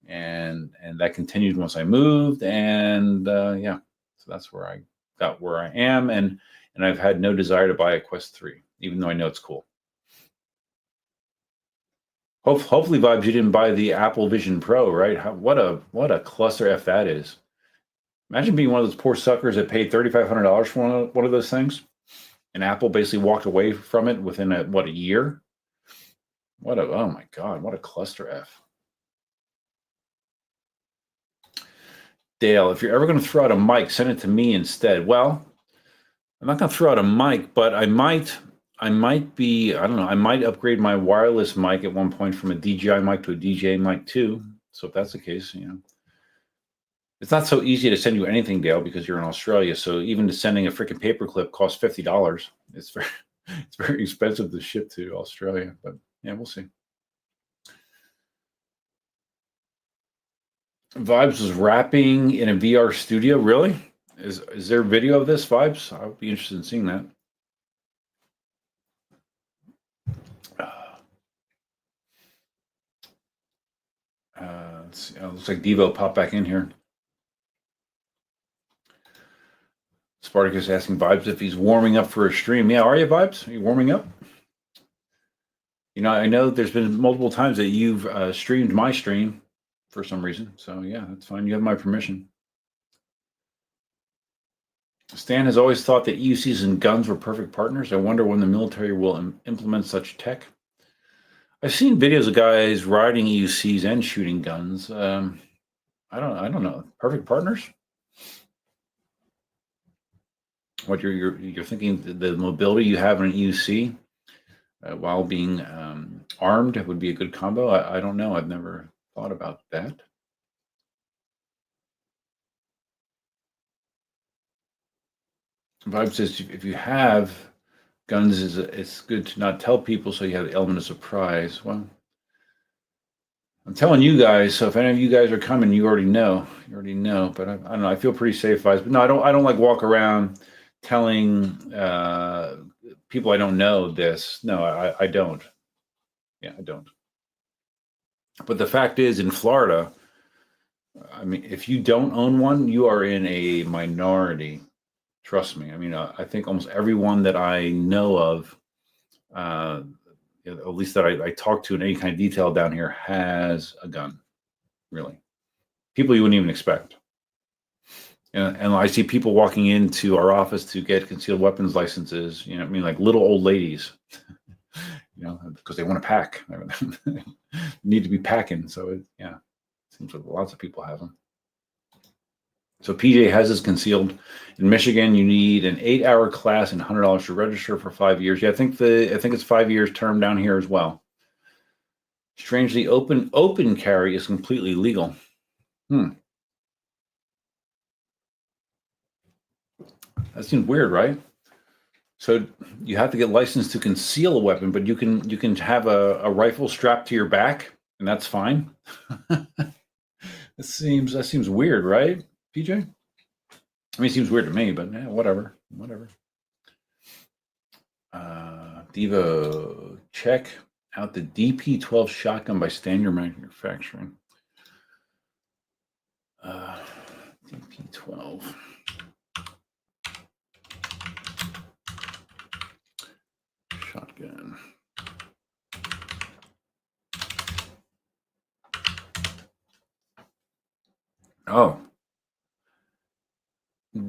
And that continued once I moved. And yeah, so that's where I got where I am. And I've had no desire to buy a Quest 3, even though I know it's cool. Hopefully, Vibes, you didn't buy the Apple Vision Pro, right? What a cluster F that is. Imagine being one of those poor suckers that paid $3,500 for one of those things, and Apple basically walked away from it within a year. Oh my God, what a cluster F. Dale, if you're ever going to throw out a mic, send it to me instead. Well, I'm not going to throw out a mic, but I might be, I don't know, I might upgrade my wireless mic at one point from a DJI mic to a DJI mic 2. So if that's the case, it's not so easy to send you anything, Dale, because you're in Australia. So even sending a freaking paperclip costs $50. It's very expensive to ship to Australia, but yeah, we'll see. Vibes was rapping in a VR studio. Really? Is there video of this, Vibes? I would be interested in seeing that. Let's see. Looks like Devo popped back in here. Spartacus asking Vibes if he's warming up for a stream. Yeah, are you, Vibes? Are you warming up? I know there's been multiple times that you've streamed my stream for some reason. So yeah, that's fine. You have my permission. Stan has always thought that EUCs and guns were perfect partners. I wonder when the military will implement such tech. I've seen videos of guys riding EUCs and shooting guns. I don't know. Perfect partners? What you're thinking? The mobility you have in an EUC while being armed would be a good combo. I don't know. I've never thought about that. Vibe says if you have guns, it's good to not tell people so you have the element of surprise. Well, I'm telling you guys, so if any of you guys are coming, you already know. But I don't know. I feel pretty safe, Vibes. But no, I don't like walk around telling people I don't know this. No, I don't. Yeah, I don't. But the fact is, in Florida, I mean, if you don't own one, you are in a minority. Trust me. I mean, I think almost everyone that I know of, at least that I talk to in any kind of detail down here, has a gun. Really, people you wouldn't even expect. And I see people walking into our office to get concealed weapons licenses. Like little old ladies, because they want to pack. They need to be packing. So seems like lots of people have them. So PJ has this concealed. In Michigan, you need an 8-hour class and $100 to register for 5 years. Yeah, I think it's 5 years term down here as well. Strangely, open carry is completely legal. That seems weird, right? So you have to get licensed to conceal a weapon, but you can have a rifle strapped to your back, and that's fine. That seems weird, right, PJ? I mean, it seems weird to me, but whatever. Devo, check out the DP12 shotgun by Standard Manufacturing. DP12. Shotgun. Oh.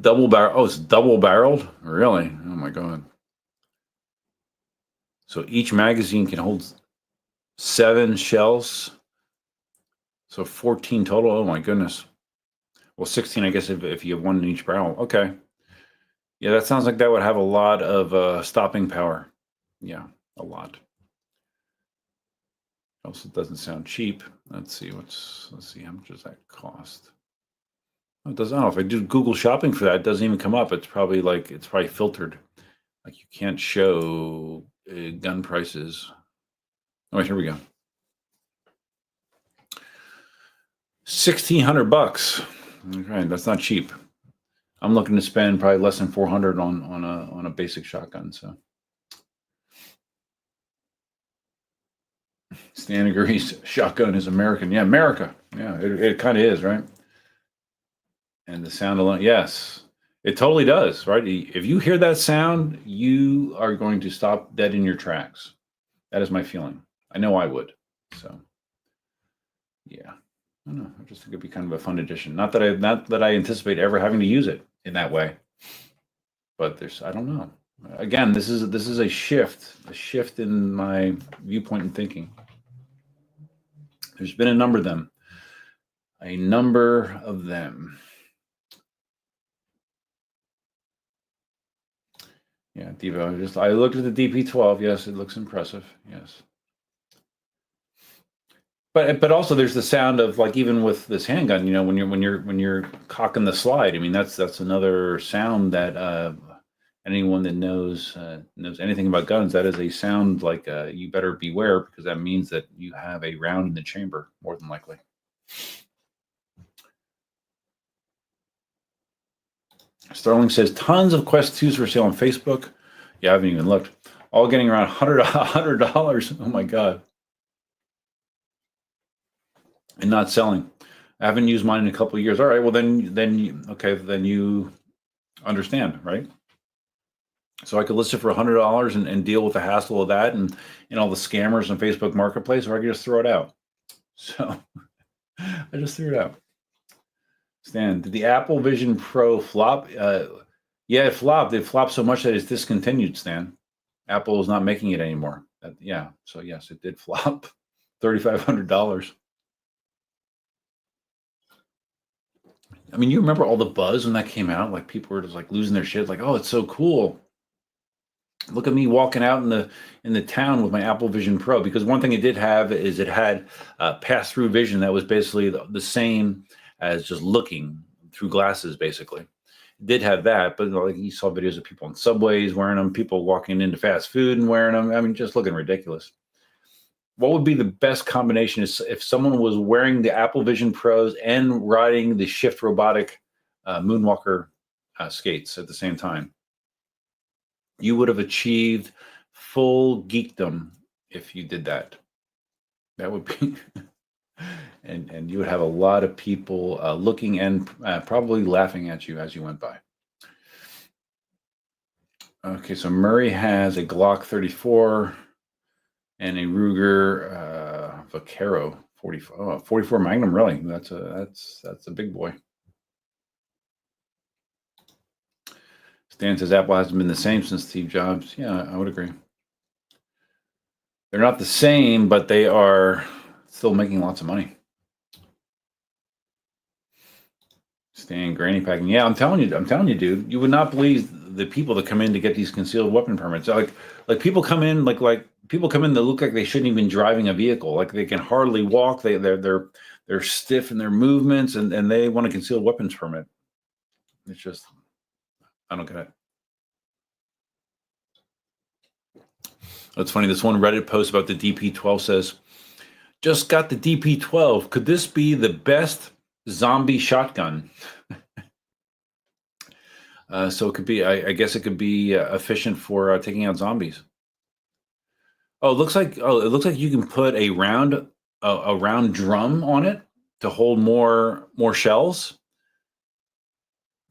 Double barrel. Oh, it's double barreled? Really? Oh my God. So each magazine can hold 7 shells. So 14 total. Oh my goodness. Well, 16, I guess, if you have one in each barrel. Okay. Yeah, that sounds like that would have a lot of stopping power. Yeah, a lot. Also, doesn't sound cheap. Let's see how much does that cost? Oh, it doesn't. I don't know if I do Google shopping for that, it doesn't even come up. It's probably filtered. Like you can't show gun prices. Oh, here we go. $1,600. Okay, that's not cheap. I'm looking to spend probably less than $400 on a basic shotgun. So Stan agrees. Shotgun is American. Yeah, America. Yeah, it kind of is, right? And the sound alone, yes, it totally does, right? If you hear that sound, you are going to stop dead in your tracks. That is my feeling. I know I would. So, yeah, I don't know. I just think it'd be kind of a fun addition. Not that I anticipate ever having to use it in that way, but I don't know. Again, this is a shift in my viewpoint and thinking. There's been a number of them. Yeah, Devo. I looked at the DP12. Yes, it looks impressive. Yes, but also there's the sound of, like, even with this handgun. When you're cocking the slide. I mean, that's another sound that anyone that knows anything about guns, that is a sound like you better beware, because that means that you have a round in the chamber, more than likely. Sterling says tons of Quest 2s for sale on Facebook. Yeah, I haven't even looked. All getting around $100. Oh my God. And not selling. I haven't used mine in a couple of years. All right, well then you understand, right? So I could list it for $100 and deal with the hassle of that and all the scammers on Facebook Marketplace, or I could just throw it out. So I just threw it out. Stan, did the Apple Vision Pro flop? Yeah, it flopped. It flopped so much that it's discontinued, Stan. Apple is not making it anymore. Yeah, so yes, it did flop. $3,500. I mean, you remember all the buzz when that came out? Like, people were just like losing their shit. Like, oh, it's so cool. Look at me walking out in the town with my Apple Vision Pro. Because one thing it did have is it had pass-through vision that was basically the same as just looking through glasses, basically. It did have that, but like, you saw videos of people in subways wearing them, people walking into fast food and wearing them. I mean, just looking ridiculous. What would be the best combination is if someone was wearing the Apple Vision Pros and riding the Shift Robotic Moonwalker skates at the same time. You would have achieved full geekdom if you did that. That would be, and you would have a lot of people looking and probably laughing at you as you went by. Okay, so Murray has a Glock 34 and a Ruger Vaquero 44 Magnum. Really, that's a big boy. Stan says Apple hasn't been the same since Steve Jobs. Yeah, I would agree. They're not the same, but they are still making lots of money. Staying granny packing. Yeah, I'm telling you, dude. You would not believe the people that come in to get these concealed weapon permits. Like people come in, like people come in that look like they shouldn't even be driving a vehicle. Like they can hardly walk. They're stiff in their movements, and they want a concealed weapons permit. It's just, I don't get it. It's funny. This one Reddit post about the DP12 says, "Just got the DP12. Could this be the best zombie shotgun?" So it could be. I guess it could be efficient for taking out zombies. Oh, it looks like you can put a round drum on it to hold more shells.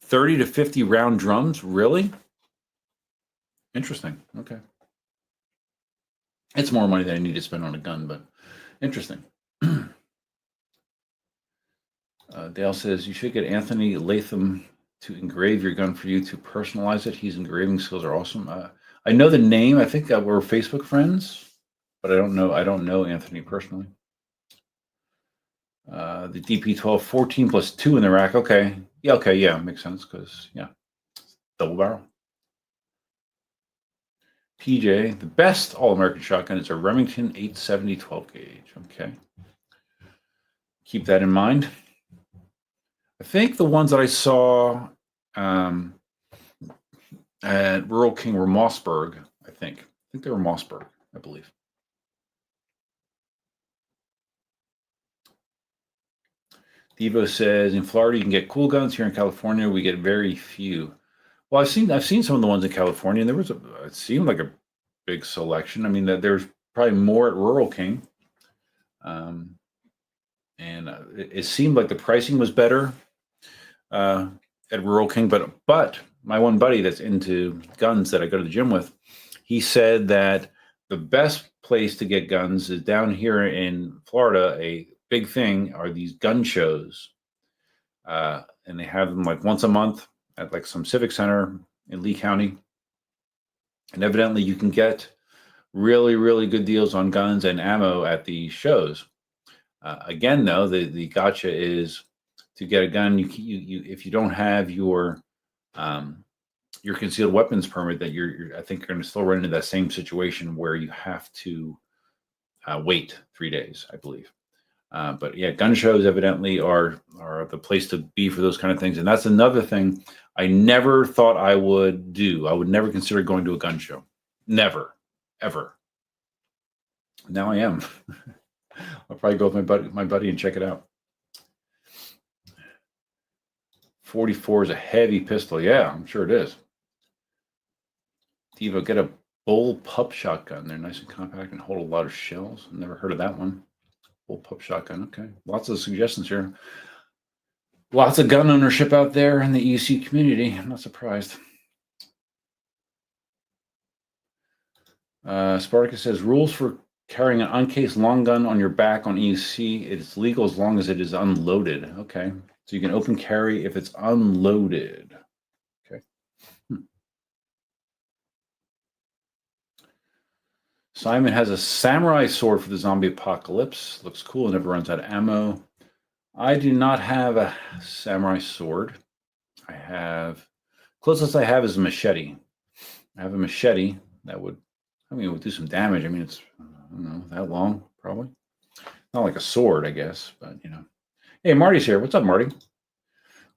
30 to 50 round drums, really? Interesting. Okay. It's more money than I need to spend on a gun, but interesting. Dale says you should get Anthony Latham to engrave your gun for you to personalize it. His engraving skills are awesome. I know the name. I think we're Facebook friends, but I don't know Anthony personally. The DP12 14 plus 2 in the rack. Okay. Yeah, makes sense because double barrel. PJ, the best all-American shotgun is a Remington 870 12 gauge. Okay. Keep that in mind. I think the ones that I saw at Rural King were Mossberg, I think they were Mossberg, I believe. Devo says, in Florida, you can get cool guns. Here in California, we get very few. Well, I've seen some of the ones in California, and it seemed like a big selection. I mean, there's probably more at Rural King. And it seemed like the pricing was better at Rural King, but my one buddy that's into guns that I go to the gym with, he said that the best place to get guns is down here in Florida. A big thing are these gun shows, and they have them like once a month at like some civic center in Lee County, and evidently you can get really, really good deals on guns and ammo at these shows. Again, though, the gotcha is to get a gun. You if you don't have your concealed weapons permit, that I think you're going to still run into that same situation where you have to wait 3 days, I believe. But yeah, gun shows evidently are the place to be for those kind of things, and that's another thing I never thought I would do. I would never consider going to a gun show, never, ever. Now I am. I'll probably go with my buddy and check it out. 44 is a heavy pistol. Yeah, I'm sure it is. Devo, get a bullpup shotgun. They're nice and compact and hold a lot of shells. Never heard of that one. Bullpup shotgun. Okay, lots of suggestions here. Lots of gun ownership out there in the EUC community. I'm not surprised. Spartacus says rules for carrying an uncased long gun on your back on EUC. It's legal as long as it is unloaded. Okay, so you can open carry if it's unloaded. Okay. Simon has a samurai sword for the zombie apocalypse. Looks cool. Never runs out of ammo. I do not have a samurai sword. Closest I have is a machete. I have a machete that would do some damage. I mean, it's, I don't know, that long, probably. Not like a sword, I guess, but Hey, Marty's here. What's up, Marty?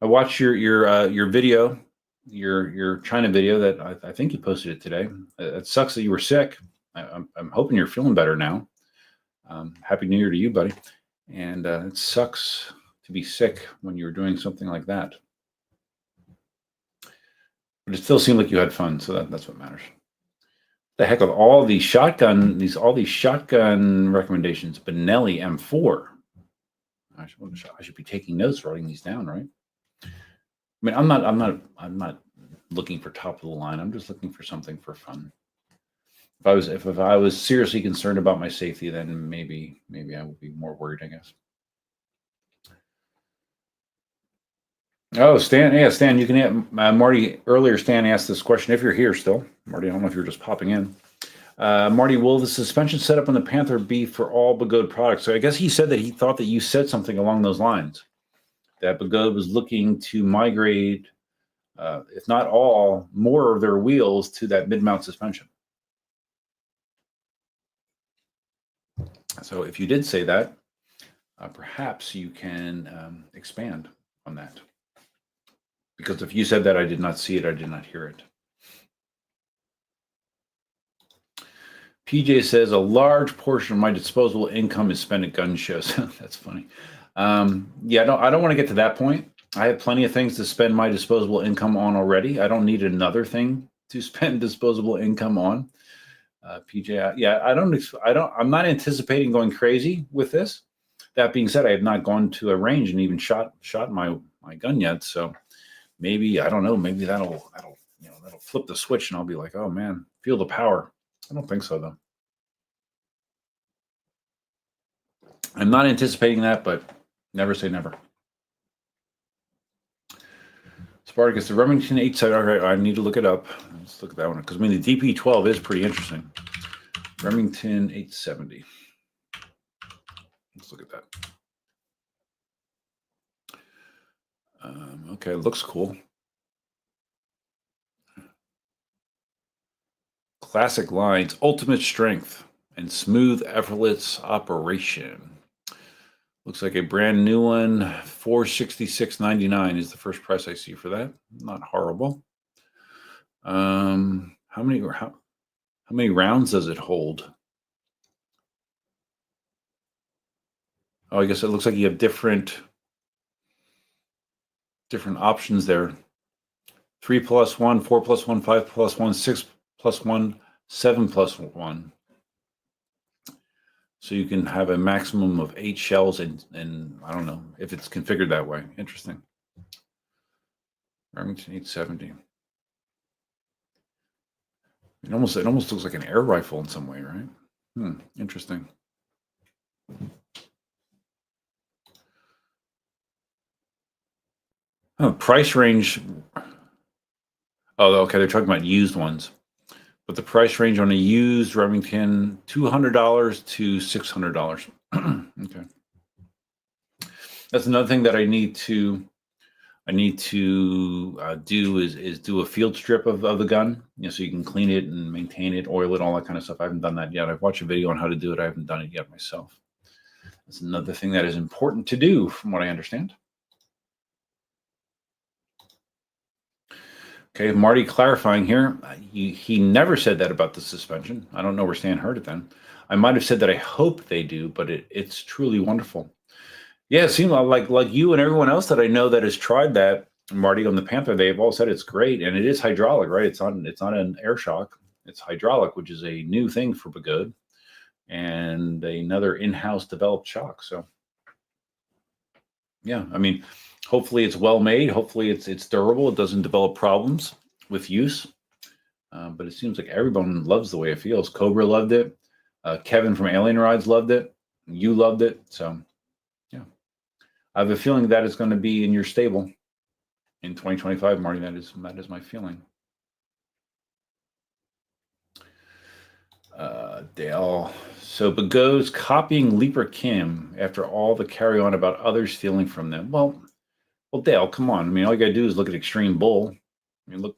I watched your video, your China video that I think you posted it today. It sucks that you were sick. I'm hoping you're feeling better now. Happy New Year to you, buddy. And it sucks to be sick when you're doing something like that. But it still seemed like you had fun, so that's what matters. The heck with all these shotgun recommendations. Benelli M4. I should be taking notes, writing these down, right? I mean, I'm not looking for top of the line. I'm just looking for something for fun. If I was seriously concerned about my safety, then maybe I would be more worried, I guess. Oh, Stan, yeah, Stan, you can Marty earlier. Stan asked this question. If you're here still, Marty, I don't know if you're just popping in. Marty, will the suspension setup on the Panther be for all Begode products? So I guess he said that he thought that you said something along those lines, that Begode was looking to migrate, if not all, more of their wheels to that mid-mount suspension. So if you did say that, perhaps you can expand on that. Because if you said that, I did not see it, I did not hear it. PJ says a large portion of my disposable income is spent at gun shows. That's funny. Yeah, I don't want to get to that point. I have plenty of things to spend my disposable income on already. I don't need another thing to spend disposable income on. PJ, yeah, I'm not anticipating going crazy with this. That being said, I have not gone to a range and even shot my gun yet. So maybe, I don't know, maybe that'll flip the switch and I'll be like, oh man, feel the power. I don't think so, though. I'm not anticipating that, but never say never. Spartacus, the Remington 870. All right, I need to look it up. Let's look at that one. Because, I mean, the DP12 is pretty interesting. Remington 870. Let's look at that. Okay, it looks cool. Classic lines, ultimate strength, and smooth, effortless operation. Looks like a brand new one. $466.99 is the first price I see for that. Not horrible. How many rounds does it hold? Oh, I guess it looks like you have different options there. 3+1, 4+1, 5+1, 6+1, 7+1. So you can have a maximum of 8 shells, and I don't know if it's configured that way. Interesting. Remington 870. It almost looks like an air rifle in some way, right? Interesting. Oh, price range. Oh, okay. They're talking about used ones. But the price range on a used Remington, $200 to $600. Okay. That's another thing that I need to do is do a field strip of the gun, so you can clean it and maintain it, oil it, all that kind of stuff. I haven't done that yet. I've watched a video on how to do it. I haven't done it yet myself. That's another thing that is important to do, from what I understand. Okay, Marty clarifying here. He never said that about the suspension. I don't know where Stan heard it then. I might have said that I hope they do, but it's truly wonderful. Yeah, it seems like you and everyone else that I know that has tried that, Marty, on the Panther, they've all said it's great, and it is hydraulic, right? It's not an air shock. It's hydraulic, which is a new thing for Begode, and another in-house developed shock. So, yeah, I mean, hopefully it's well made. Hopefully it's durable. It doesn't develop problems with use. But it seems like everyone loves the way it feels. Cobra loved it. Kevin from Alien Rides loved it. You loved it. So, yeah. I have a feeling that it's going to be in your stable in 2025, Marty. That is my feeling. Dale. So Begode's copying Leaper Kim after all the carry on about others stealing from them. Well, Dale, come on. I mean, all you got to do is look at Extreme Bull. I mean, look,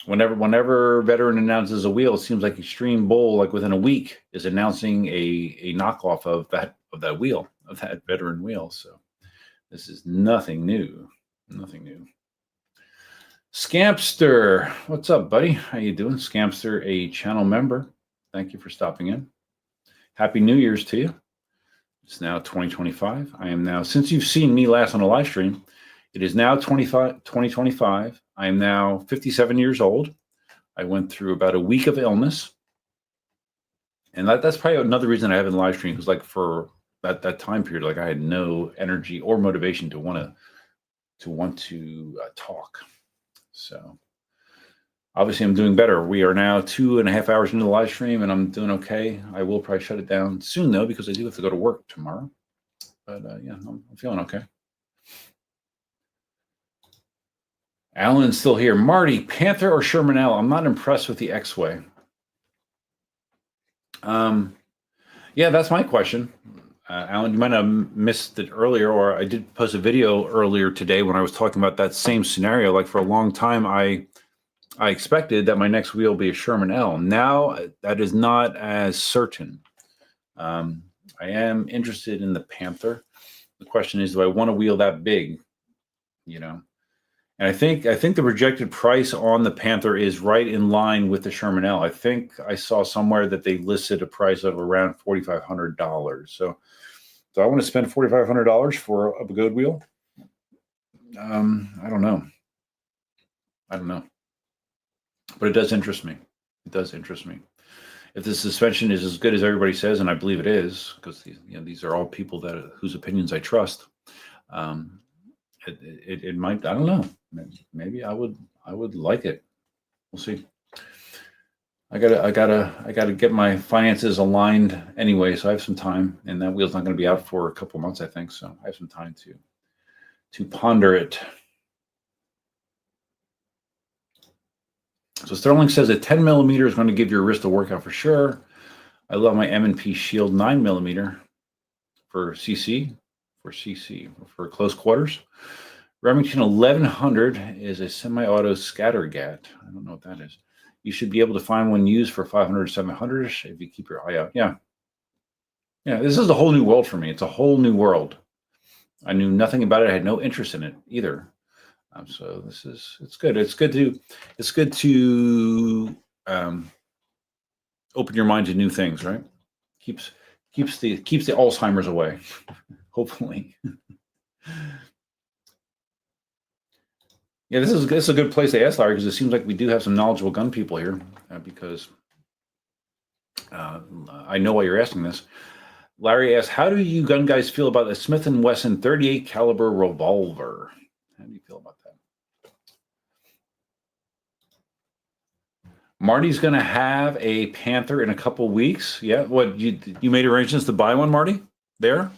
whenever Veteran announces a wheel, it seems like Extreme Bull, like within a week, is announcing a knockoff of that wheel, of that Veteran wheel. So this is nothing new. Nothing new. Scampster, what's up, buddy? How you doing? Scampster, a channel member. Thank you for stopping in. Happy New Year's to you. It's now 2025. I am now, since you've seen me last on a live stream, it is now 2025. I am now 57 years old. I went through about a week of illness. And that's probably another reason I haven't live streamed, because like for that time period, like I had no energy or motivation to want to talk. So obviously I'm doing better. We are now 2.5 hours into the live stream and I'm doing okay. I will probably shut it down soon though, because I do have to go to work tomorrow. But yeah, I'm feeling okay. Alan's still here. Marty, Panther or Sherman L? I'm not impressed with the X-Way. Yeah, that's my question. Alan, you might have missed it earlier, or I did post a video earlier today when I was talking about that same scenario. Like for a long time, I expected that my next wheel will be a Sherman L. Now that is not as certain. I am interested in the Panther. The question is, do I want a wheel that big? You know, and I think the projected price on the Panther is right in line with the Sherman L. I think I saw somewhere that they listed a price of around $4,500. So I want to spend $4,500 for a Begode wheel? I don't know. But it does interest me. It does interest me. If the suspension is as good as everybody says, and I believe it is, because these are all people whose opinions I trust. It might. I don't know. Maybe I would like it. We'll see. I gotta get my finances aligned anyway, so I have some time, and that wheel's not going to be out for a couple months, I think. So I have some time to ponder it. So Sterling says that 10 millimeter is going to give your wrist a workout for sure. I love my M&P Shield 9 millimeter for CC, for close quarters. Remington 1100 is a semi-auto scattergat. I don't know what that is. You should be able to find one used for 500 or 700 if you keep your eye out. Yeah. This is a whole new world for me. It's a whole new world. I knew nothing about it. I had no interest in it either. So it's good. It's good to open your mind to new things, right? Keeps the Alzheimer's away, hopefully. Yeah, this is a good place to ask, Larry, because it seems like we do have some knowledgeable gun people here. Because I know why you're asking this. Larry asks, "How do you gun guys feel about the Smith & Wesson 38 caliber revolver? How do you feel about that?" Marty's going to have a Panther in a couple weeks. Yeah, what you made arrangements to buy one, Marty? There?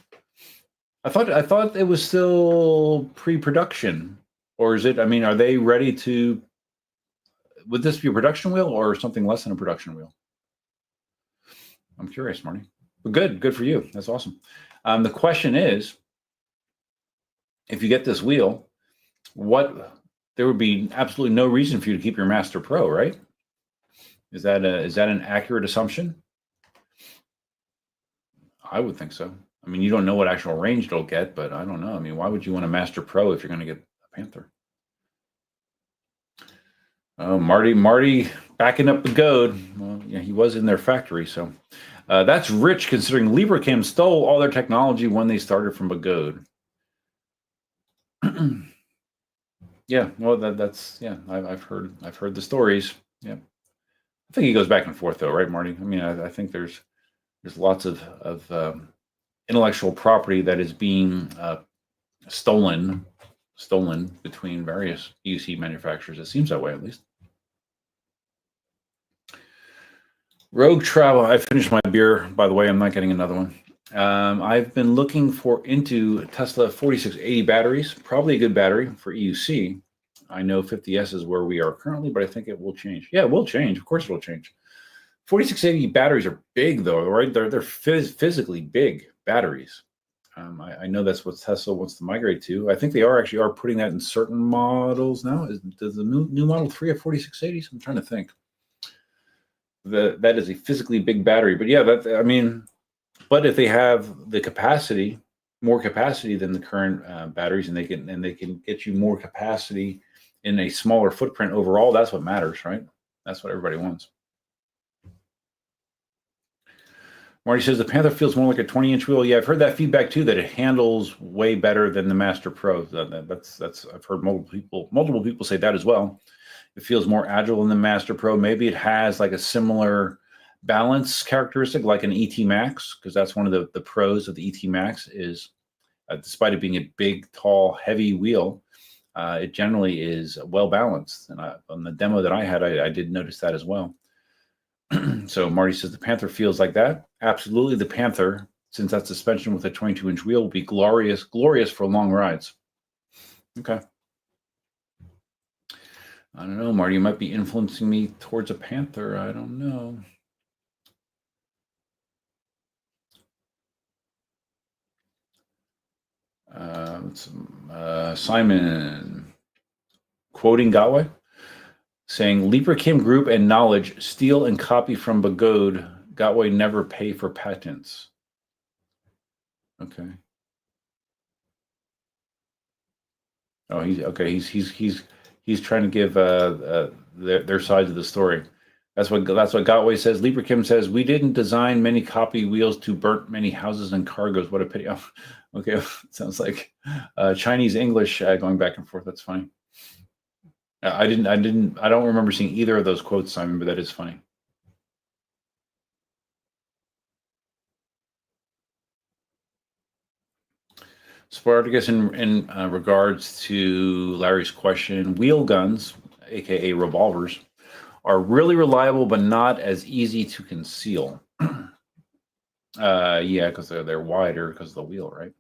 I thought it was still pre-production. Or is it, are they ready to, would this be a production wheel or something less than a production wheel? I'm curious, Marty. But good for you. That's awesome. The question is, if you get this wheel, there would be absolutely no reason for you to keep your Master Pro, right? Is that an accurate assumption? I would think so. You don't know what actual range it'll get, but I don't know. Why would you want a Master Pro if you're going to get a Panther? Oh, Marty backing up Begode. Well, yeah, he was in their factory, so that's rich considering LibreCam stole all their technology when they started from Begode. Yeah, well, that's I've heard the stories. Yeah, I think he goes back and forth though, right, Marty? I think there's lots of intellectual property that is being stolen between various EUC manufacturers. It seems that way, at least. Rogue Travel. I finished my beer, by the way. I'm not getting another one. I've been looking into Tesla 4680 batteries. Probably a good battery for EUC. I know 50S is where we are currently, but I think it will change. Yeah, it will change. Of course it will change. 4680 batteries are big, though, right? They're physically big batteries. I know that's what Tesla wants to migrate to. I think they are putting that in certain models now. Does the new Model 3 have 4680s? I'm trying to think. That is a physically big battery, but yeah, but if they have the capacity, more capacity than the current batteries, and they can get you more capacity in a smaller footprint overall, that's what matters, right? That's what everybody wants. Marty says the Panther feels more like a 20-inch wheel. Yeah, I've heard that feedback too, that it handles way better than the Master Pro. That's I've heard multiple people say that as well. It feels more agile than the Master Pro. Maybe it has like a similar balance characteristic like an ET Max, because that's one of the pros of the ET Max is, despite it being a big, tall, heavy wheel, it generally is well balanced. And on the demo that I had, I did notice that as well. So Marty says the Panther feels like that. Absolutely, the Panther, since that suspension with a 22-inch wheel, will be glorious for long rides. Okay. I don't know, Marty. You might be influencing me towards a Panther. I don't know. Simon quoting Gotway, saying Libra Kim Group and Knowledge steal and copy from Begode. Gotway never pay for patents. Okay. Oh, he's okay. He's trying to give their side of the story. That's what Gotway says. Libra Kim says we didn't design many copy wheels to burnt many houses and cargoes. What a pity. Oh, okay, sounds like Chinese English going back and forth. That's funny. I don't remember seeing either of those quotes, Simon, but that is funny. Spartacus, in regards to Larry's question, wheel guns, aka revolvers, are really reliable, but not as easy to conceal. Yeah, because they're wider because of the wheel, right?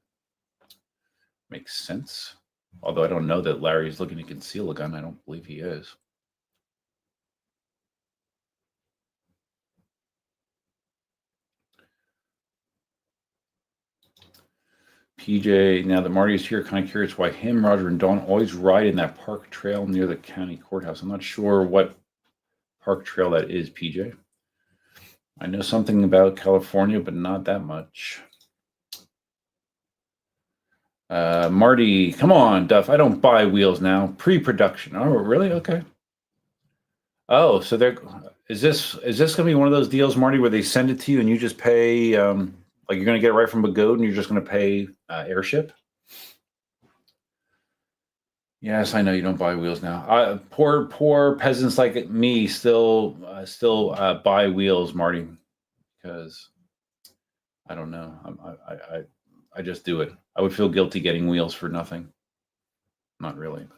Makes sense. Although I don't know that Larry's looking to conceal a gun. I don't believe he is. PJ, now that Marty is here, kind of curious why him, Roger, and Dawn always ride in that park trail near the county courthouse. I'm not sure what park trail that is, PJ. I know something about California, but not that much. Marty, come on, Duff. I don't buy wheels now. Pre-production. Oh, really? Okay. Oh, so is this going to be one of those deals, Marty, where they send it to you and you just pay, like you're going to get it right from Begode and you're just going to pay airship? Yes, I know you don't buy wheels now. Poor peasants like me still buy wheels, Marty, because I don't know. I just do it. I would feel guilty getting wheels for nothing. Not really.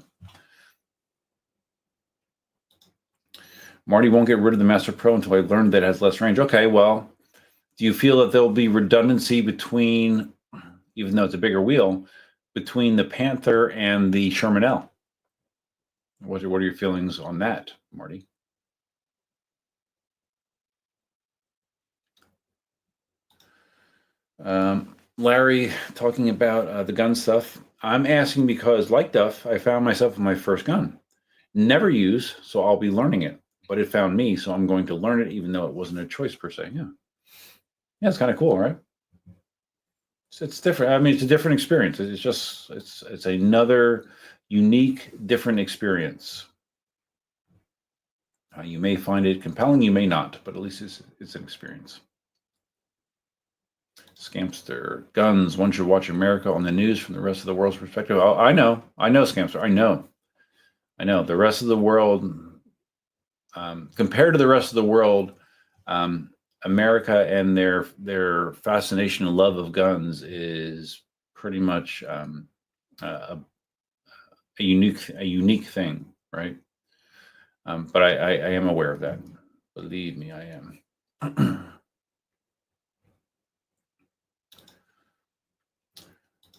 Marty won't get rid of the Master Pro until I learned that it has less range. Okay, well, do you feel that there'll be redundancy between, even though it's a bigger wheel, between the Panther and the Sherman L? What are your feelings on that, Marty? Larry, talking about the gun stuff, I'm asking because, like Duff, I found myself with my first gun. Never use, so I'll be learning it. But it found me, so I'm going to learn it, even though it wasn't a choice per se. Yeah, it's kind of cool, right? It's different. I mean, it's a different experience. It's just it's another unique, different experience. You may find it compelling, you may not, but at least it's an experience. Scamster, guns. One should watch America on the news from the rest of the world's perspective. Oh, I know, Scamster. I know. The rest of the world, compared to the rest of the world, America and their fascination and love of guns is pretty much a unique thing, right? But I am aware of that. Believe me, I am.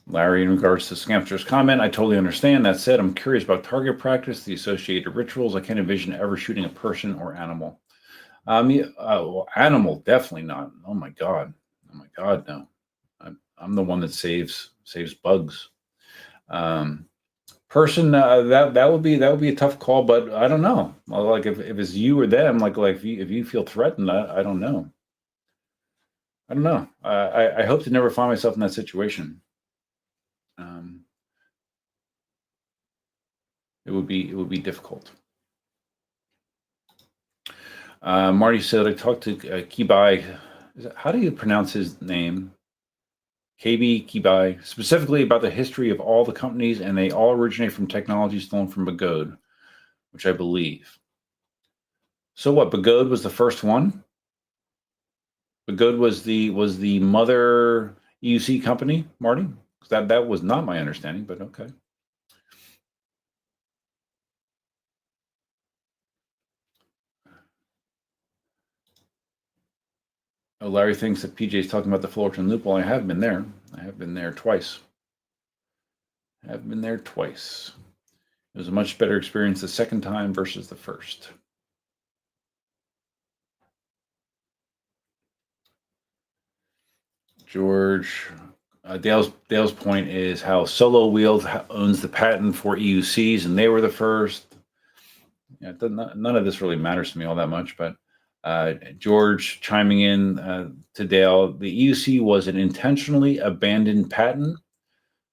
Larry, in regards to Scamster's comment, I totally understand. That said, I'm curious about target practice, the associated rituals. I can't envision ever shooting a person or animal. Well, animal, definitely not. Oh my God, no. I'm the one that saves bugs. Person, that would be a tough call, but I don't know. Like if it's you or them, like if you feel threatened, I don't know. I hope to never find myself in that situation. It would be difficult. Marty said I talked to Kibai. How do you pronounce his name? KB Kibai, specifically about the history of all the companies, and they all originate from technology stolen from Begode, which I believe. So what? Begode was the first one. Begode was the mother EUC company, Marty. That was not my understanding, but okay. Oh, Larry thinks that PJ is talking about the Fullerton loophole. I have been there. I have been there twice. It was a much better experience the second time versus the first. George, Dale's point is how Solo Wheels owns the patent for EUCs, and they were the first. Yeah, none of this really matters to me all that much, but George chiming in to Dale, the EUC was an intentionally abandoned patent.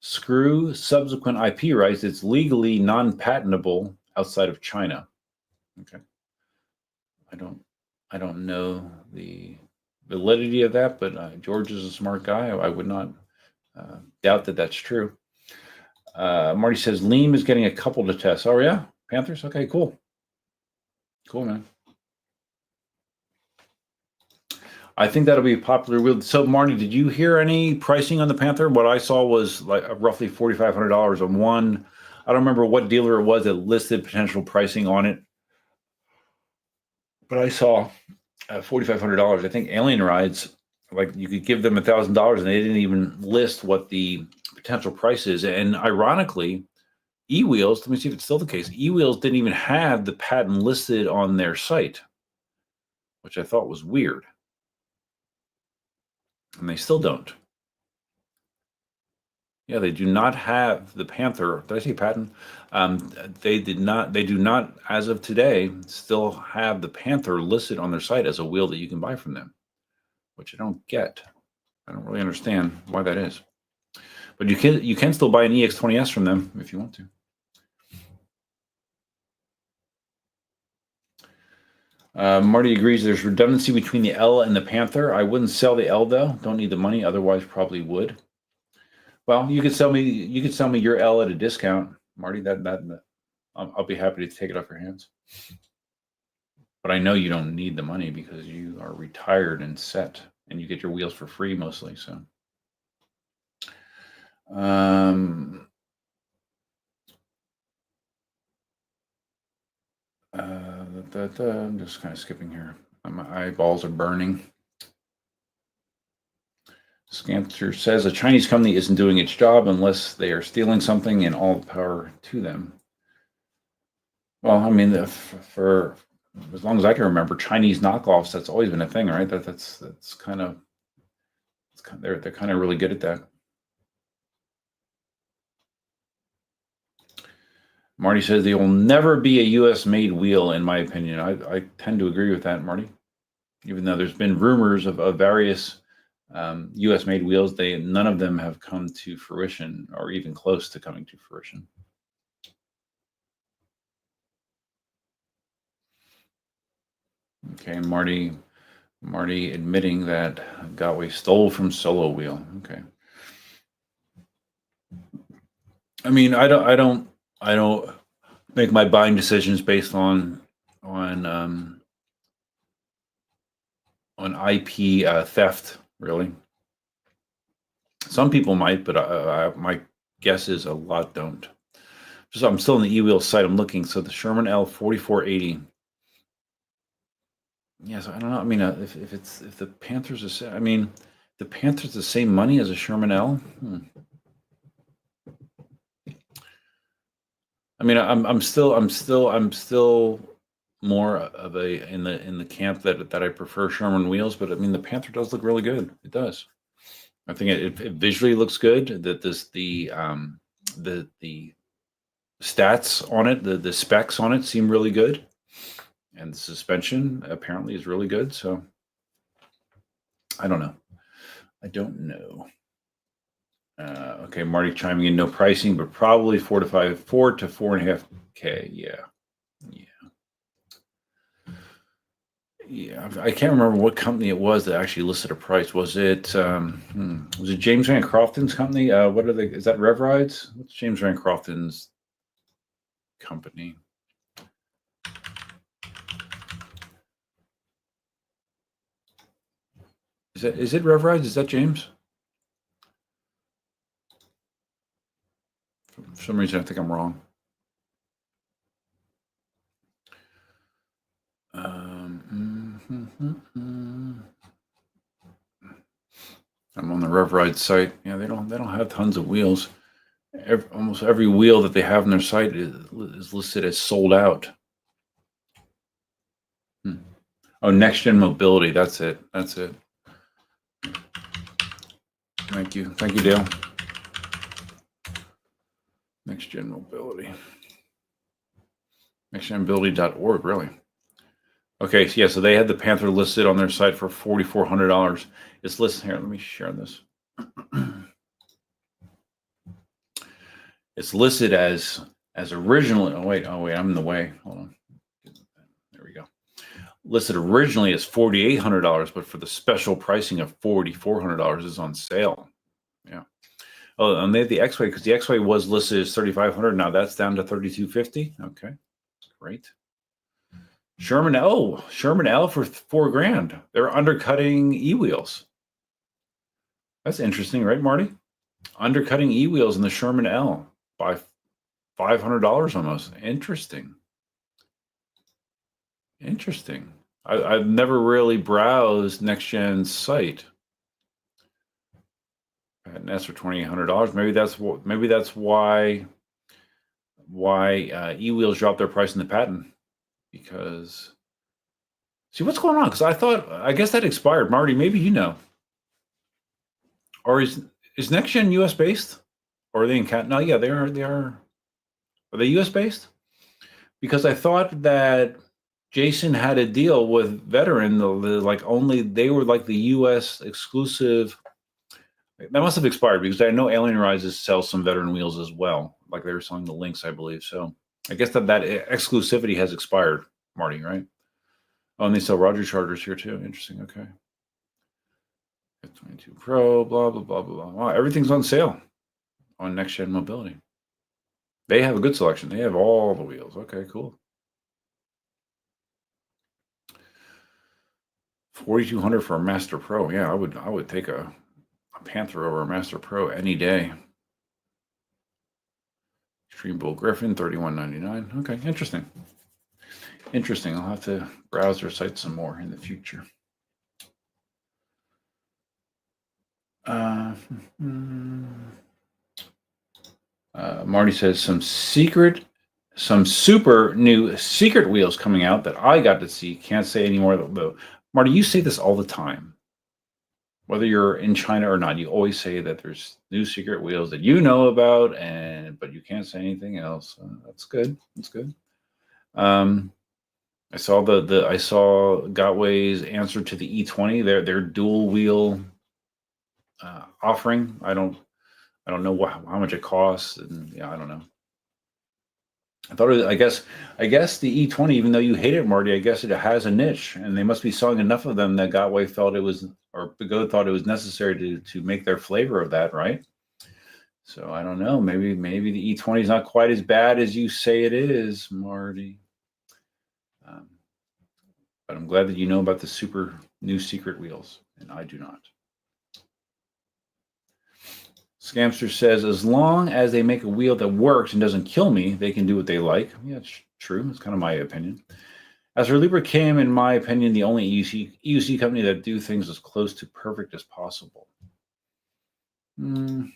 Screw subsequent IP rights. It's legally non-patentable outside of China. Okay. I don't know the validity of that, but George is a smart guy. I would not doubt that that's true. Marty says Leem is getting a couple to test. Oh yeah, Panthers. Okay, cool. Cool, man. I think that'll be a popular wheel. So, Marty, did you hear any pricing on the Panther? What I saw was like roughly $4,500 on one. I don't remember what dealer it was that listed potential pricing on it, but I saw $4,500. I think Alien Rides, like you could give them $1,000 and they didn't even list what the potential price is. And ironically, eWheels, let me see if it's still the case, eWheels didn't even have the patent listed on their site, which I thought was weird. And they still don't. Yeah, they do not have the Panther. Did I say patent? They do not, as of today, still have the Panther listed on their site as a wheel that you can buy from them, which I don't get. I don't really understand why that is. But you can still buy an EX20S from them if you want to. Marty agrees there's redundancy between the L and the Panther. I wouldn't sell the L though. Don't need the money, otherwise probably would. Well, you could sell me your L at a discount, Marty. I'll be happy to take it off your hands. But I know you don't need the money because you are retired and set, and you get your wheels for free mostly. So, I'm just kind of skipping here. My eyeballs are burning. Scanter says a Chinese company isn't doing its job unless they are stealing something, and all power to them. Well, I mean, for as long as I can remember, Chinese knockoffs, that's always been a thing, right? That's kind of, they're kind of really good at that. Marty says there will never be a U.S. made wheel, in my opinion. I tend to agree with that, Marty. Even though there's been rumors of various U.S. made wheels, none of them have come to fruition or even close to coming to fruition. Okay, Marty admitting that Gotway stole from Solo Wheel. Okay. I mean, I don't make my buying decisions based on IP theft, really. Some people might, but my guess is a lot don't. So I'm still on the eWheel site. I'm looking. So the Sherman L 4480. Yes, I don't know. I mean, if the Panthers are, I mean, the Panthers the same money as a Sherman L. I mean, I'm still more of in the camp that I prefer Sherman wheels, but I mean the Panther does look really good. It does. I think it visually looks good. That the stats on it, the specs on it seem really good, and the suspension apparently is really good. So I don't know. Okay, Marty chiming in, no pricing, but probably 4 to 4.5K. Yeah, I can't remember what company it was that actually listed a price. Was it James Van Crofton's company? What are they? Is that Rev Rides? What's James Van Crofton's company? Is it Rev Rides? Is that James? For some reason, I think I'm wrong. I'm on the Rev Ride site. Yeah, they don't have tons of wheels. Almost every wheel that they have on their site is listed as sold out. Oh, Next Gen Mobility. That's it. Thank you, Dale. Next Gen Mobility. NextGenMobility.org, really. Okay, so yeah, so they had the Panther listed on their site for $4,400. It's listed here. Let me share this. It's listed as originally. Oh wait, I'm in the way. Hold on. There we go. Listed originally as $4,800, but for the special pricing of $4,400 is on sale. Yeah. Oh, and they have the X-Way because the X-Way was listed as $3,500. Now that's down to $3,250. Okay, great. Sherman L for $4,000. They're undercutting e-wheels. That's interesting, right, Marty? Undercutting e-wheels in the Sherman L by $500 almost. Interesting. I've never really browsed NextGen's site. Patton S for $2,800. Maybe that's why e-wheels dropped their price in the Patton. Because see what's going on? Because I guess that expired. Marty, maybe you know. Or is NextGen US based? Or are they in Canada? No, yeah, they are. Are they US based? Because I thought that Jason had a deal with Veteran, they were like the US exclusive. That must have expired because I know Alien Rises sells some Veteran wheels as well. Like they were selling the Lynx, I believe. So I guess that exclusivity has expired, Marty, right? Oh, and they sell Roger Chargers here too. Interesting. Okay. 22 Pro, blah, blah, blah, blah, blah. Wow, everything's on sale on Next Gen Mobility. They have a good selection. They have all the wheels. Okay, cool. 4,200 for a Master Pro. Yeah, I would take a Panther over a Master Pro any day. Extreme Bull Griffin, $31.99. Okay, interesting. I'll have to browse their site some more in the future. Marty says some super new secret wheels coming out that I got to see. Can't say anymore though. Marty, you say this all the time. Whether you're in China or not, you always say that there's new secret wheels that you know about, but you can't say anything else. That's good. I saw Gotway's answer to the E20. Their dual wheel offering. I don't know how much it costs, and yeah, I don't know. I guess the E20, even though you hate it, Marty, I guess it has a niche, and they must be selling enough of them that Gotway felt it was, or Begode thought it was necessary to make their flavor of that, right? So I don't know. Maybe the E20 is not quite as bad as you say it is, Marty. But I'm glad that you know about the super new secret wheels, and I do not. Scamster says, as long as they make a wheel that works and doesn't kill me, they can do what they like. Yeah, it's true. It's kind of my opinion. As for Libra Kim, in my opinion, the only EUC company that do things as close to perfect as possible. Well,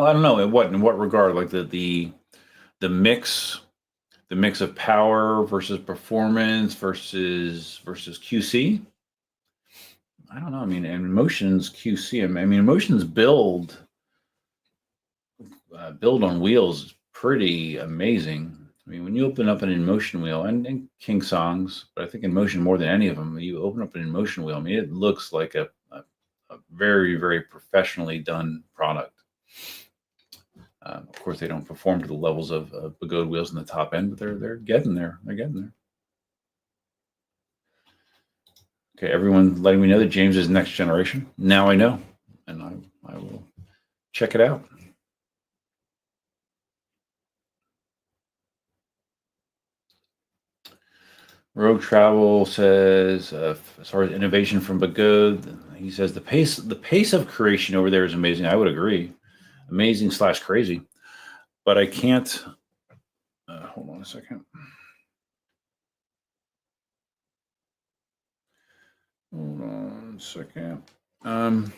I don't know. In what regard? Like the mix of power versus performance versus QC. I don't know. I mean, and Emotions QC. I mean, Emotions build on wheels is pretty amazing. I mean, when you open up an InMotion wheel and KingSongs, but I think InMotion more than any of them, you open up an InMotion wheel. I mean, it looks like a very, very professionally done product. Of course, they don't perform to the levels of Begode wheels in the top end, but they're getting there. Okay, everyone letting me know that James is next generation. Now I know, and I will check it out. Rogue Travel says, as far as innovation from Begode, he says the pace of creation over there is amazing. I would agree, amazing / crazy, but I can't. Hold on a second. Hold on a second. The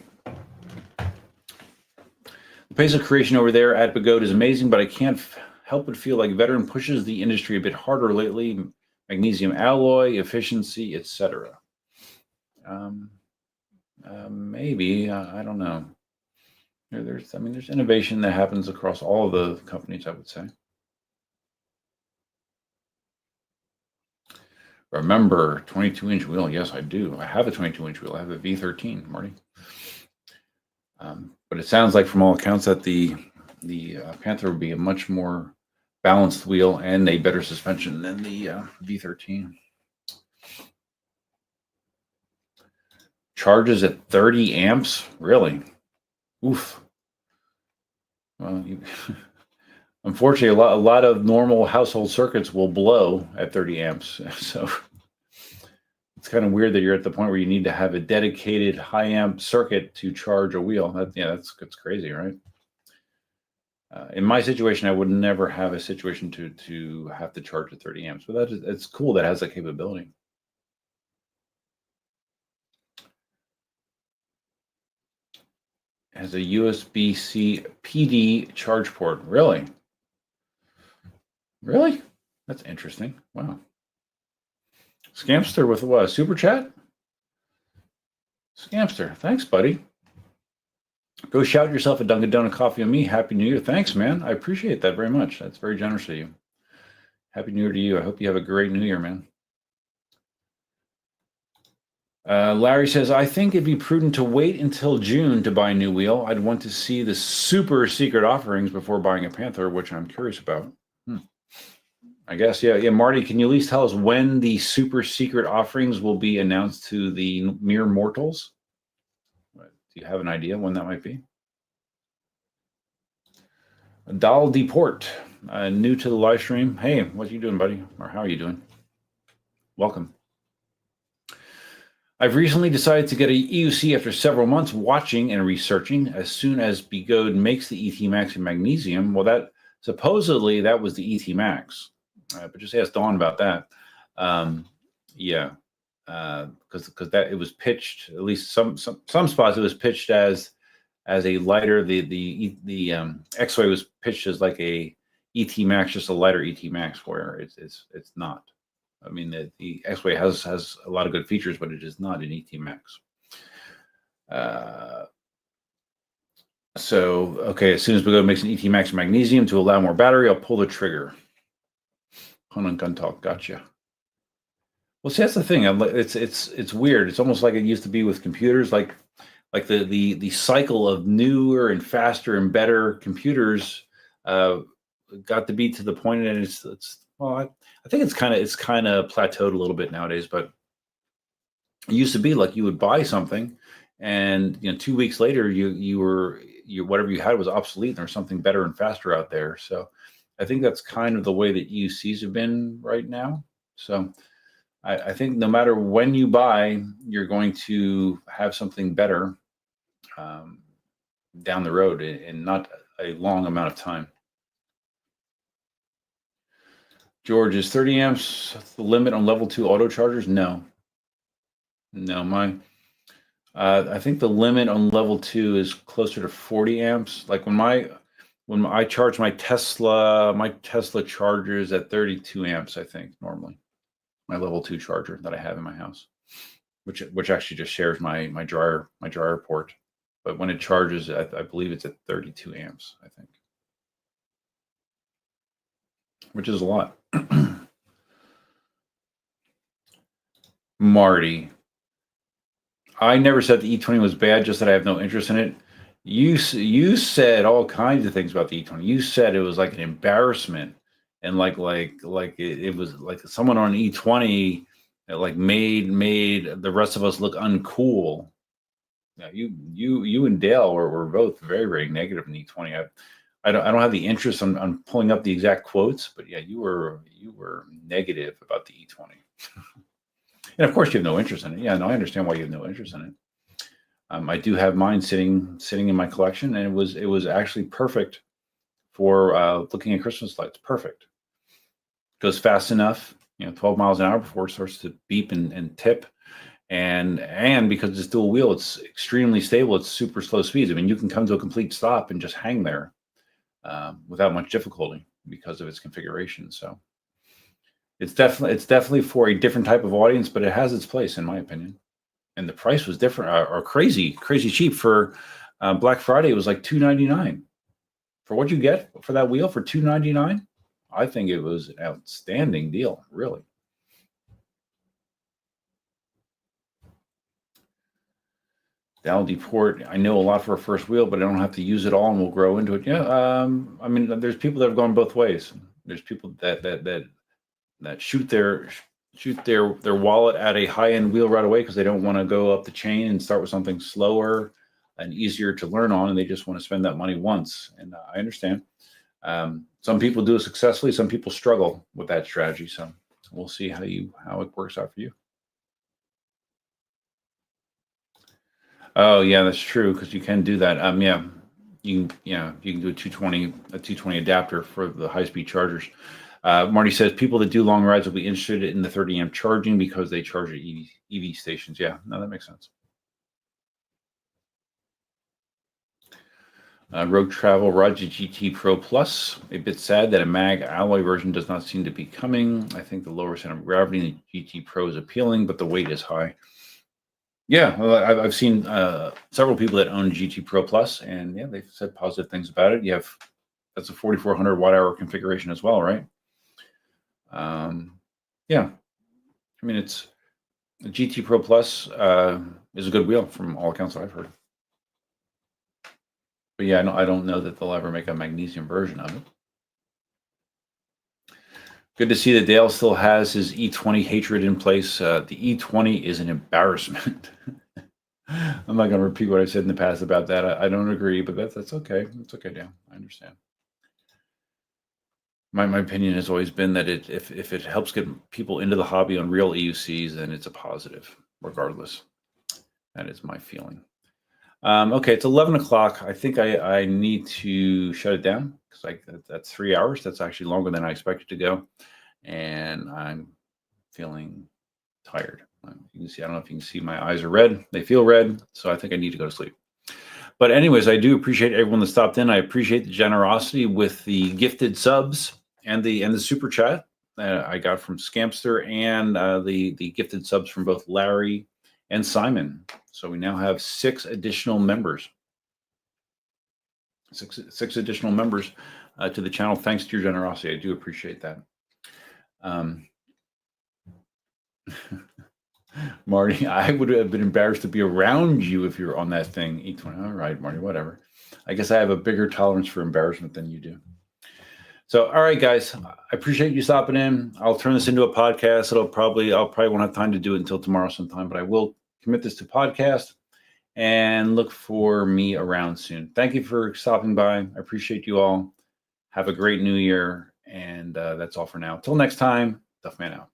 pace of creation over there at Begode is amazing, but I can't help but feel like Veteran pushes the industry a bit harder lately. Magnesium alloy, efficiency, etc. Maybe I don't know. There's innovation that happens across all of the companies, I would say. Remember 22-inch wheel? Yes, I do. I have a 22-inch wheel. I have a V13, Marty. But it sounds like, from all accounts, that the Panther would be a much more balanced wheel and a better suspension than the V13. Charges at 30 amps? Really? Oof. Well, unfortunately, a lot of normal household circuits will blow at 30 amps. So it's kind of weird that you're at the point where you need to have a dedicated high amp circuit to charge a wheel. That's crazy, right? In my situation, I would never have a situation to have to charge at 30 amps, but it's cool that it has that capability. It has a USB-C PD charge port. Really? Really? That's interesting. Wow. Scamster with what? Super chat? Scamster, thanks, buddy. Go shout yourself a Dunkin' Donut coffee on me. Happy New Year. Thanks, man. I appreciate that very much. That's very generous of you. Happy New Year to you. I hope you have a great New Year, man. Larry says, I think it'd be prudent to wait until June to buy a new wheel. I'd want to see the super secret offerings before buying a Panther, which I'm curious about. I guess, yeah. Marty, can you at least tell us when the super secret offerings will be announced to the mere mortals? Do you have an idea when that might be? Dal Deport, new to the live stream. Hey, what you doing, buddy? Or how are you doing? Welcome. I've recently decided to get a EUC after several months watching and researching. As soon as Begode makes the ET Max in magnesium, well, that supposedly that was the ET Max. But just ask Dawn about that. Yeah, because that it was pitched, at least some spots, it was pitched as a lighter. The X-Way was pitched as like a ET Max, just a lighter ET Max, where it's not. I mean, the X-Way has a lot of good features, but it is not an ET Max. So, okay, as soon as Begode makes an ET Max magnesium to allow more battery, I'll pull the trigger. Pun on gun talk, gotcha. Well, see, that's the thing. It's weird. It's almost like it used to be with computers, like the cycle of newer and faster and better computers got to be to the point, and it's well, I think it's kind of plateaued a little bit nowadays. But it used to be like you would buy something, and 2 weeks later, you whatever you had was obsolete, and there's something better and faster out there. So I think that's kind of the way that EUCs have been right now. So I think no matter when you buy, you're going to have something better down the road in not a long amount of time. George, is 30 amps the limit on level 2 auto chargers? No, I think the limit on level 2 is closer to 40 amps. Like when I charge my Tesla chargers at 32 amps, I think, normally. My level 2 charger that I have in my house, which actually just shares my dryer port. But when it charges, I believe it's at 32 amps, I think. Which is a lot. Marty, I never said the E20 was bad, just that I have no interest in it. You said all kinds of things about the E20. You said it was like an embarrassment, and like it was like someone on E20 that like made the rest of us look uncool. Yeah, you and Dale were both very, very negative in E20. I don't have the interest on pulling up the exact quotes, but yeah, you were negative about the E20. And of course, you have no interest in it. Yeah, no, I understand why you have no interest in it. I do have mine sitting in my collection, and it was actually perfect for looking at Christmas lights. Perfect. Goes fast enough, 12 miles an hour before it starts to beep and tip, and because it's dual wheel, it's extremely stable. It's super slow speeds. I mean, you can come to a complete stop and just hang there without much difficulty because of its configuration. So it's definitely for a different type of audience, but it has its place, in my opinion. and the price was different or crazy cheap. For Black Friday, it was like $299. For what you get for that wheel for $299, I think it was an outstanding deal, really. Dal Deport, I know a lot for a first wheel, but I don't have to use it all, and we'll grow into it. Yeah, I mean, there's people that have gone both ways. There's people that shoot their wallet at a high-end wheel right away because they don't want to go up the chain and start with something slower and easier to learn on, and they just want to spend that money once. And I understand. Some people do it successfully. Some people struggle with that strategy. So we'll see how it works out for you. Oh yeah, that's true, because you can do that. Yeah, you can do a 220 adapter for the high-speed chargers. Marty says people that do long rides will be interested in the 30 amp charging because they charge at EV stations. Yeah, no, that makes sense. Road Travel Raja GT Pro Plus. A bit sad that a mag alloy version does not seem to be coming. I think the lower center of gravity in the GT Pro is appealing, but the weight is high. Yeah, well, I've seen several people that own GT Pro Plus, and yeah, they've said positive things about it. That's a 4,400 watt-hour configuration as well, right? Yeah, I mean, it's the GT Pro Plus is a good wheel from all accounts that I've heard. But yeah, I don't know that they'll ever make a magnesium version of it. Good to see that Dale still has his E20 hatred in place. The E20 is an embarrassment. I'm not going to repeat what I said in the past about that. I don't agree, but that's okay. It's okay, Dale. I understand. My opinion has always been that if it helps get people into the hobby on real EUCs, then it's a positive, regardless. That is my feeling. Okay, it's 11 o'clock. I think I need to shut it down because that's 3 hours. That's actually longer than I expected to go, and I'm feeling tired. You can see, I don't know if you can see, my eyes are red. They feel red, so I think I need to go to sleep. But anyways, I do appreciate everyone that stopped in. I appreciate the generosity with the gifted subs and the super chat that I got from Scampster, and the gifted subs from both Larry and Simon. So we now have 6 additional members. Six additional members to the channel. Thanks to your generosity. I do appreciate that. Marty, I would have been embarrassed to be around you if you were on that thing. E20. All right, Marty, whatever. I guess I have a bigger tolerance for embarrassment than you do. So, all right, guys, I appreciate you stopping in. I'll turn this into a podcast. I'll probably won't have time to do it until tomorrow sometime, but I will commit this to podcast and look for me around soon. Thank you for stopping by. I appreciate you all. Have a great new year. And that's all for now. Till next time, Duffman out.